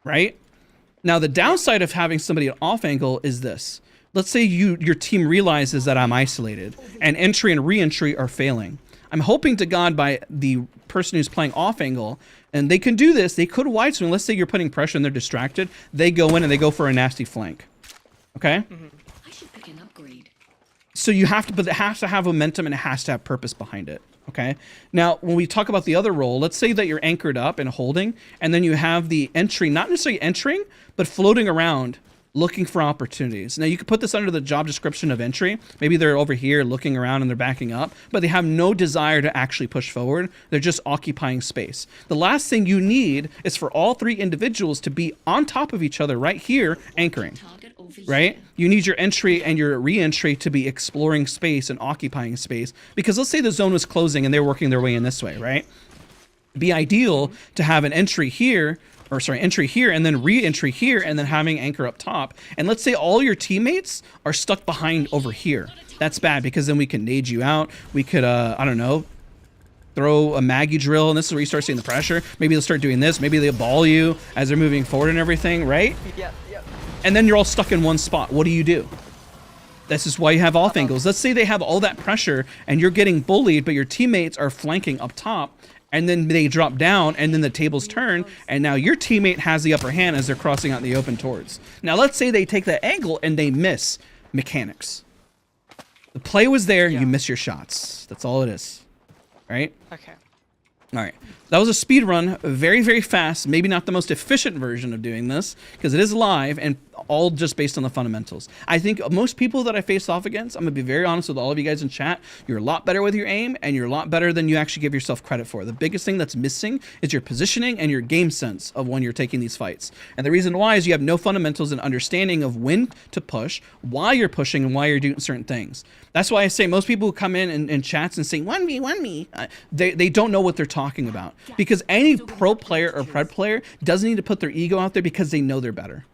right? Now, the downside of having somebody at off angle is this. Let's say your team realizes that I'm isolated, and entry and re-entry are failing. I'm hoping to God by the person who's playing off angle, and they can do this. They could wide swing. Let's say you're putting pressure and they're distracted. They go in and they go for a nasty flank. Okay? I should pick an upgrade. So you have to, but it has to have momentum and it has to have purpose behind it. Okay. Now, when we talk about the other role, let's say that you're anchored up and holding, and then you have the entry, not necessarily entering, but floating around looking for opportunities. Now, you could put this under the job description of entry. Maybe they're over here looking around and they're backing up, but they have no desire to actually push forward. They're just occupying space. The last thing you need is for all three individuals to be on top of each other right here, anchoring. Right? You need your entry and your re-entry to be exploring space and occupying space, because let's say the zone was closing and they're working their way in this way, right? It'd be ideal to have an entry here, or sorry, entry here, and then re-entry here, and then having anchor up top. And let's say all your teammates are stuck behind over here. That's bad, because then we can nade you out. We could, I don't know, throw a Maggie drill, and this is where you start seeing the pressure. Maybe they'll start doing this. Maybe they'll ball you as they're moving forward and everything, right? Yeah. And then you're all stuck in one spot. What do? This is why you have off angles. Let's say they have all that pressure and you're getting bullied, but your teammates are flanking up top, and then they drop down, and then the tables turn, and now your teammate has the upper hand as they're crossing out in the open towards. Now, let's say they take that angle and they miss. Mechanics. The play was there, you miss your shots. That's all it is. Right? Okay. All right. That was a speed run, very, very fast. Maybe not the most efficient version of doing this, because it is live and all just based on the fundamentals. I think most people that I face off against, I'm going to be very honest with all of you guys in chat, you're a lot better with your aim, and you're a lot better than you actually give yourself credit for. The biggest thing that's missing is your positioning and your game sense of when you're taking these fights. And the reason why is you have no fundamentals and understanding of when to push, why you're pushing, and why you're doing certain things. That's why I say most people who come in chats and say, 1v, they don't know what they're talking about. Because any pro player or pred player doesn't need to put their ego out there because they know they're better.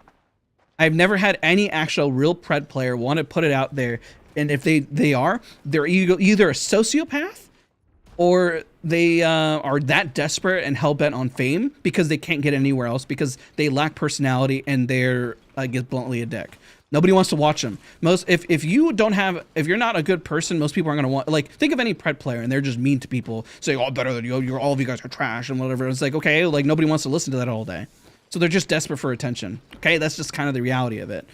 I've never had any actual real pred player want to put it out there, and if they're either a sociopath or they are that desperate and hell-bent on fame because they can't get anywhere else because they lack personality and they're, I guess, bluntly a dick. Nobody wants to watch them. If you're not a good person, most people aren't gonna want. Like, think of any pred player and they're just mean to people, saying, "Oh, better than you. You're all of you guys are trash," and whatever. It's like, okay, like nobody wants to listen to that all day, so they're just desperate for attention. Okay, that's just kind of the reality of it.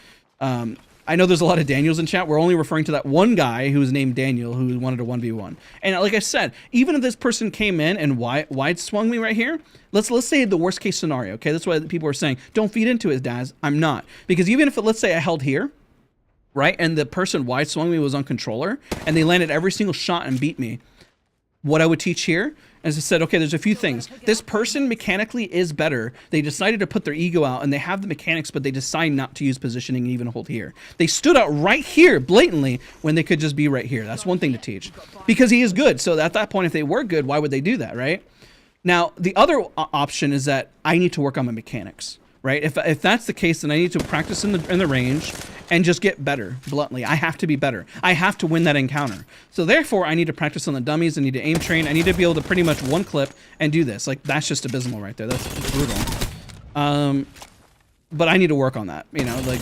I know there's a lot of Daniels in chat. We're only referring to that one guy who was named Daniel who wanted a 1v1. And like I said, even if this person came in and wide swung me right here, let's say the worst case scenario, okay? That's why people are saying, don't feed into it, Daz. I'm not. Because even if, let's say I held here, right, and the person wide swung me was on controller, and they landed every single shot and beat me, what I would teach here is I said, okay, there's a few things. This person mechanically is better. They decided to put their ego out, and they have the mechanics, but they decide not to use positioning and even hold here. They stood out right here blatantly when they could just be right here. That's one thing to teach. Because he is good. So at that point, if they were good, why would they do that, right? Now, the other option is that I need to work on my mechanics. Right? If that's the case, then I need to practice in the range and just get better, bluntly. I have to be better. I have to win that encounter. So therefore, I need to practice on the dummies. I need to aim train. I need to be able to pretty much one clip and do this. Like, that's just abysmal right there. That's brutal. But I need to work on that. You know, like,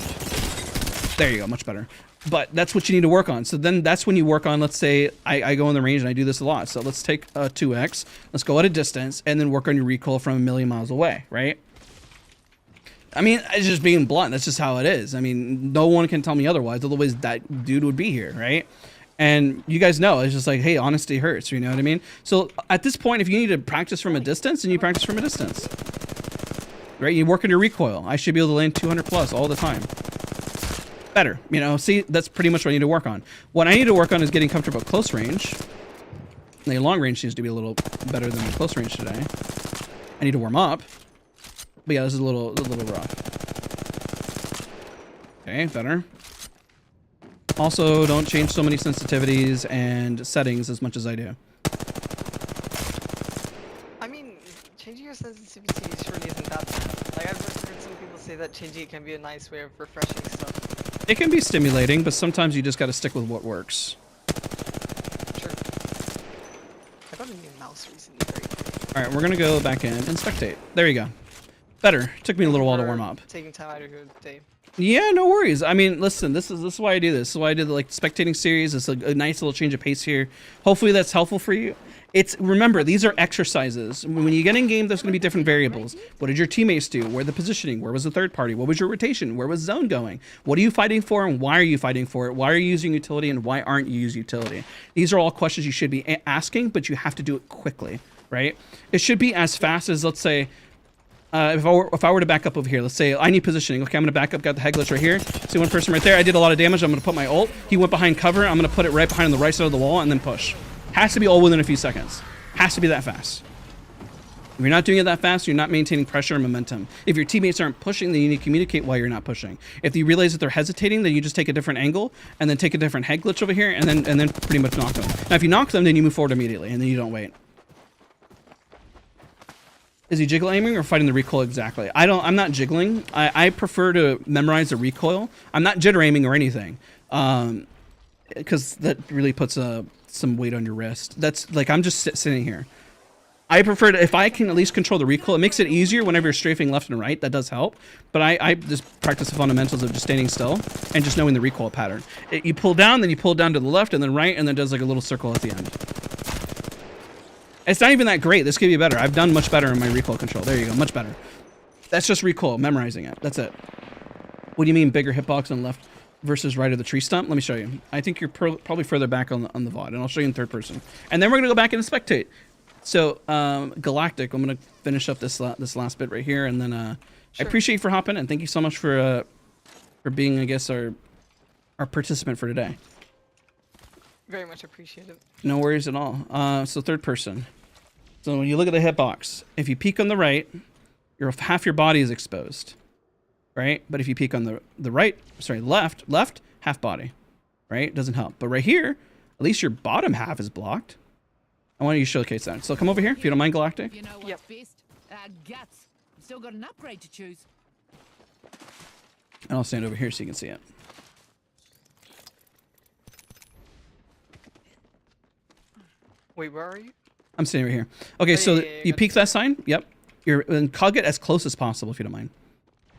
there you go. Much better. But that's what you need to work on. So then that's when you work on, let's say, I go in the range and I do this a lot. So let's take a 2x. Let's go at a distance and then work on your recoil from a million miles away, right? I mean, it's just being blunt. That's just how it is. I mean, no one can tell me otherwise. Otherwise, that dude would be here, right? And you guys know, it's just like, hey, honesty hurts. You know what I mean? So at this point, if you need to practice from a distance, then you practice from a distance. Right? You work on your recoil. I should be able to land 200 plus all the time. Better. You know, see, that's pretty much what I need to work on. What I need to work on is getting comfortable at close range. The long range seems to be a little better than the close range today. I need to warm up. But yeah, this is a little rough. Okay, better. Also, don't change so many sensitivities and settings as much as I do. I mean, changing your sensitivity surely isn't that bad. Like, I've heard some people say that changing it can be a nice way of refreshing stuff. It can be stimulating, but sometimes you just got to stick with what works. Sure. I got a new mouse recently. All right, we're going to go back in and spectate. There you go. Better. Took me a little while to warm up. Taking time out of your day. Yeah, no worries. I mean, listen, this is why I do this. This is why I did the spectating series. It's a nice little change of pace here. Hopefully that's helpful for you. Remember, these are exercises. When you get in game, there's going to be different variables. What did your teammates do? Where the positioning? Where was the third party? What was your rotation? Where was zone going? What are you fighting for and why are you fighting for it? Why are you using utility and why aren't you using utility? These are all questions you should be asking, but you have to do it quickly, right? It should be as fast as, let's say, if I were to back up over here, let's say I need positioning. Okay, I'm gonna back up, got the head glitch right here. See one person right there. I did a lot of damage. I'm gonna put my ult. He went behind cover. I'm gonna put it right behind the right side of the wall and then push. Has to be all within a few seconds. Has to be that fast. If you're not doing it that fast, you're not maintaining pressure and momentum. If your teammates aren't pushing, then you need to communicate why you're not pushing. If you realize that they're hesitating, then you just take a different angle and then take a different head glitch over here and then pretty much knock them. Now, if you knock them, then you move forward immediately and then you don't wait. Is he jiggle aiming or fighting the recoil exactly? I'm not jiggling. I prefer to memorize the recoil. I'm not jitter aiming or anything. Because that really puts some weight on your wrist. That's like, I'm just sitting here. I prefer to, if I can at least control the recoil, it makes it easier whenever you're strafing left and right. That does help. But I just practice the fundamentals of just standing still and just knowing the recoil pattern. You pull down, then you pull down to the left and then right, and then does like a little circle at the end. It's not even that great. This could be better. I've done much better in my recoil control. There you go. Much better. That's just recoil, memorizing it. That's it. What do you mean bigger hitbox on left versus right of the tree stump? Let me show you. I think you're probably further back on the VOD, and I'll show you in third person. And then we're going to go back into spectate. So, Galactic, I'm going to finish up this last bit right here, and then I appreciate you for hopping in. Thank you so much for being, I guess, our participant for today. Very much appreciated. No worries at all. So third person. So when you look at the hitbox, if you peek on the right, half your body is exposed, right? But if you peek on the right, sorry, left, half body, right? Doesn't help. But right here, at least your bottom half is blocked. I want you to showcase that. So come over here, if you don't mind, Galactic. You know what's best? Guts. Still got an upgrade to choose. And I'll stand over here so you can see it. Wait, where are you? I'm standing right here. Okay, so you peek that sign. Yep. And cog it as close as possible, if you don't mind,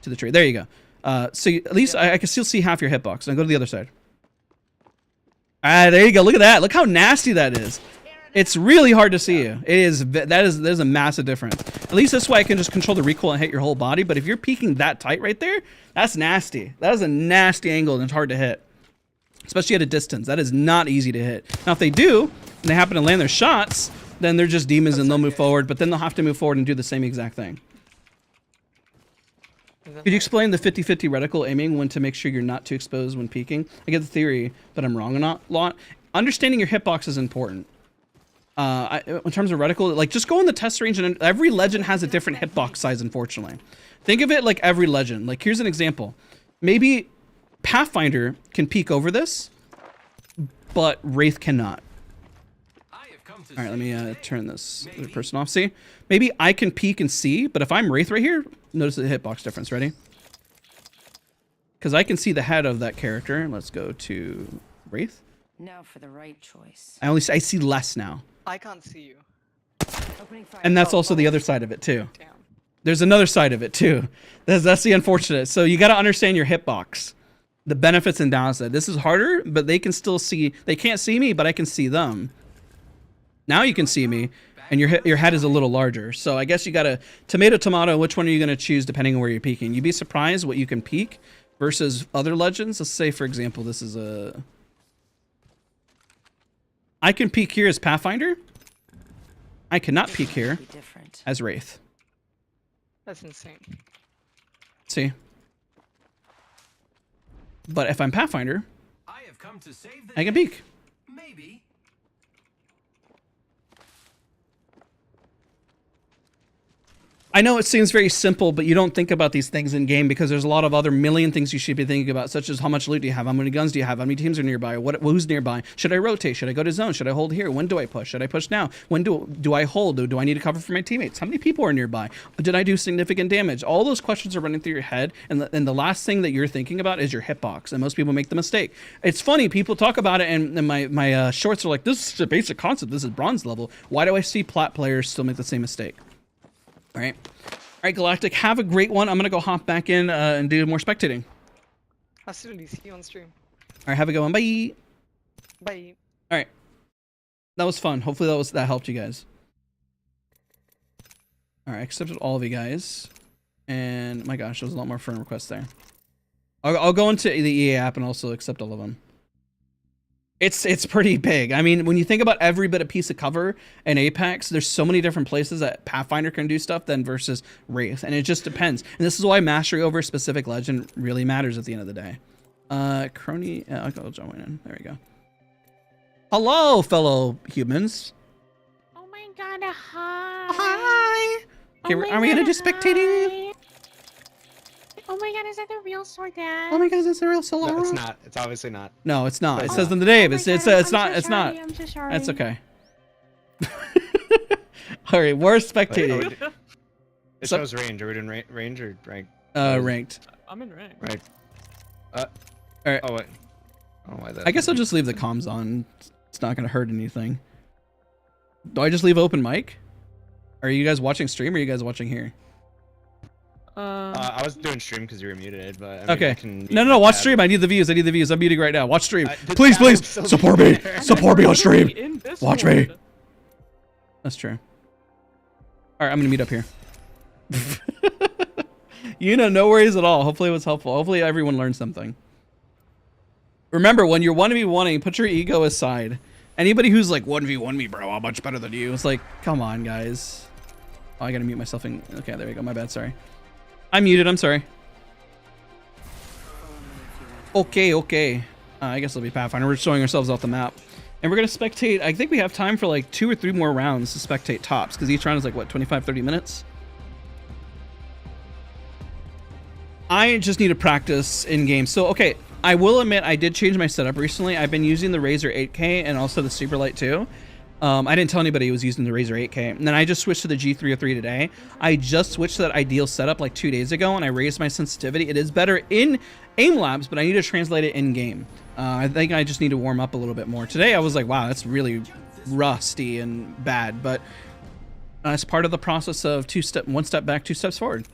to the tree. There you go. So at least I can still see half your hitbox. Now go to the other side. Ah, there you go. Look at that. Look how nasty that is. It's really hard to see you. There's a massive difference. At least this way I can just control the recoil and hit your whole body. But if you're peeking that tight right there, that's nasty. That is a nasty angle and it's hard to hit. Especially at a distance. That is not easy to hit. Now if they do, and they happen to land their shots, then they're just demons and they'll move forward, but then they'll have to move forward and do the same exact thing. Could you explain the 50-50 reticle aiming when to make sure you're not too exposed when peeking? I get the theory, but I'm wrong a lot. Understanding your hitbox is important. In terms of reticle, like just go in the test range and every legend has a different hitbox size, unfortunately. Think of it like every legend. Like here's an example. Maybe Pathfinder can peek over this, but Wraith cannot. All right, let me turn this other person off. See, maybe I can peek and see, but if I'm Wraith right here, notice the hitbox difference. Ready? Because I can see the head of that character. Let's go to Wraith. Now for the right choice. I see less now. I can't see you. And that's also the other side of it too. Damn. There's another side of it too. That's the unfortunate. So you got to understand your hitbox, the benefits and downsides. This is harder, but they can still see. They can't see me, but I can see them. Now you can see me, and your head is a little larger. So I guess you got a tomato. Which one are you going to choose depending on where you're peeking? You'd be surprised what you can peek versus other legends. Let's say, for example, this is a... I can peek here as Pathfinder. I cannot peek here as Wraith. That's insane. See? But if I'm Pathfinder, I can peek. Maybe. I know it seems very simple, but you don't think about these things in game because there's a lot of other million things you should be thinking about, such as how much loot do you have, how many guns do you have, how many teams are nearby, who's nearby, should I rotate, should I go to zone, should I hold here, when do I push, should I push now, when do I hold, do I need to cover for my teammates, how many people are nearby, did I do significant damage? All those questions are running through your head, and the last thing that you're thinking about is your hitbox, and most people make the mistake. It's funny, people talk about it, and my shorts are like, this is a basic concept, this is bronze level. Why do I see plat players still make the same mistake? All right. All right, Galactic, have a great one. I'm going to go hop back in and do more spectating. Absolutely. See you on stream. All right, have a good one. Bye. Bye. All right. That was fun. Hopefully that helped you guys. All right, I accepted all of you guys. And my gosh, there's a lot more friend requests there. I'll go into the EA app and also accept all of them. It's pretty big. I mean, when you think about every bit of piece of cover in Apex, there's so many different places that Pathfinder can do stuff than versus Wraith, and it just depends. And this is why mastery over a specific legend really matters at the end of the day. Crony, I'll join in. There we go. Hello, fellow humans. Oh my god, hi. Hi. Okay, Oh my are we gonna God, do spectating? hi. Oh my god, is that the real sword, Dad? Oh my god, is this a real solo? No, it's not. It's obviously not. No, it's not. It Oh. says in the name. Oh It's my it's God, it's I'm not. so It's sorry, not. I'm so sorry. That's okay. All right, we're Wait, spectating. it So- shows range. Are we doing range or rank? Ranked. I'm in rank. Right. All right. Oh wait. Oh why that? I guess I'll just leave the comms on. It's not gonna hurt anything. Do I just leave open mic? Are you guys watching stream or are you guys watching here? I was doing stream because you were muted, but I mean, Okay. I can No, watch tab. stream. I need the views. I need the views. I'm muting right now. Watch stream. The Please, tab will please still be support me. there. Support me on stream. In Discord. Watch me. That's true. All right, I'm gonna meet up here. No worries at all. Hopefully it was helpful. Hopefully everyone learned something. Remember, when you're 1v1ing, put your ego aside. Anybody who's like 1v1 me, bro, I'm much better than you. It's like, come on, guys. Oh, I gotta mute myself. Okay, there we go. My bad. Sorry. I'm muted. I'm sorry. Okay. I guess it'll be Pathfinder. We're showing ourselves off the map. And we're going to spectate. I think we have time for like 2 or 3 more rounds to spectate tops. Because each round is like, what, 25, 30 minutes? I just need to practice in-game. So, okay. I will admit I did change my setup recently. I've been using the Razer 8K and also the Superlight 2. I didn't tell anybody I was using the Razer 8K. And then I just switched to the G303 today. I just switched to that ideal setup like 2 days ago, and I raised my sensitivity. It is better in aim labs, but I need to translate it in game. I think I just need to warm up a little bit more. Today I was like, wow, that's really rusty and bad, but it's part of the process of 1 step back, 2 steps forward.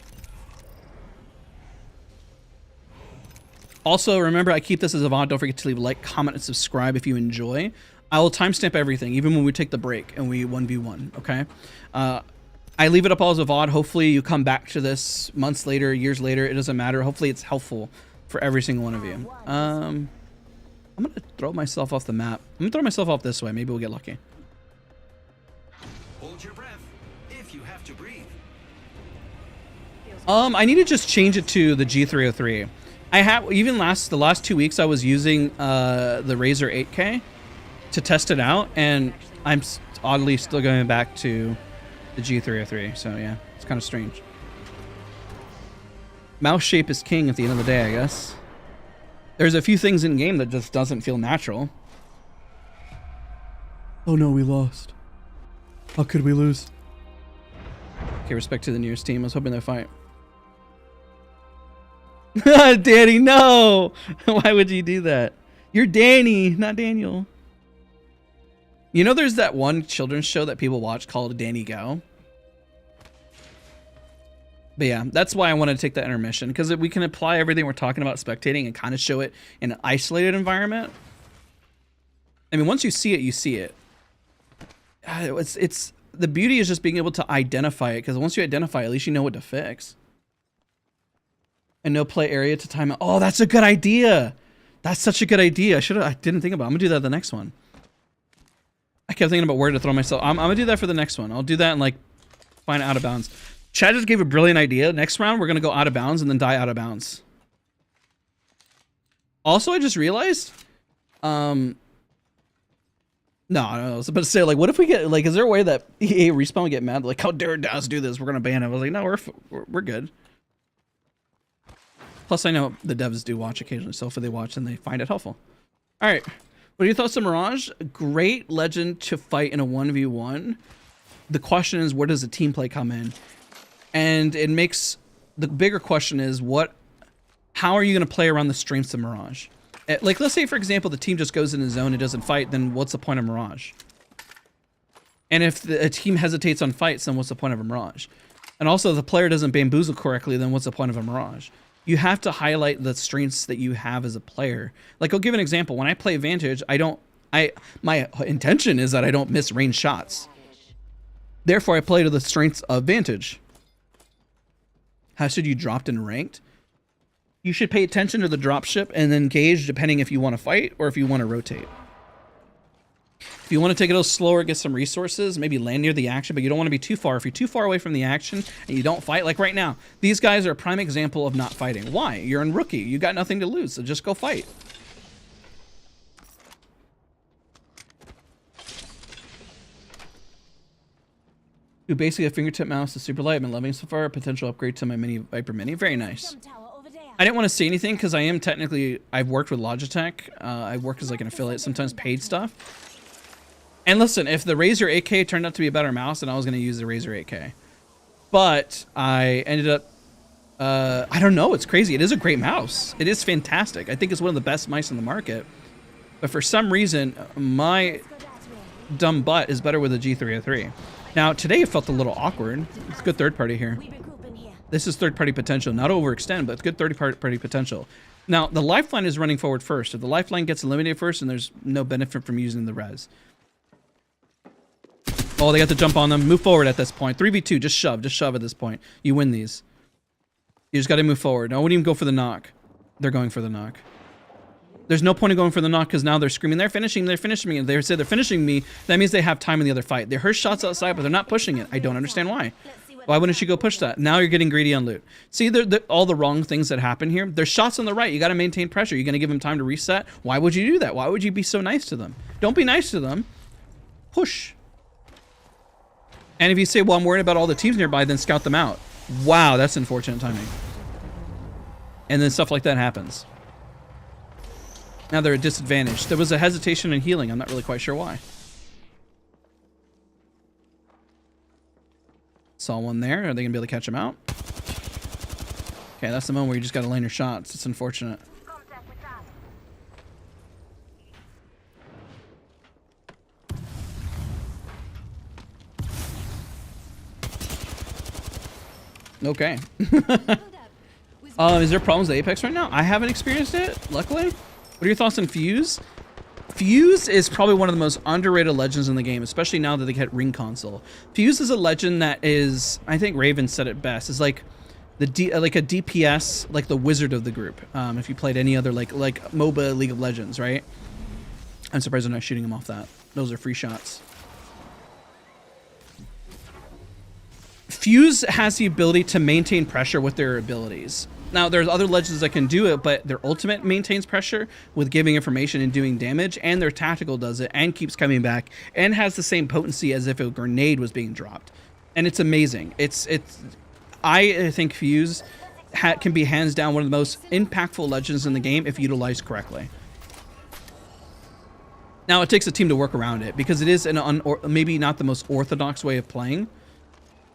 Also, remember, I keep this as a VOD. Don't forget to leave a like, comment, and subscribe if you enjoy. I will timestamp everything, even when we take the break and we 1v1, okay? I leave it up all as a VOD. Hopefully you come back to this months later, years later. It doesn't matter. Hopefully it's helpful for every single one of you. I'm going to throw myself off the map. I'm going to throw myself off this way. Maybe we'll get lucky. Hold your breath if you have to breathe. I need to just change it to the G303. I have even the last 2 weeks I was using the Razer 8K to test it out, and I'm oddly still going back to the G303. So yeah, it's kind of strange. Mouse shape is king at the end of the day, I guess. There's a few things in game that just doesn't feel natural. Oh no, we lost. How could we lose? Okay, respect to the nearest team. I was hoping they'd fight. Danny, no! Why would you do that? You're Danny, not Daniel. You know there's that one children's show that people watch called Danny Go? But yeah, that's why I wanted to take that intermission, because we can apply everything we're talking about spectating and kind of show it in an isolated environment. I mean, once you see it, you see it. It's the beauty is just being able to identify it, because once you identify it, at least you know what to fix. And no play area to time it. Oh, that's a good idea. That's such a good idea. I didn't think about it. I'm gonna do that the next one. I kept thinking about where to throw myself. I'm gonna do that for the next one. I'll do that and like find out of bounds. Chad just gave a brilliant idea. Next round, we're gonna go out of bounds and then die out of bounds. Also, I just realized, no, I was about to say, like, what if we get, like, is there a way that EA Respawn would get mad? Like, how dare Daz do this? We're gonna ban him. I was like, no, we're good. Plus, I know the devs do watch occasionally, so if they watch and they find it helpful. All right, what are your thoughts on Mirage? Great legend to fight in a 1v1. The question is, where does the team play come in? And it makes, the bigger question is, how are you going to play around the strengths of Mirage? Like, let's say, for example, the team just goes in the zone and doesn't fight, then what's the point of Mirage? And if a team hesitates on fights, then what's the point of a Mirage? And also, if the player doesn't bamboozle correctly, then what's the point of a Mirage? You have to highlight the strengths that you have as a player. Like, I'll give an example. When I play Vantage, I don't My intention is that I don't miss range shots. Therefore, I play to the strengths of Vantage. How should you dropped in ranked? You should pay attention to the drop ship and then gauge depending if you want to fight or if you want to rotate. If you want to take it a little slower, get some resources, maybe land near the action, but you don't want to be too far. If you're too far away from the action and you don't fight, like right now, these guys are a prime example of not fighting. Why? You're in rookie. You got nothing to lose, so just go fight. Who basically a fingertip mouse is super light. I've been loving it so far. A potential upgrade to my mini Viper Mini. Very nice. I didn't want to say anything because I am technically, I've worked with Logitech. I work as like an affiliate, sometimes paid stuff. And listen, if the Razer 8K turned out to be a better mouse, then I was going to use the Razer 8K. But I ended up, I don't know, it's crazy. It is a great mouse. It is fantastic. I think it's one of the best mice in the market. But for some reason, my dumb butt is better with a G303. Now, today it felt a little awkward. It's good third party here. This is third party potential. Not overextend, but it's good third party potential. Now, the lifeline is running forward first. If the lifeline gets eliminated first, then there's no benefit from using the res. Oh, they got to jump on them. Move forward at this point. 3v2, just shove. Just shove at this point. You win these. You just got to move forward. I wouldn't even go for the knock. They're going for the knock. There's no point in going for the knock because now they're screaming, they're finishing me. And they say they're finishing me. That means they have time in the other fight. They heard shots outside, but they're not pushing it. I don't understand why. Why wouldn't you go push that? Now you're getting greedy on loot. See, all the wrong things that happen here. There's shots on the right. You got to maintain pressure. You're going to give them time to reset. Why would you do that? Why would you be so nice to them? Don't be nice to them. Push. And if you say, well, I'm worried about all the teams nearby, then scout them out. Wow, that's unfortunate timing. And then stuff like that happens. Now they're at disadvantage. There was a hesitation in healing. I'm not really quite sure why. Saw one there. Are they going to be able to catch him out? Okay, that's the moment where you just got to land your shots. It's unfortunate. Okay. Is there problems with Apex right now? I haven't experienced it, luckily. What are your thoughts on Fuse? Fuse is probably one of the most underrated legends in the game, especially now that they get Ring Console. Fuse is a legend that is, I think Raven said it best, is like like a DPS, like the wizard of the group. If you played any other like MOBA League of Legends, right? I'm surprised they're not shooting him off that. Those are free shots. Fuse has the ability to maintain pressure with their abilities. Now, there's other legends that can do it, but their ultimate maintains pressure with giving information and doing damage, and their tactical does it and keeps coming back and has the same potency as if a grenade was being dropped. And it's amazing. I think Fuse can be hands down one of the most impactful legends in the game if utilized correctly. Now, it takes a team to work around it because it is maybe not the most orthodox way of playing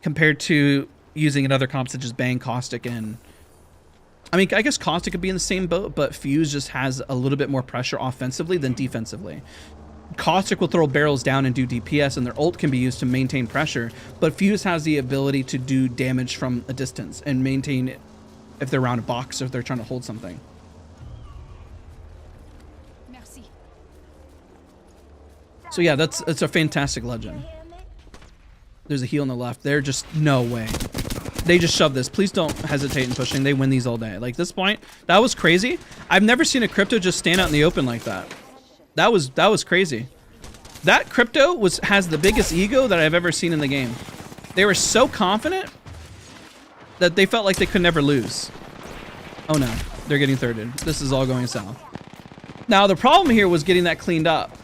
compared to using another comp such as Bang, Caustic, and I mean, I guess Caustic could be in the same boat, but Fuse just has a little bit more pressure offensively than defensively. Caustic will throw barrels down and do DPS, and their ult can be used to maintain pressure, but Fuse has the ability to do damage from a distance and maintain it if they're around a box or if they're trying to hold something. Merci. So yeah, it's a fantastic legend. There's a heal on the left. They're just, no way. They just shove this. Please don't hesitate in pushing. They win these all day. Like this point, that was crazy. I've never seen a crypto just stand out in the open like that. That was crazy. That crypto has the biggest ego that I've ever seen in the game. They were so confident that they felt like they could never lose. Oh no, they're getting thirded. This is all going south. Now the problem here was getting that cleaned up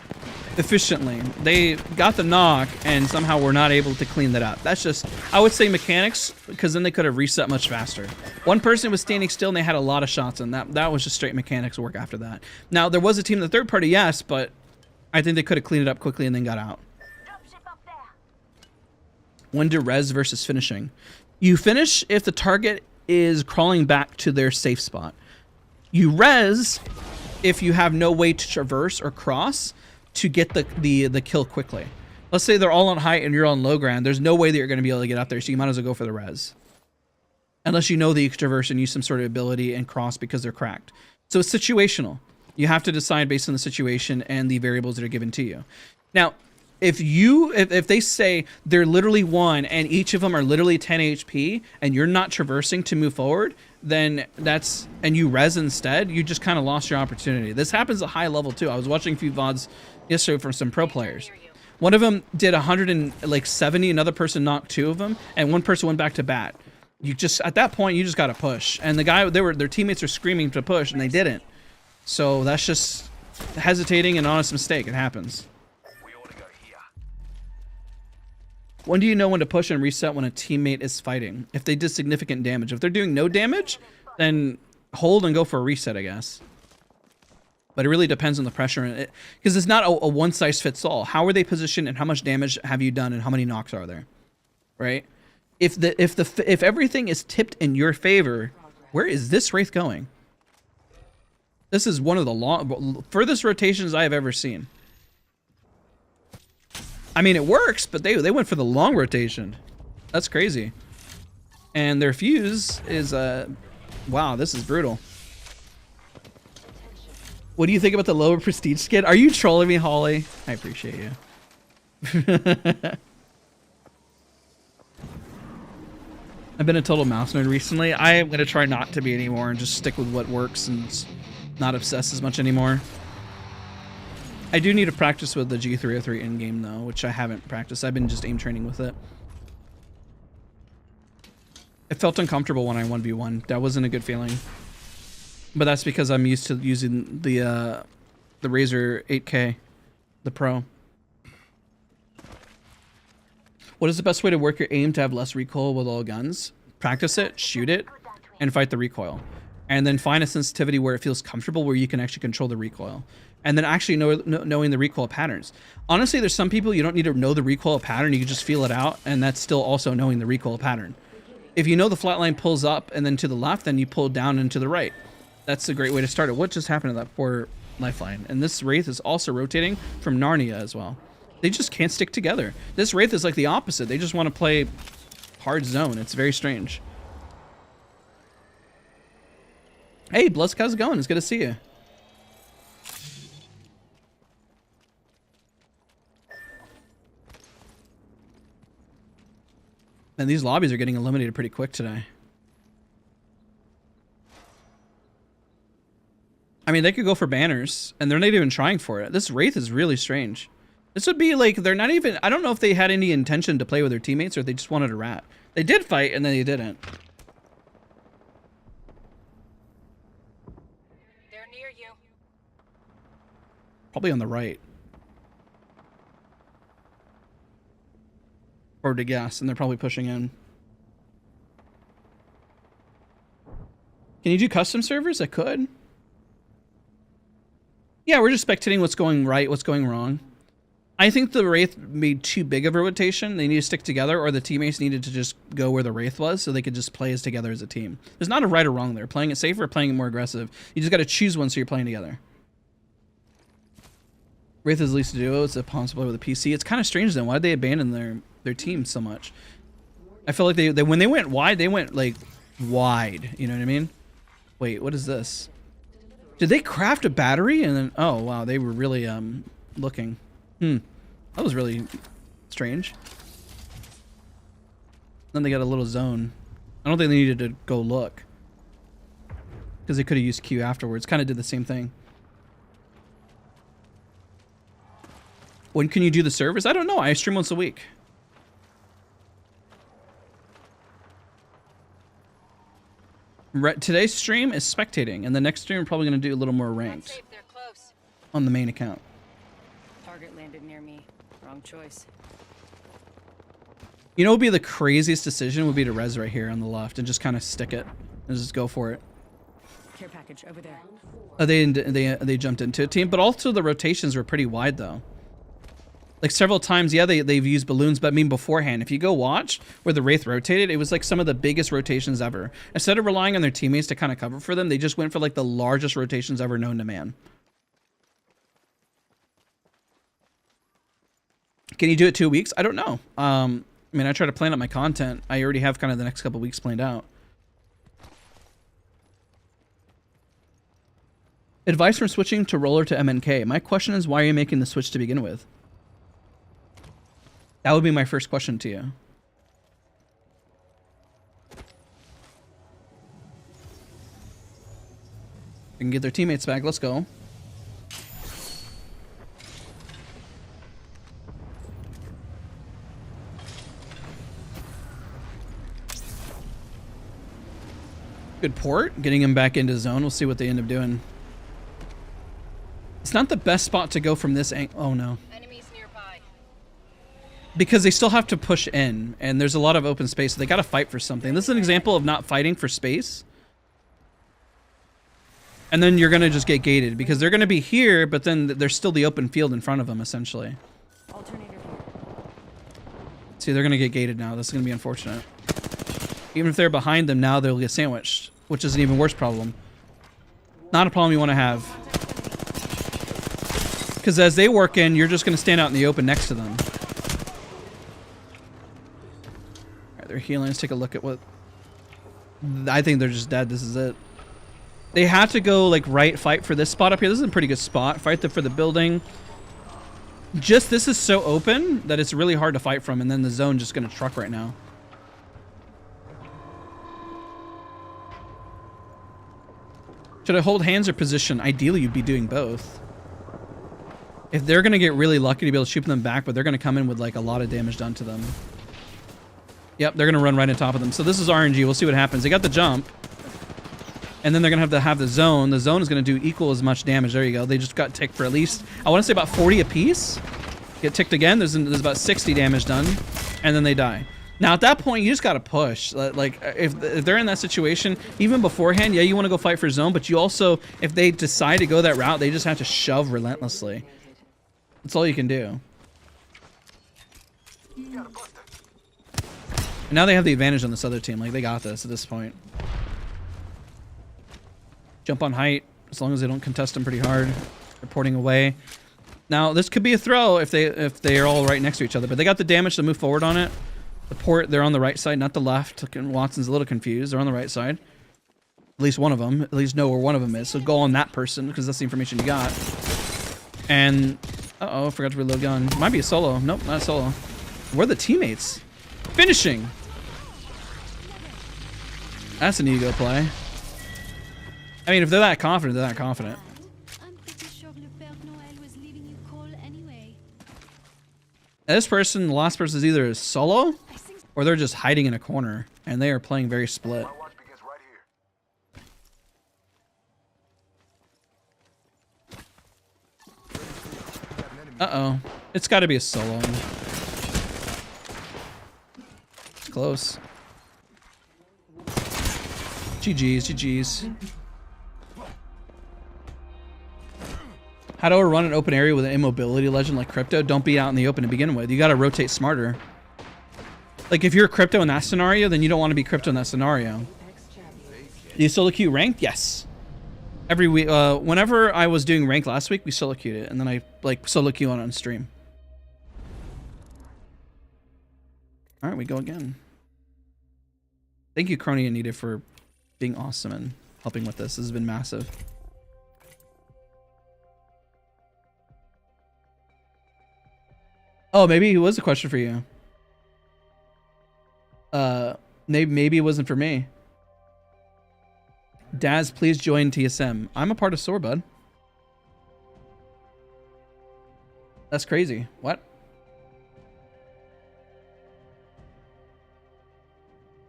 efficiently. They got the knock and somehow were not able to clean that up. That's just, I would say mechanics, because then they could have reset much faster. One person was standing still and they had a lot of shots, and that was just straight mechanics work after that. Now there was a team in the third party, yes, but I think they could have cleaned it up quickly and then got out. When to res versus finishing. You finish if the target is crawling back to their safe spot. You res if you have no way to traverse or cross to get the kill quickly. Let's say they're all on height and you're on low ground. There's no way that you're going to be able to get out there, so you might as well go for the res. Unless you know that you can traverse and use some sort of ability and cross because they're cracked. So it's situational. You have to decide based on the situation and the variables that are given to you. Now, if they say they're literally one and each of them are literally 10 HP and you're not traversing to move forward, then and you res instead, you just kind of lost your opportunity. This happens at high level too. I was watching a few VODs yesterday from some pro players. One of them did 170, another person knocked 2 of them, and one person went back to bat. You just, at that point, you just got to push. And the guy, their teammates are screaming to push and they didn't. So that's just hesitating, an honest mistake. It happens. When do you know when to push and reset when a teammate is fighting? If they did significant damage. If they're doing no damage, then hold and go for a reset, I guess. But it really depends on the pressure. Because it's not a one-size-fits-all. How are they positioned and how much damage have you done and how many knocks are there? Right? If everything is tipped in your favor, where is this Wraith going? This is one of the furthest rotations I have ever seen. I mean, it works, but they went for the long rotation. That's crazy. And their fuse is, wow, this is brutal. What do you think about the lower prestige skin? Are you trolling me, Holly? I appreciate you. I've been a total mouse nerd recently. I am going to try not to be anymore and just stick with what works and not obsess as much anymore. I do need to practice with the G303 in-game though, which I haven't practiced. I've been just aim training with it. It felt uncomfortable when I 1v1. That wasn't a good feeling. But that's because I'm used to using the Razer 8K, the Pro. What is the best way to work your aim to have less recoil with all guns? Practice it, shoot it, and fight the recoil. And then find a sensitivity where it feels comfortable, where you can actually control the recoil. And then actually knowing the recoil patterns. Honestly, there's some people you don't need to know the recoil pattern. You can just feel it out, and that's still also knowing the recoil pattern. If you know the flatline pulls up and then to the left, then you pull down and to the right. That's a great way to start it. What just happened to that poor lifeline? And this Wraith is also rotating from Narnia as well. They just can't stick together. This Wraith is like the opposite. They just want to play hard zone. It's very strange. Hey, Blusk, how's it going? It's good to see you. And these lobbies are getting eliminated pretty quick today. I mean, they could go for banners, and they're not even trying for it. This Wraith is really strange. This would be like, they're not even, I don't know if they had any intention to play with their teammates or if they just wanted a rat. They did fight, and then they didn't. They're near you. Probably on the right. Or to guess, and they're probably pushing in. Can you do custom servers? I could. Yeah, we're just spectating what's going right, what's going wrong. I think the Wraith made too big of a rotation. They need to stick together, or the teammates needed to just go where the Wraith was so they could just play as together as a team. There's not a right or wrong there. Playing it safer or playing it more aggressive. You just got to choose one so you're playing together. Wraith is at least a duo. It's a possible with a PC. It's kind of strange then. Why did they abandon their team so much? I feel like they when they went wide, they went like wide. You know what I mean? Wait, what is this? Did they craft a battery and then? Oh wow, they were really looking. That was really strange. Then they got a little zone. I don't think they needed to go look because they could have used Q afterwards. Kind of did the same thing. When can you do the servers? I don't know. I stream once a week. Today's stream is spectating, and the next stream I'm probably going to do a little more ranked on the main account. Target landed near me. Wrong choice. You know what would be the craziest decision would be to res right here on the left and just kind of stick it and just go for it. Care package over there. They jumped into a team, but also the rotations were pretty wide though. Like several times, yeah, they've used balloons, but I mean beforehand, if you go watch where the Wraith rotated, it was like some of the biggest rotations ever. Instead of relying on their teammates to kind of cover for them, they just went for like the largest rotations ever known to man. Can you do it 2 weeks? I don't know. I mean, I try to plan out my content. I already have kind of the next couple weeks planned out. Advice from switching to roller to MNK. My question is, why are you making the switch to begin with? That would be my first question to you. We can get their teammates back. Let's go. Good port. Getting him back into zone. We'll see what they end up doing. It's not the best spot to go from this angle. Oh, no. Enemies nearby. Because they still have to push in, and there's a lot of open space, so they got to fight for something. This is an example of not fighting for space. And then you're going to just get gated, because they're going to be here, but then there's still the open field in front of them, essentially. See, they're going to get gated now. This is going to be unfortunate. Even if they're behind them now, they'll get sandwiched, which is an even worse problem. Not a problem you want to have. Because as they work in, you're just going to stand out in the open next to them. Alright, they're healing. Let's take a look at what... I think they're just dead. This is it. They had to go, like, right, fight for this spot up here. This is a pretty good spot. Fight for the building. Just, this is so open that it's really hard to fight from, and then the zone just going to truck right now. Should I hold hands or position? Ideally, you'd be doing both. If they're going to get really lucky to be able to shoot them back, but they're going to come in with like a lot of damage done to them. Yep, they're going to run right on top of them. So this is RNG. We'll see what happens. They got the jump. And then they're going to have the zone. The zone is going to do equal as much damage. There you go. They just got ticked for at least, I want to say about 40 apiece. Get ticked again. There's about 60 damage done. And then they die. Now, at that point, you just got to push. Like, if they're in that situation, even beforehand, yeah, you want to go fight for zone, but you also, if they decide to go that route, they just have to shove relentlessly. That's all you can do. And now they have the advantage on this other team. Like, they got this at this point. Jump on height, as long as they don't contest them pretty hard. They're porting away. Now, this could be a throw if they are all right next to each other, but they got the damage to move forward on it. The port, they're on the right side, not the left. Watson's a little confused. They're on the right side. At least one of them. At least know where one of them is. So go on that person, because that's the information you got. And... uh-oh, I forgot to reload gun. Might be a solo. Nope, not a solo. Where are the teammates? Finishing! That's an ego play. I mean, if they're that confident, they're that confident. I'm pretty sure Le Père Noël was leaving you cold anyway. This person, the last person, is either a solo or they're just hiding in a corner, and they are playing very split. Uh-oh. It's got to be a solo. It's close. GG's, GG's. How do I run an open area with an immobility legend like Crypto? Don't be out in the open to begin with. You got to rotate smarter. Like, if you're Crypto in that scenario, then you don't want to be Crypto in that scenario. Do you solo queue ranked? Yes. Every week, whenever I was doing rank last week, we solo queued it, and then I like solo queue on stream. All right, we go again. Thank you, Crony and Nita, for being awesome and helping with this. This has been massive. Oh, maybe it was a question for you. Maybe it wasn't for me. Daz, please join TSM. I'm a part of SOAR, bud. That's crazy. What?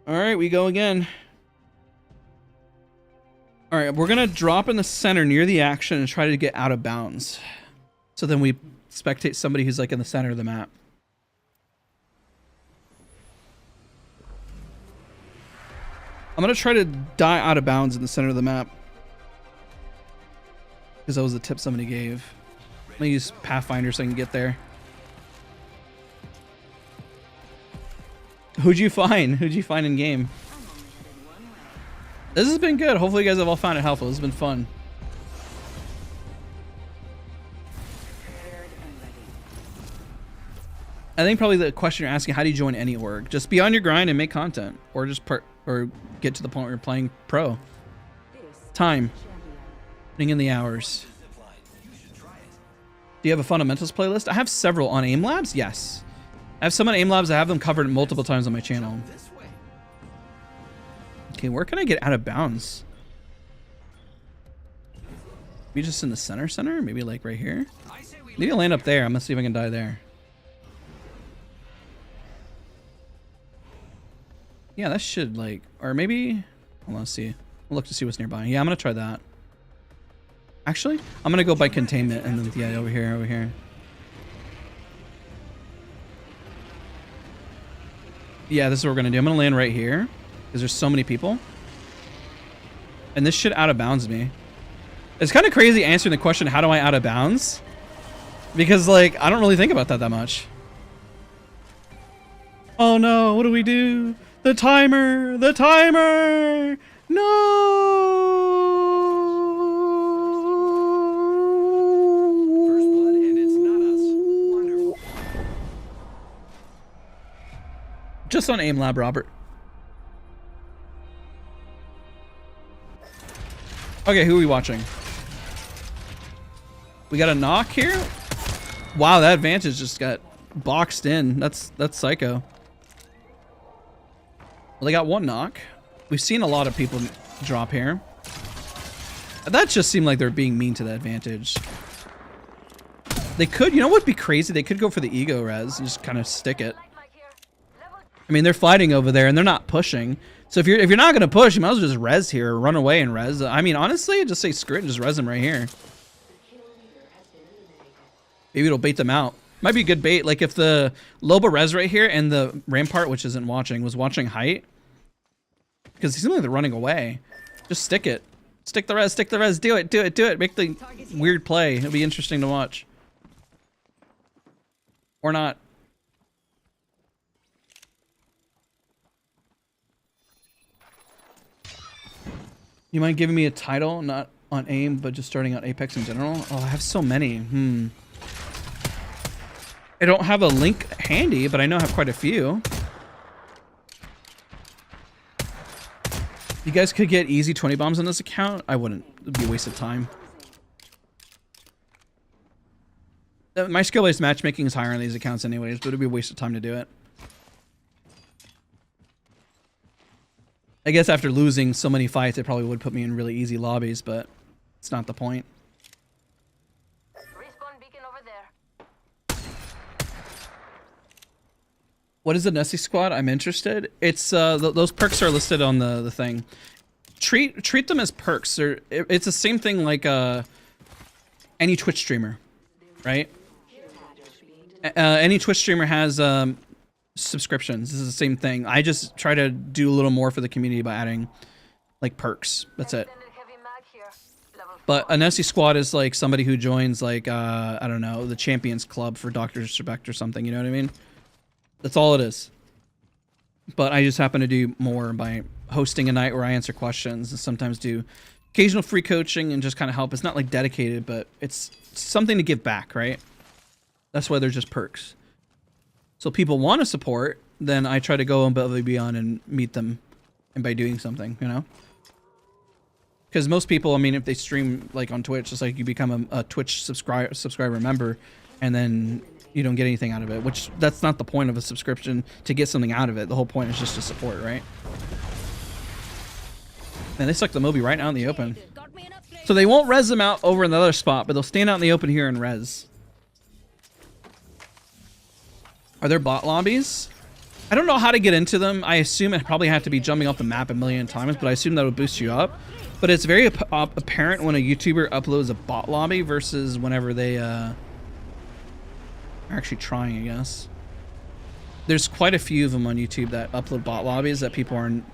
All right, we go again. All right, we're going to drop in the center near the action and try to get out of bounds. So then we spectate somebody who's like in the center of the map. I'm going to try to die out of bounds in the center of the map. Because that was the tip somebody gave. I'm going to use Pathfinder so I can get there. Who'd you find? Who'd you find in game? This has been good. Hopefully you guys have all found it helpful. This has been fun. I think probably the question you're asking, how do you join any org? Just be on your grind and make content. Or just or get to the point where you're playing pro. Time. Putting in the hours. Do you have a fundamentals playlist? I have several on Aim Labs. Yes, I have some on Aim Labs. I have them covered multiple times on my channel. Okay, where can I get out of bounds? Maybe just in the center? Maybe like right here? Maybe I'll land up there. I'm gonna see if I can die there. Yeah, that should like, or maybe, hold on, let's see. We'll look to see what's nearby. Yeah, I'm gonna try that. Actually, I'm gonna go by containment and then, yeah, over here. Yeah, this is what we're gonna do. I'm gonna land right here because there's so many people. And this shit out of bounds me. It's kind of crazy answering the question, how do I out of bounds? Because like, I don't really think about that much. Oh no, what do we do? The timer! No! Just on Aim Lab, Robert. Okay, who are we watching? We got a knock here? Wow, that advantage just got boxed in. That's psycho. Well, they got one knock. We've seen a lot of people drop here. That just seemed like they're being mean to the advantage. They could, you know what would be crazy? They could go for the ego res and just kind of stick it. I mean, they're fighting over there and they're not pushing. So if you're not gonna push, you might as well just res here or run away and res. I mean, honestly, just say screw it and just res them right here. Maybe it'll bait them out. Might be a good bait. Like if the Loba res right here and the Rampart, which isn't watching, was watching height. Because it seems like they're running away. Just stick it. Stick the res, do it. Make the weird play. It'll be interesting to watch. Or not. You mind giving me a title? Not on AIM, but just starting on Apex in general? Oh, I have so many. I don't have a link handy, but I know I have quite a few. You guys could get easy 20 bombs on this account? I wouldn't. It'd be a waste of time. My skill-based matchmaking is higher on these accounts anyways, but it'd be a waste of time to do it. I guess after losing so many fights, it probably would put me in really easy lobbies, but it's not the point. Respawn beacon over there. What is the Nessie squad? I'm interested. It's those perks are listed on the thing. Treat them as perks. It's the same thing like any Twitch streamer, right? Any Twitch streamer has subscriptions. This is the same thing. I just try to do a little more for the community by adding like perks. That's it. But a Nessie squad is like somebody who joins like I don't know, the Champions Club for Dr. Disrespect or something, you know what I mean? That's all it is. But I just happen to do more by hosting a night where I answer questions and sometimes do occasional free coaching and just kind of help. It's not like dedicated, but it's something to give back, right? That's why they're just perks. So people want to support, then I try to go above and beyond and meet them, and by doing something, you know? Because most people, I mean, if they stream like on Twitch, it's like you become a Twitch subscriber member, and then you don't get anything out of it, which that's not the point of a subscription, to get something out of it. The whole point is just to support, right? Man, they suck the Moby right out in the open. So they won't res them out over in the other spot, but they'll stand out in the open here and res. Are there bot lobbies? I don't know how to get into them. I assume it probably have to be jumping off the map a million times, but I assume that would boost you up. But it's very apparent when a YouTuber uploads a bot lobby versus whenever they are actually trying, I guess. There's quite a few of them on YouTube that upload bot lobbies that people aren't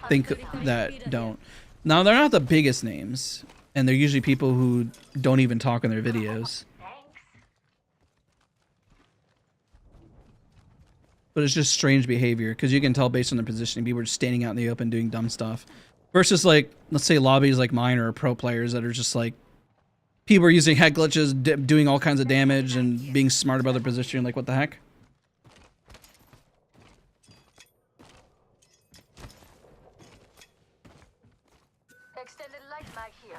think that don't. Now, they're not the biggest names, and they're usually people who don't even talk in their videos. But it's just strange behavior, because you can tell based on their positioning, people are just standing out in the open doing dumb stuff. Versus like, let's say lobbies like mine or pro players that are just like, people are using head glitches, doing all kinds of damage and being smart about their position. Like, what the heck? Extended light mag here.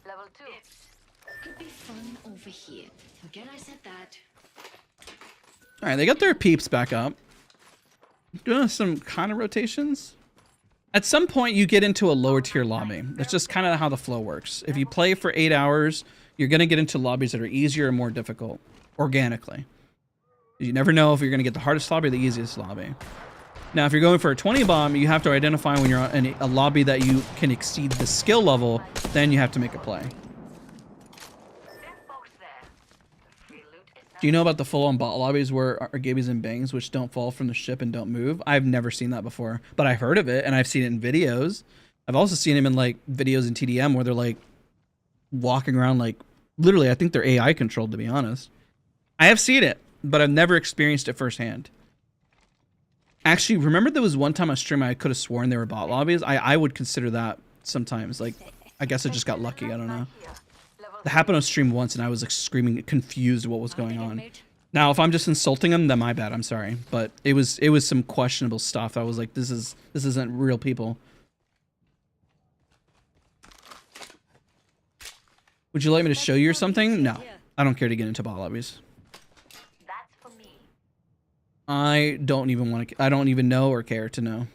Level 2. Could be fun over here. Forget I said that. All right, they got their peeps back up. Doing some kind of rotations. At some point, you get into a lower tier lobby. That's just kind of how the flow works. If you play for 8 hours, you're going to get into lobbies that are easier and more difficult organically. You never know if you're going to get the hardest lobby or the easiest lobby. Now, if you're going for a 20 bomb, you have to identify when you're in a lobby that you can exceed the skill level, then you have to make a play. Do you know about the full-on bot lobbies where are gabies and bangs which don't fall from the ship and don't move? I've never seen that before, but I heard of it and I've seen it in videos. I've also seen them in like videos in TDM where they're like walking around like literally, I think they're AI controlled, to be honest. I have seen it, but I've never experienced it firsthand. Actually, remember there was one time on stream I could have sworn they were bot lobbies? I would consider that sometimes. Like, I guess I just got lucky. I don't know. That happened on stream once, and I was like screaming, confused what was going on. Now, if I'm just insulting them, then my bad. I'm sorry, but it was some questionable stuff. I was like, this isn't real people. Would you like me to show you or something? No, I don't care to get into bot lobbies. That's for me. I don't even want to. I don't even know or care to know.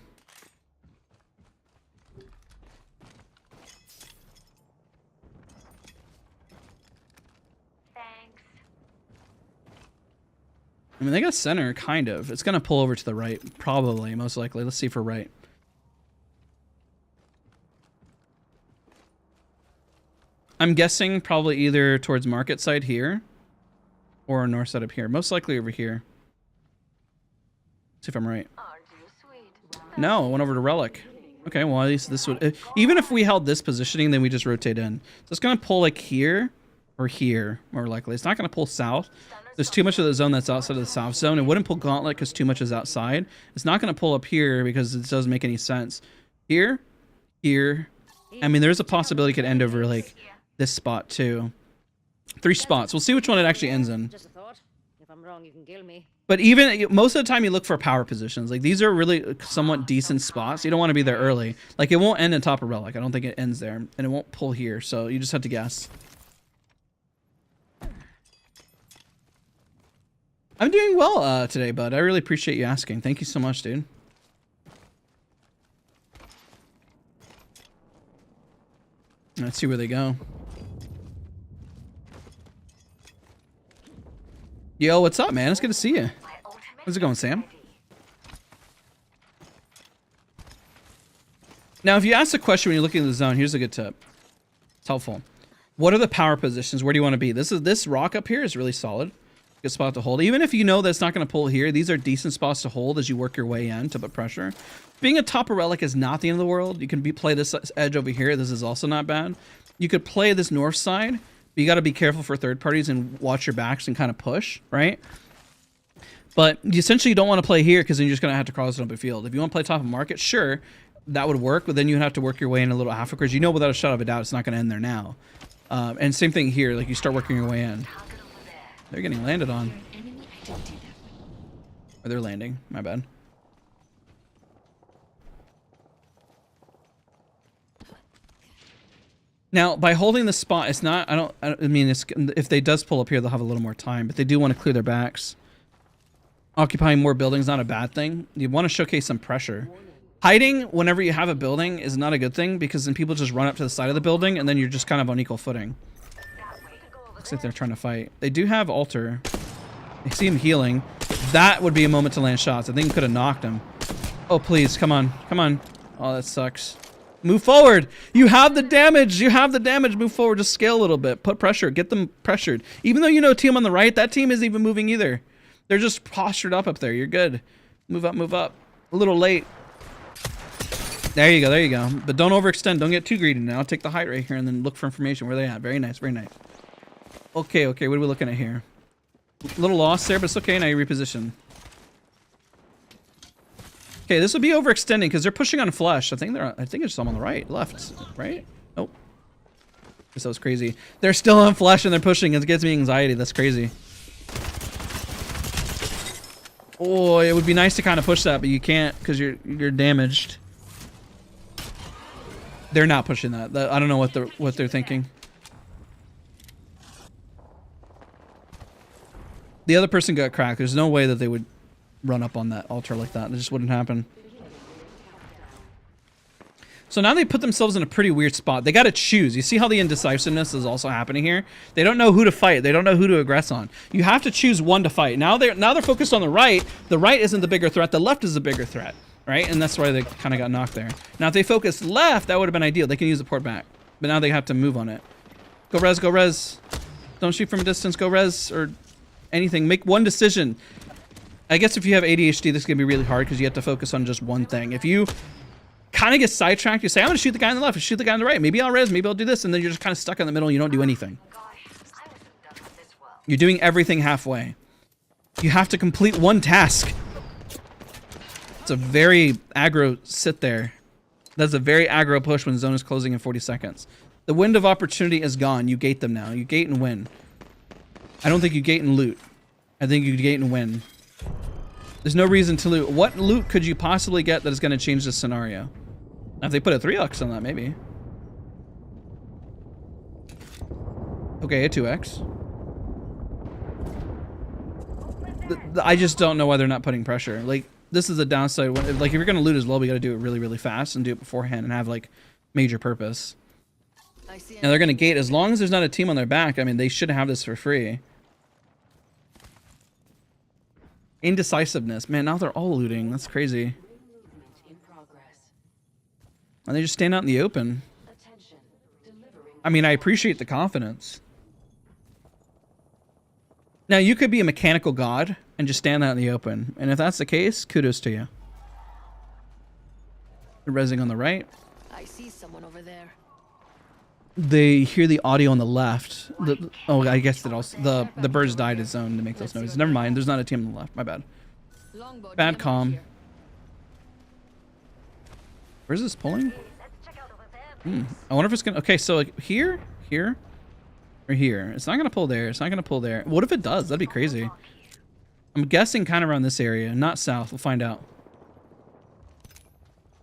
I mean, they got center, kind of. It's going to pull over to the right, probably, most likely. Let's see if we're right. I'm guessing probably either towards market side here or north side up here. Most likely over here. See if I'm right. Aren't you sweet? No, I went over to relic. Okay, well, at least this would... even if we held this positioning, then we just rotate in. So it's going to pull like here or here, more likely. It's not going to pull south. There's too much of the zone that's outside of the south zone. It wouldn't pull gauntlet because too much is outside. It's not going to pull up here because it doesn't make any sense. Here, here. I mean, there's a possibility it could end over like this spot too. 3 spots. We'll see which one it actually ends in. Just a thought. If I'm wrong, you can kill me. But even most of the time you look for power positions. Like these are really somewhat decent spots. You don't want to be there early. Like it won't end in top of relic. I don't think it ends there. And it won't pull here. So you just have to guess. I'm doing well today, bud. I really appreciate you asking. Thank you so much, dude. Let's see where they go. Yo, what's up, man? It's good to see you. How's it going, Sam? Now, if you ask a question when you're looking at the zone, here's a good tip. It's helpful. What are the power positions? Where do you want to be? This rock up here is really solid. Good spot to hold. Even if you know that's not going to pull here, these are decent spots to hold as you work your way in to put pressure. Being a top of relic is not the end of the world. You can play this edge over here. This is also not bad. You could play this north side, but you got to be careful for third parties and watch your backs and kind of push, right? But you essentially don't want to play here because then you're just going to have to cross it up a field. If you want to play top of market, sure, that would work, but then you'd have to work your way in a little half because you know without a shadow of a doubt it's not going to end there now. And same thing here, like you start working your way in. They're getting landed on. Or they're landing. My bad. Now, by holding the spot, it's not... I mean, it's, if they does pull up here, they'll have a little more time. But they do want to clear their backs. Occupying more buildings, not a bad thing. You want to showcase some pressure. Hiding whenever you have a building is not a good thing because then people just run up to the side of the building and then you're just kind of on equal footing. Looks like they're trying to fight. They do have altar. I see him healing. That would be a moment to land shots. I think he could have knocked him. Oh, please. Come on. Come on. Oh, that sucks. Move forward. You have the damage. You have the damage. Move forward. Just scale a little bit. Put pressure. Get them pressured. Even though you know team on the right, that team isn't even moving either. They're just postured up there. You're good. Move up. Move up. A little late. There you go. There you go. But don't overextend. Don't get too greedy now. Take the height right here and then look for information. Where they at? Very nice. Very nice. Okay, okay, what are we looking at here? A little lost there, but it's okay. Now you reposition. Okay, this will be overextending because they're pushing on flesh. I think it's some on the right, left, right? Nope. This was crazy. They're still on flesh and they're pushing. It gets me anxiety. That's crazy. Oh, it would be nice to kind of push that, but you can't because you're damaged. They're not pushing that. I don't know what they're thinking. The other person got cracked. There's no way that they would run up on that altar like that. It just wouldn't happen. So now they put themselves in a pretty weird spot. They got to choose. You see how the indecisiveness is also happening here? They don't know who to fight. They don't know who to aggress on. You have to choose one to fight. Now they're focused on the right. The right isn't the bigger threat. The left is the bigger threat, right? And that's why they kind of got knocked there. Now if they focus left, that would have been ideal. They can use the port back. But now they have to move on it. Go res, go res. Don't shoot from a distance. Go res or anything. Make one decision. I guess if you have ADHD, this is going to be really hard because you have to focus on just one thing. If you kind of get sidetracked, you say, I'm going to shoot the guy on the left, shoot the guy on the right. Maybe I'll res, maybe I'll do this. And then you're just kind of stuck in the middle and you don't do anything. You're doing everything halfway. You have to complete one task. It's a very aggro sit there. That's a very aggro push when zone is closing in 40 seconds. The window of opportunity is gone. You gate them now. You gate and win. I don't think you gate and loot. I think you gate and win. There's no reason to loot. What loot could you possibly get that is going to change this scenario? Now, if they put a 3x on that, maybe. Okay, a 2x. I just don't know why they're not putting pressure. Like, this is a downside. Like, if you're going to loot as well, we got to do it really, really fast and do it beforehand and have, like, major purpose. And they're going to gate. As long as there's not a team on their back, I mean, they should have this for free. Indecisiveness. Man, now they're all looting. That's crazy. And they just stand out in the open. I mean, I appreciate the confidence. Now, you could be a mechanical god and just stand out in the open. And if that's the case, kudos to you. They're rezzing on the right. I see someone over there. They hear the audio on the left. Oh, I guess that also the birds died his zone to make those noises. Never mind. There's not a team on the left. My bad. Bad comm. Where's this pulling? I wonder if it's gonna. Okay, so like here, or here. It's not gonna pull there. It's not gonna pull there. What if it does? That'd be crazy. I'm guessing kind of around this area, not south. We'll find out.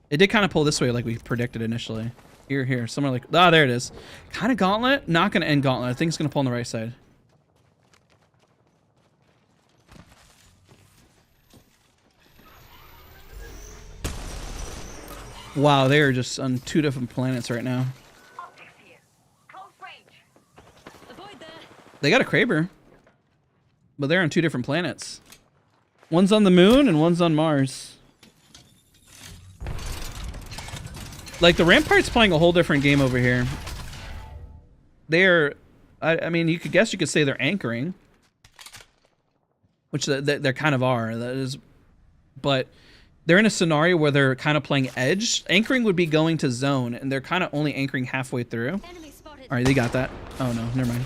It did kind of pull this way, like we predicted initially. Here, somewhere like, ah, there it is. Kind of gauntlet, not gonna end gauntlet. I think it's gonna pull on the right side. Wow, they are just on 2 different planets right now. They got a Kraber, but they're on 2 different planets. One's on the moon and one's on Mars. Like, the Rampart's playing a whole different game over here. They're, I mean, you could say they're anchoring, which they kind of are. That is, but they're in a scenario where they're kind of playing edge. Anchoring would be going to zone, and they're kind of only anchoring halfway through. All right, they got that. Oh no, never mind.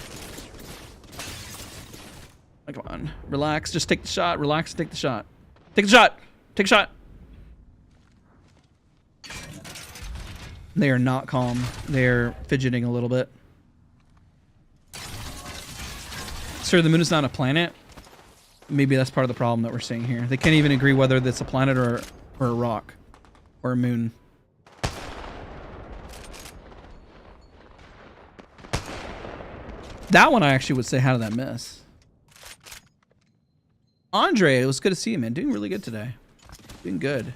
Oh, come on, relax. Just take the shot. Relax. Take the shot. Take the shot. Take a shot. They are not calm. They're fidgeting a little bit. Sir, the moon is not a planet. Maybe that's part of the problem that we're seeing here. They can't even agree whether that's a planet or a rock or a moon. That one I actually would say, how did that miss? Andre, it was good to see you, man. Doing really good today. Doing good.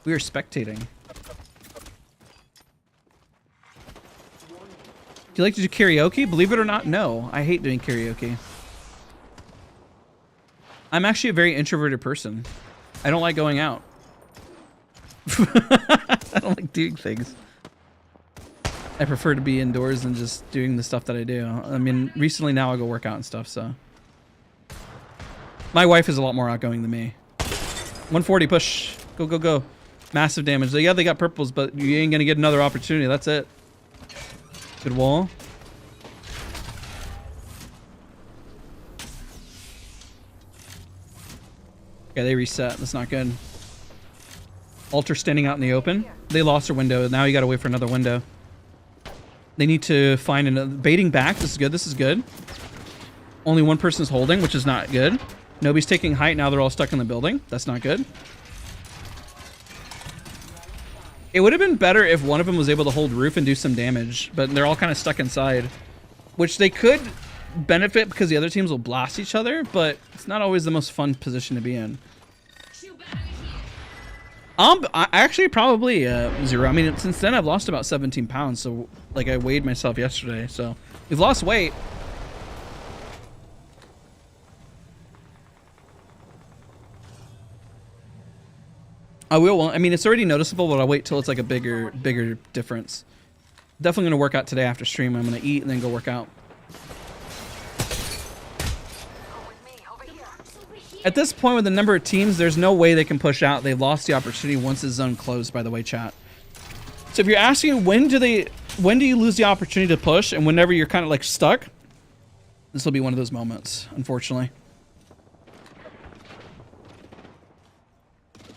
We are spectating. Do you like to do karaoke? Believe it or not, no. I hate doing karaoke. I'm actually a very introverted person. I don't like going out. I don't like doing things. I prefer to be indoors and just doing the stuff that I do. I mean, recently now I go work out and stuff, so. My wife is a lot more outgoing than me. 140, push. Go, go, go. Massive damage. Yeah, they got purples, but you ain't gonna get another opportunity. That's it. Good wall. Okay, they reset. That's not good. Altar standing out in the open. They lost their window. Now you gotta wait for another window. They need to find another. Baiting back. This is good. This is good. Only one person's holding, which is not good. Nobody's taking height. Now they're all stuck in the building. That's not good. It would have been better if one of them was able to hold roof and do some damage, but they're all kind of stuck inside, which they could benefit because the other teams will blast each other, but it's not always the most fun position to be in. I actually probably 0. I mean, since then I've lost about 17 pounds. So like I weighed myself yesterday. So we've lost weight. I will. I mean, it's already noticeable, but I'll wait till it's like a bigger difference. Definitely gonna work out today after stream. I'm gonna eat and then go work out. At this point, with the number of teams, there's no way they can push out. They've lost the opportunity once the zone closed, by the way, chat. So if you're asking when do you lose the opportunity to push, and whenever you're kind of like stuck, this will be one of those moments, unfortunately.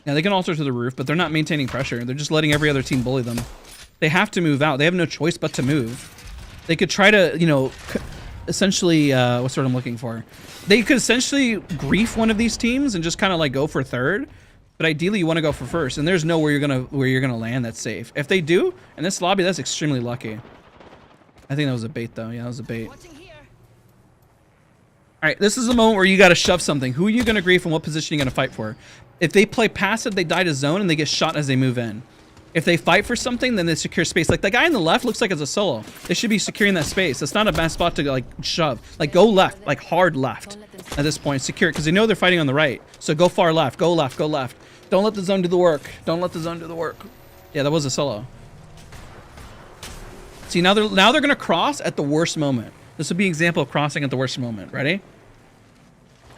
Yeah, they can alter to the roof, but they're not maintaining pressure. They're just letting every other team bully them. They have to move out. They have no choice but to move. They could try to, you know, essentially, what's what I'm looking for? They could essentially grief one of these teams and just kind of like go for third. But ideally, you want to go for first, and there's nowhere you're gonna land that's safe. If they do in this lobby, that's extremely lucky. I think that was a bait, though. Yeah, that was a bait. All right, this is the moment where you got to shove something. Who are you gonna grief and what position are you gonna fight for? If they play passive, they die to zone and they get shot as they move in. If they fight for something, then they secure space. Like the guy on the left looks like it's a solo. They should be securing that space. It's not a bad spot to like shove. Like go left, like hard left at this point. Secure it because they know they're fighting on the right. So go far left, go left, go left. Don't let the zone do the work. Don't let the zone do the work. Yeah, that was a solo. See, now they're gonna cross at the worst moment. This would be an example of crossing at the worst moment. Ready?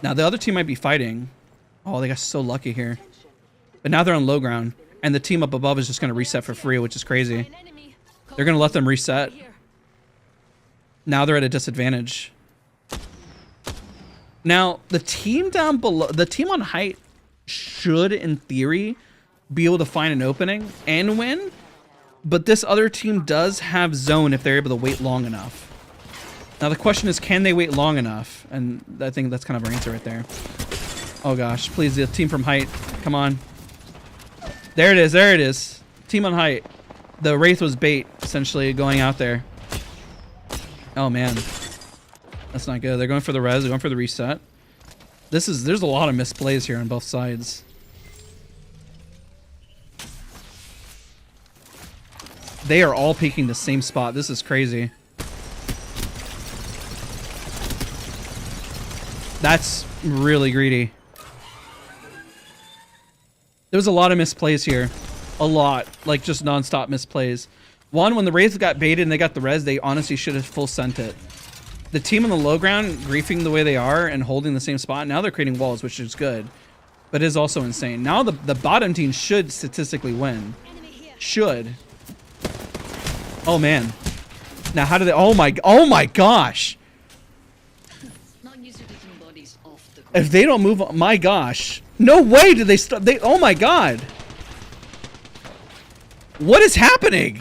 Now the other team might be fighting. Oh, they got so lucky here. But now they're on low ground. And the team up above is just going to reset for free, which is crazy. They're going to let them reset. Now they're at a disadvantage. Now, the team down below, the team on height should, in theory, be able to find an opening and win. But this other team does have zone if they're able to wait long enough. Now, the question is, can they wait long enough? And I think that's kind of our answer right there. Oh, gosh. Please, the team from height. Come on. There it is. There it is. Team on height. The Wraith was bait, essentially, going out there. Oh, man. That's not good. They're going for the res. They're going for the reset. There's a lot of misplays here on both sides. They are all peeking the same spot. This is crazy. That's really greedy. There was a lot of misplays here. A lot. Like, just non-stop misplays. One, when the Wraiths got baited and they got the res, they honestly should have full sent it. The team on the low ground, griefing the way they are and holding the same spot, now they're creating walls, which is good. But it is also insane. Now the bottom team should statistically win. Should. Oh, man. Now, how do they... Oh, my gosh. If they don't move... My gosh. No way did they stop. Oh my god. What is happening?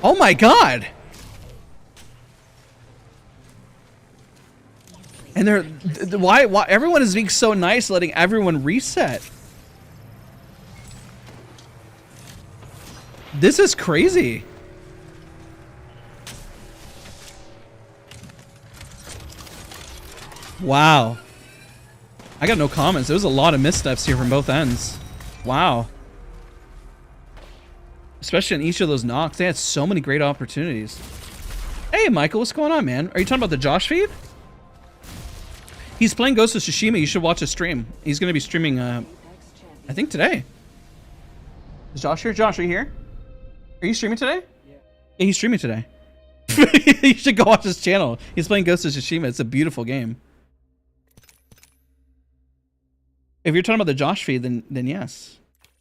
Oh my god. And they're why everyone is being so nice, letting everyone reset. This is crazy. Wow. I got no comments. There was a lot of missteps here from both ends. Wow. Especially in each of those knocks. They had so many great opportunities. Hey, Michael, what's going on, man? Are you talking about the Josh feed? He's playing Ghost of Tsushima. You should watch his stream. He's going to be streaming, I think today. Is Josh here? Josh, are you here? Are you streaming today? Yeah, he's streaming today. You should go watch his channel. He's playing Ghost of Tsushima. It's a beautiful game. If you're talking about the Josh feed, then yes.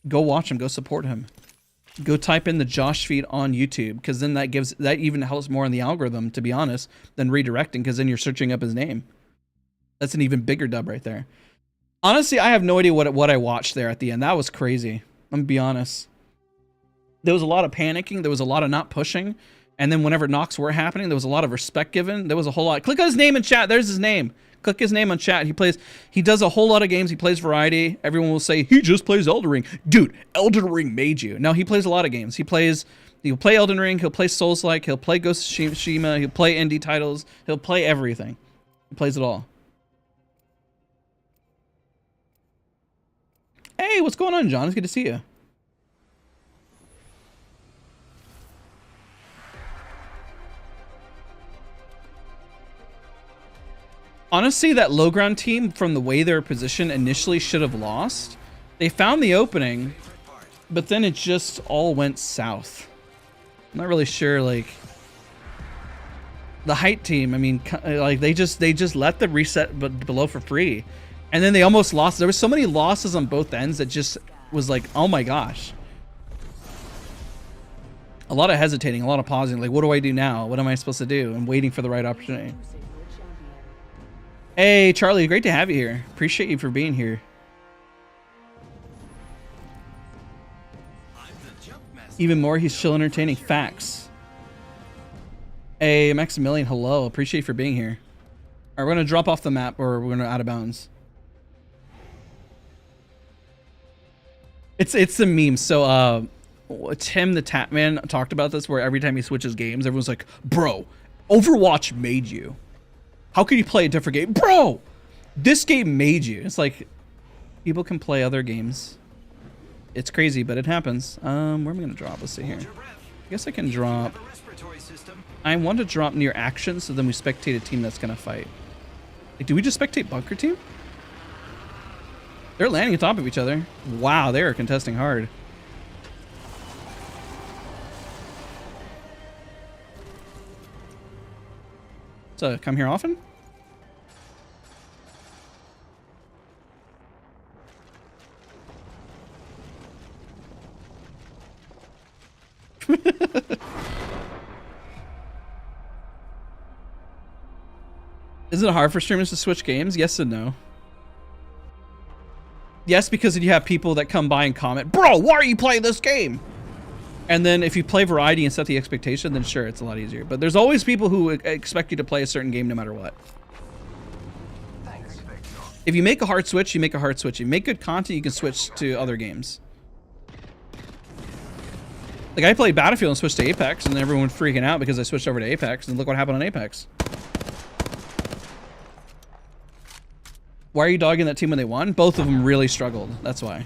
Go watch him. Go support him. Go type in the Josh feed on YouTube, because then that even helps more in the algorithm, to be honest, than redirecting, because then you're searching up his name. That's an even bigger dub right there. Honestly, I have no idea what I watched there at the end. That was crazy. I'm gonna be honest. There was a lot of panicking. There was a lot of not pushing. And then whenever knocks were happening, there was a lot of respect given. There was a whole lot. Click on his name in chat. There's his name. Click his name on chat. He does a whole lot of games. He plays variety. Everyone will say, he just plays Elden Ring. Dude, Elden Ring made you. No, he plays a lot of games. He'll play Elden Ring. He'll play Souls-like. He'll play Ghost of Tsushima. He'll play indie titles. He'll play everything. He plays it all. Hey, what's going on, John? It's good to see you. Honestly, that low ground team, from the way they were positioned, initially should have lost. They found the opening, but then it just all went south. I'm not really sure, like, the height team, I mean, like, they just let the reset below for free. And then they almost lost. There were so many losses on both ends that just was like, oh my gosh. A lot of hesitating, a lot of pausing, like, what do I do now? What am I supposed to do? And waiting for the right opportunity. Hey, Charlie, great to have you here. Appreciate you for being here. Even more, he's still entertaining. Facts. Hey, Maximilian, hello. Appreciate you for being here. All right, we're going to drop off the map, or we're going to out of bounds. It's a meme. So, Tim the Tatman talked about this, where every time he switches games, everyone's like, bro, Overwatch made you. How can you play a different game? Bro, this game made you. It's like, people can play other games. It's crazy, but it happens. Where am I going to drop? Let's see here. I guess I can drop. I want to drop near action, so then we spectate a team that's going to fight. Like, do we just spectate bunker team? They're landing on top of each other. Wow, they are contesting hard. So, come here often? Is it hard for streamers to switch games? Yes and no. Yes, because you have people that come by and comment, bro, why are you playing this game? And then if you play variety and set the expectation, then sure, it's a lot easier. But there's always people who expect you to play a certain game no matter what. If you make a hard switch, you make a hard switch. If you make good content, you can switch to other games. Like, I played Battlefield and switched to Apex, and everyone freaking out because I switched over to Apex, and look what happened on Apex. Why are you dogging that team when they won? Both of them really struggled. That's why.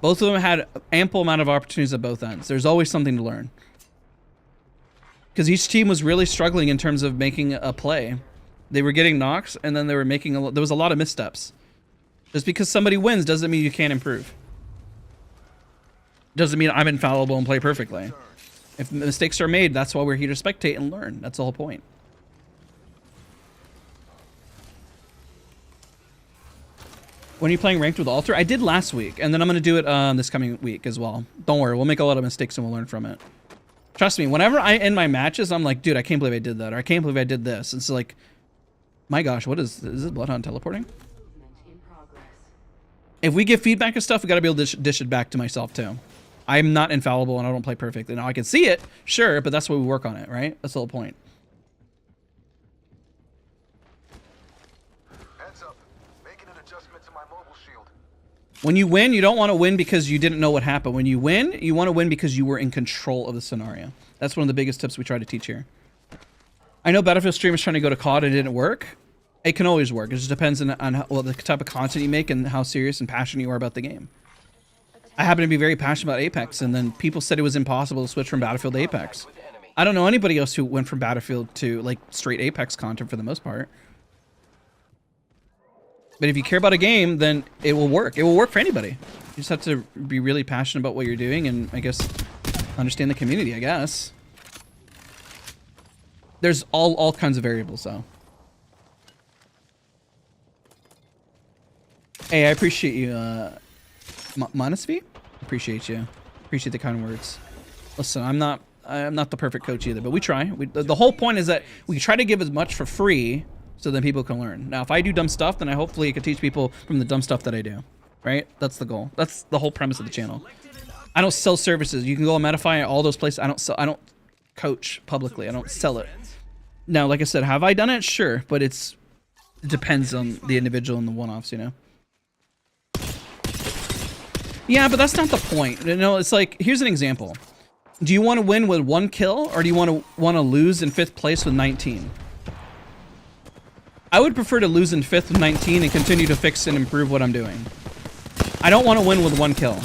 Both of them had ample amount of opportunities at both ends. There's always something to learn. Because each team was really struggling in terms of making a play. They were getting knocks, and then they were making there was a lot of missteps. Just because somebody wins doesn't mean you can't improve. Doesn't mean I'm infallible and play perfectly. If mistakes are made, that's why we're here to spectate and learn. That's the whole point. When are you playing ranked with Alter? I did last week, and then I'm going to do it this coming week as well. Don't worry, we'll make a lot of mistakes and we'll learn from it. Trust me, whenever I end my matches, I'm like, dude, I can't believe I did that, or I can't believe I did this. It's like, my gosh, what is this Bloodhound teleporting? If we give feedback and stuff, we got to be able to dish it back to myself too. I'm not infallible and I don't play perfectly. Now I can see it, sure, but that's why we work on it, right? That's the whole point. Heads up. Making an adjustment to my mobile shield. When you win, you don't want to win because you didn't know what happened. When you win, you want to win because you were in control of the scenario. That's one of the biggest tips we try to teach here. I know Battlefield streamers trying to go to COD and it didn't work. It can always work. It just depends on how, well, the type of content you make and how serious and passionate you are about the game. I happen to be very passionate about Apex, and then people said it was impossible to switch from Battlefield to Apex. I don't know anybody else who went from Battlefield to like straight Apex content for the most part. But if you care about a game, then it will work. It will work for anybody. You just have to be really passionate about what you're doing and I guess understand the community, I guess. There's all kinds of variables though. Hey, I appreciate you, Monosvi? Appreciate you. Appreciate the kind words. Listen, I'm not the perfect coach either, but we try. The whole point is that we try to give as much for free so then people can learn. Now, if I do dumb stuff, then I hopefully can teach people from the dumb stuff that I do, right? That's the goal. That's the whole premise of the channel. I don't sell services. You can go on Medify, all those places. I don't coach publicly. I don't sell it. Now, like I said, have I done it? Sure, but it depends on the individual and the one-offs, you know? Yeah, but that's not the point. You know, it's like, here's an example. Do you want to win with 1 kill, or do you want to lose in 5th place with 19? I would prefer to lose in 5th with 19 and continue to fix and improve what I'm doing. I don't want to win with 1 kill.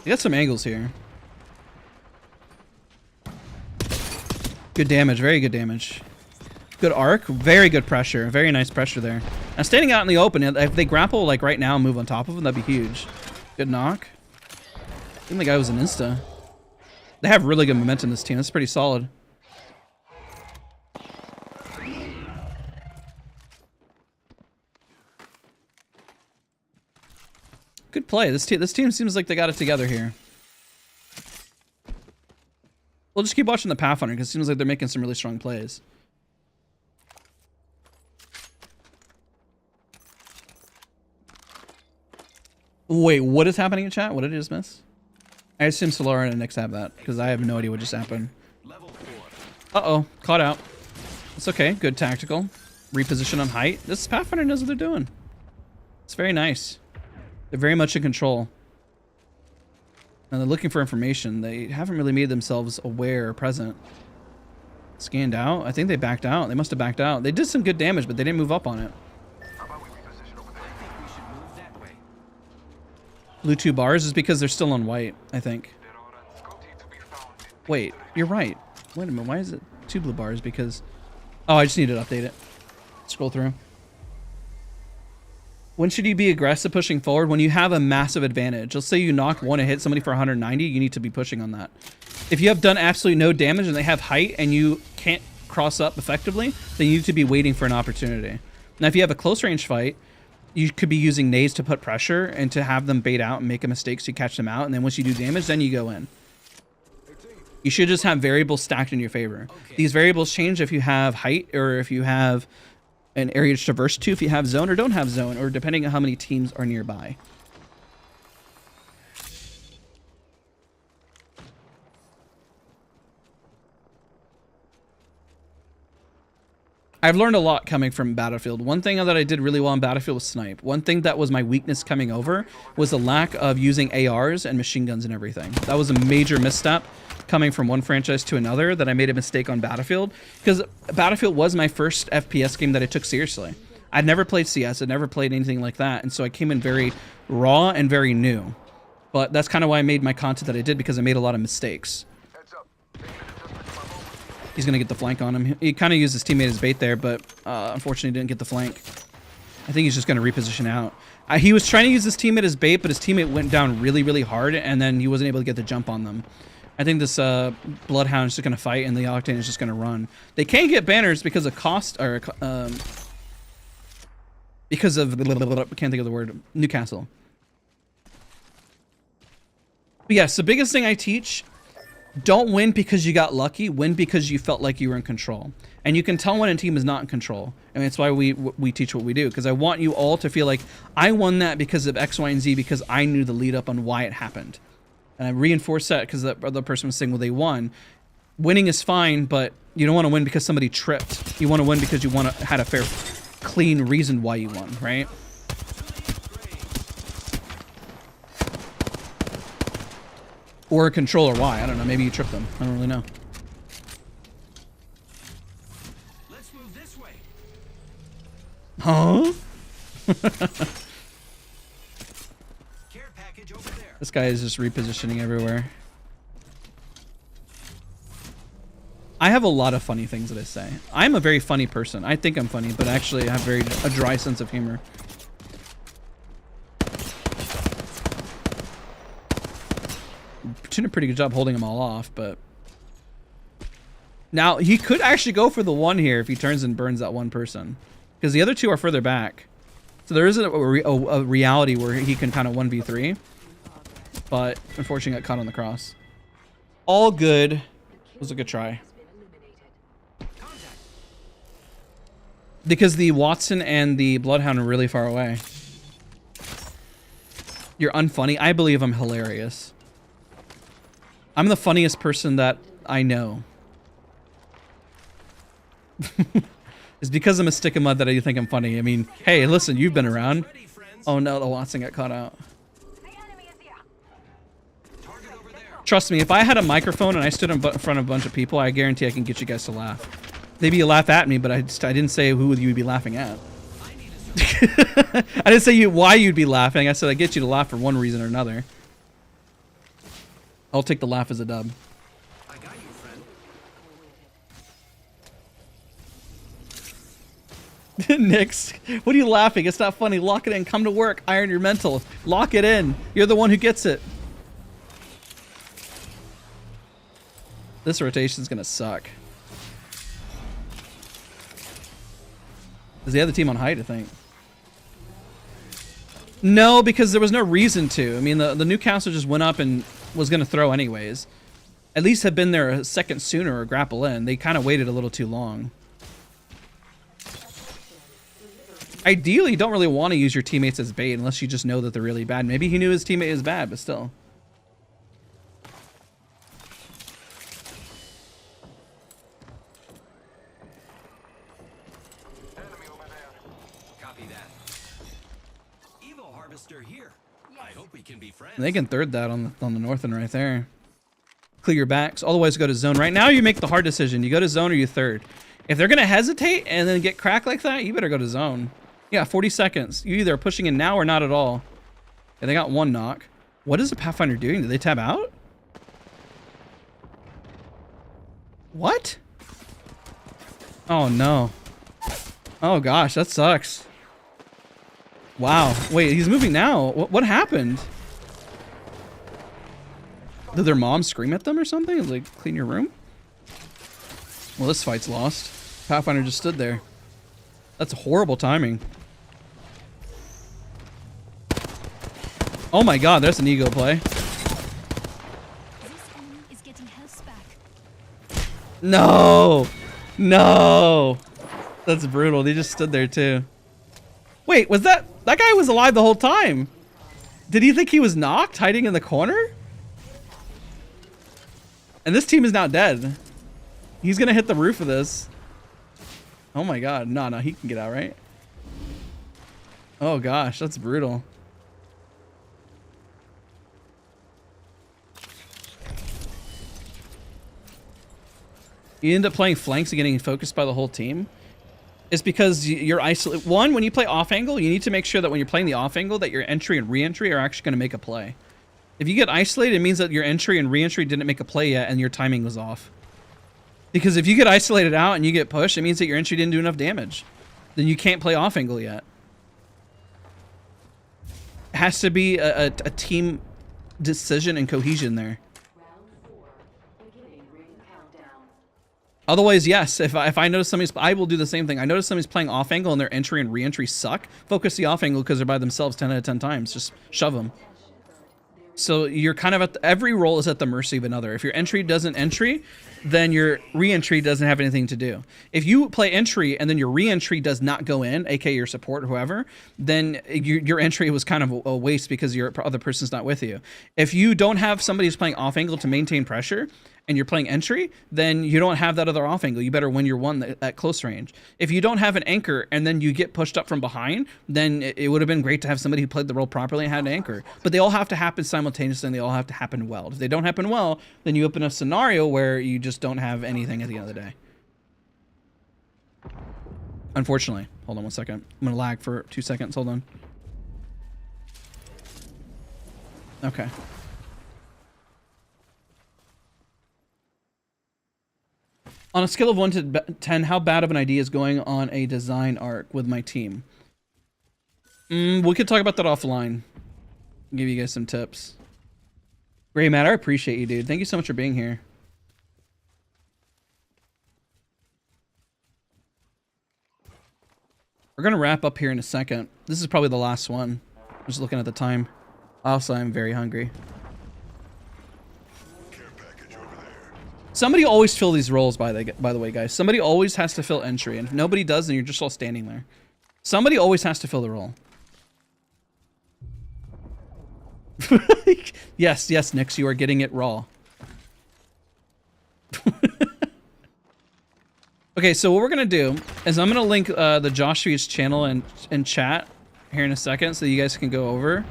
You got some angles here. Good damage, very good damage. Good arc, very good pressure, very nice pressure there. Now standing out in the open, if they grapple like right now and move on top of them, that'd be huge. Good knock. I think the guy was an insta. They have really good momentum, this team. That's pretty solid. Good play. This team seems like they got it together here. We'll just keep watching the Pathfinder because it seems like they're making some really strong plays. Wait, what is happening in chat? What did I just miss? I assume Solara and Nyx have that because I have no idea what just happened. Uh-oh, caught out. It's okay. Good tactical. Reposition on height. This Pathfinder knows what they're doing. It's very nice. They're very much in control. And they're looking for information. They haven't really made themselves aware or present. Scanned out? I think they backed out. They must have backed out. They did some good damage, but they didn't move up on it. Blue 2 bars is because they're still on white, I think. Wait, you're right. Wait a minute, why is it 2 blue bars? Because... Oh, I just need to update it. Scroll through. When should you be aggressive pushing forward? When you have a massive advantage. Let's say you knock one and hit somebody for 190, you need to be pushing on that. If you have done absolutely no damage and they have height and you can't cross up effectively, then you need to be waiting for an opportunity. Now, if you have a close range fight, you could be using nades to put pressure and to have them bait out and make a mistake so you catch them out. And then once you do damage, then you go in. You should just have variables stacked in your favor. Okay. These variables change if you have height or if you have an area to traverse to, if you have zone or don't have zone, or depending on how many teams are nearby. I've learned a lot coming from Battlefield. One thing that I did really well in Battlefield was snipe. One thing that was my weakness coming over was the lack of using ARs and machine guns and everything. That was a major misstep coming from one franchise to another that I made a mistake on Battlefield, because Battlefield was my first FPS game that I took seriously. I'd never played CS, I'd never played anything like that, and so I came in very raw and very new. But that's kind of why I made my content that I did, because I made a lot of mistakes. He's going to get the flank on him. He kind of used his teammate as bait there, but unfortunately didn't get the flank. I think he's just going to reposition out. He was trying to use his teammate as bait, but his teammate went down really, really hard, and then he wasn't able to get the jump on them. I think this Bloodhound is just going to fight, and the Octane is just going to run. They can't get banners because of cost, or because of, I can't think of the word, Newcastle. But yes, the biggest thing I teach, don't win because you got lucky, win because you felt like you were in control. And you can tell when a team is not in control. And that's why we teach what we do, because I want you all to feel like I won that because of X, Y, and Z, because I knew the lead up on why it happened. And I reinforce that because the other person was saying, well, they won. Winning is fine, but you don't want to win because somebody tripped. You want to win because you had a fair, clean reason why you won, right? Or a controller why. I don't know. Maybe you tripped them. I don't really know. Let's move this way. Huh? Care package over there. This guy is just repositioning everywhere. I have a lot of funny things that I say. I'm a very funny person. I think I'm funny, but actually I have a dry sense of humor. Doing a pretty good job holding them all off, but now he could actually go for the one here if he turns and burns that one person, because the other two are further back. So there isn't a reality where he can kind of 1v3, but unfortunately got caught on the cross. All good. It was a good try. Because the Watson and the Bloodhound are really far away. You're unfunny. I believe I'm hilarious. I'm the funniest person that I know. It's because I'm a stick of mud that I think I'm funny. I mean, hey, listen, you've been around. Oh no, the Watson got caught out. Trust me, if I had a microphone and I stood in front of a bunch of people, I guarantee I can get you guys to laugh. Maybe you laugh at me, but I didn't say who you would be laughing at. I didn't say why you'd be laughing. I said I get you to laugh for one reason or another. I'll take the laugh as a dub. I got you, friend. Nix, what are you laughing? It's not funny. Lock it in. Come to work. Iron your mental. Lock it in. You're the one who gets it. This rotation's gonna suck. Is the other team on height, I think? No, because there was no reason to. I mean, the Newcastle just went up and was going to throw anyways. At least had been there a second sooner or grapple in. They kind of waited a little too long. Ideally, you don't really want to use your teammates as bait unless you just know that they're really bad. Maybe he knew his teammate is bad, but still. Copy that. Evo harvester here. I hope we can be friends. They can third that on the north end right there. Clear your backs. Otherwise, go to zone. Right now, you make the hard decision. You go to zone or you third. If they're going to hesitate and then get cracked like that, you better go to zone. Yeah, 40 seconds. You either are pushing in now or not at all. Yeah, they got one knock. What is the Pathfinder doing? Did they tab out? What? Oh, no. Oh, gosh, that sucks. Wow. Wait, he's moving now. What happened? Did their mom scream at them or something? Like, clean your room? Well, this fight's lost. Pathfinder just stood there. That's horrible timing. Oh my god, that's an ego play. This enemy is getting health back. No! No! That's brutal. They just stood there too. Wait, was that guy was alive the whole time? Did he think he was knocked, hiding in the corner? And this team is now dead. He's gonna hit the roof of this. Oh my god. No, he can get out, right? Oh gosh, that's brutal. You end up playing flanks and getting focused by the whole team. It's because you're isolated. One, when you play off angle, you need to make sure that when you're playing the off angle that your entry and re-entry are actually going to make a play. If you get isolated, it means that your entry and re-entry didn't make a play yet and your timing was off. Because if you get isolated out and you get pushed, it means that your entry didn't do enough damage. Then you can't play off angle yet. It has to be a team decision and cohesion there. Otherwise, yes, if I notice somebody's, I will do the same thing. I notice somebody's playing off angle and their entry and re-entry suck. Focus the off angle because they're by themselves 10 out of 10 times. Just shove them. So you're kind of at every role is at the mercy of another. If your entry doesn't entry, then your re-entry doesn't have anything to do. If you play entry and then your re-entry does not go in, aka your support or whoever, then your entry was kind of a waste because your other person's not with you. If you don't have somebody who's playing off angle to maintain pressure, and you're playing entry, then you don't have that other off angle. You better win your one at close range. If you don't have an anchor and then you get pushed up from behind, then it would have been great to have somebody who played the role properly and had an anchor. But they all have to happen simultaneously and they all have to happen well. If they don't happen well, then you open a scenario where you just don't have anything at the end of the day. Unfortunately. Hold on one second. I'm gonna lag for 2 seconds. Hold on. Okay. On a scale of 1 to 10, how bad of an idea is going on a design arc with my team? We could talk about that offline. Give you guys some tips. Gray Matt, I appreciate you, dude. Thank you so much for being here. We're gonna wrap up here in a second. This is probably the last one. I'm just looking at the time. Also, I'm very hungry. Somebody always fill these roles, by the way, guys. Somebody always has to fill entry, and if nobody does, then you're just all standing there. Somebody always has to fill the role. Yes, yes, Nix, you are getting it raw. Okay, so what we're gonna do is I'm gonna link the Josh Feed's channel in chat here in a second, so you guys can go over.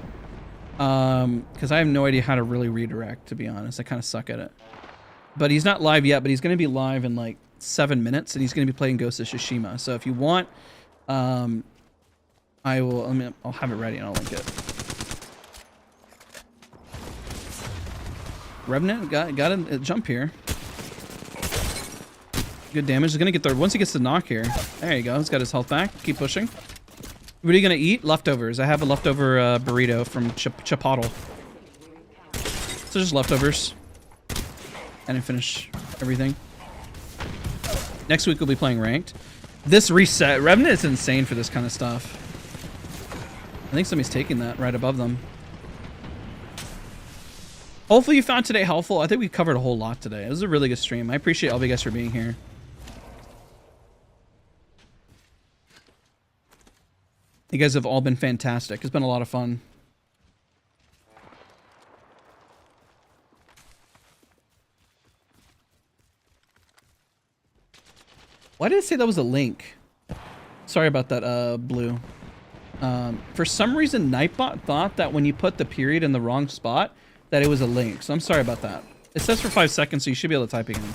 Because I have no idea how to really redirect, to be honest. I kind of suck at it. But he's not live yet, but he's gonna be live in like 7 minutes, and he's gonna be playing Ghost of Tsushima. So if you want, I will. I'll have it ready and I'll link it. Revenant got a jump here. Good damage. He's gonna get there once he gets the knock here. There you go. He's got his health back. Keep pushing. What are you gonna eat? Leftovers. I have a leftover burrito from Chipotle. So just leftovers. I didn't finish everything. Next week we'll be playing ranked. This reset, Revenant is insane for this kind of stuff. I think somebody's taking that right above them. Hopefully you found today helpful. I think we covered a whole lot today. It was a really good stream. I appreciate all of you guys for being here. You guys have all been fantastic. It's been a lot of fun. Why did it say that was a link? Sorry about that, Blue. For some reason, Nightbot thought that when you put the period in the wrong spot, that it was a link. So I'm sorry about that. It says for 5 seconds, so you should be able to type it in.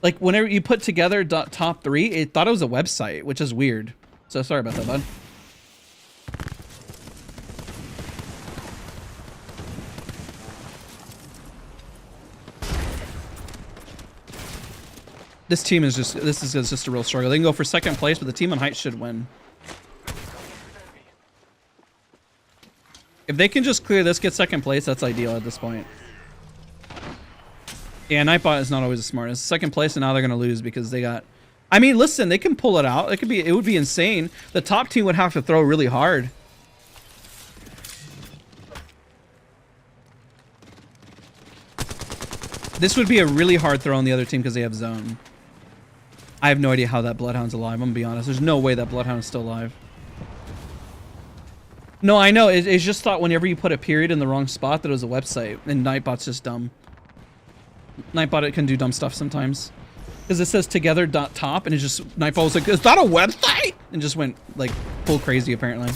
Like, whenever you put together top 3, it thought it was a website, which is weird. So sorry about that, bud. This team is just, this is just a real struggle. They can go for 2nd place, but the team on height should win. If they can just clear this, get 2nd place, that's ideal at this point. Yeah, Nightbot is not always the smartest. 2nd place, and now they're gonna lose because they got. I mean, listen, they can pull it out. It would be insane. The top team would have to throw really hard. This would be a really hard throw on the other team because they have zone. I have no idea how that Bloodhound's alive. I'm gonna be honest. There's no way that Bloodhound is still alive. No, I know. It's just thought whenever you put a period in the wrong spot that it was a website, and Nightbot's just dumb. Nightbot, it can do dumb stuff sometimes. Because it says together.top, and it just, Nightbot was like, is that a website? And just went like full crazy apparently.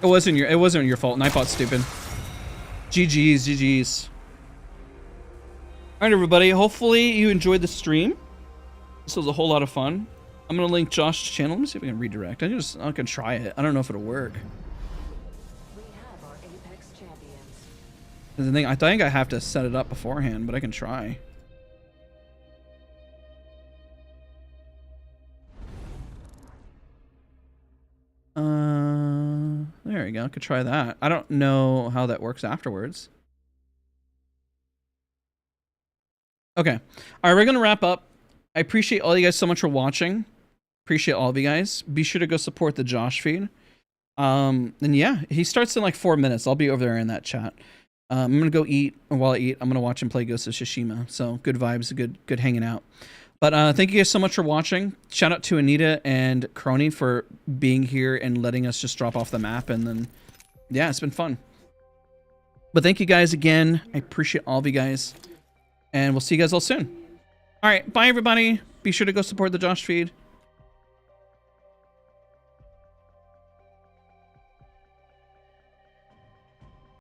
It wasn't your fault. Nightbot's stupid. GG's, GG's. All right, everybody. Hopefully you enjoyed the stream. This was a whole lot of fun. I'm gonna link Josh's channel. Let me see if we can redirect. I can try it. I don't know if it'll work. We have our Apex champions. The thing, I think I have to set it up beforehand, but I can try. There we go. I could try that. I don't know how that works afterwards. Okay. All right, we're gonna wrap up. I appreciate all you guys so much for watching. Appreciate all of you guys. Be sure to go support the Josh feed. And yeah, he starts in like 4 minutes. I'll be over there in that chat. I'm gonna go eat, and while I eat, I'm gonna watch him play Ghost of Tsushima. So good vibes, good hanging out. But thank you guys so much for watching. Shout out to Anita and Crony for being here and letting us just drop off the map. And then, yeah, it's been fun. But thank you guys again. I appreciate all of you guys. And we'll see you guys all soon. All right, bye everybody. Be sure to go support the Josh feed.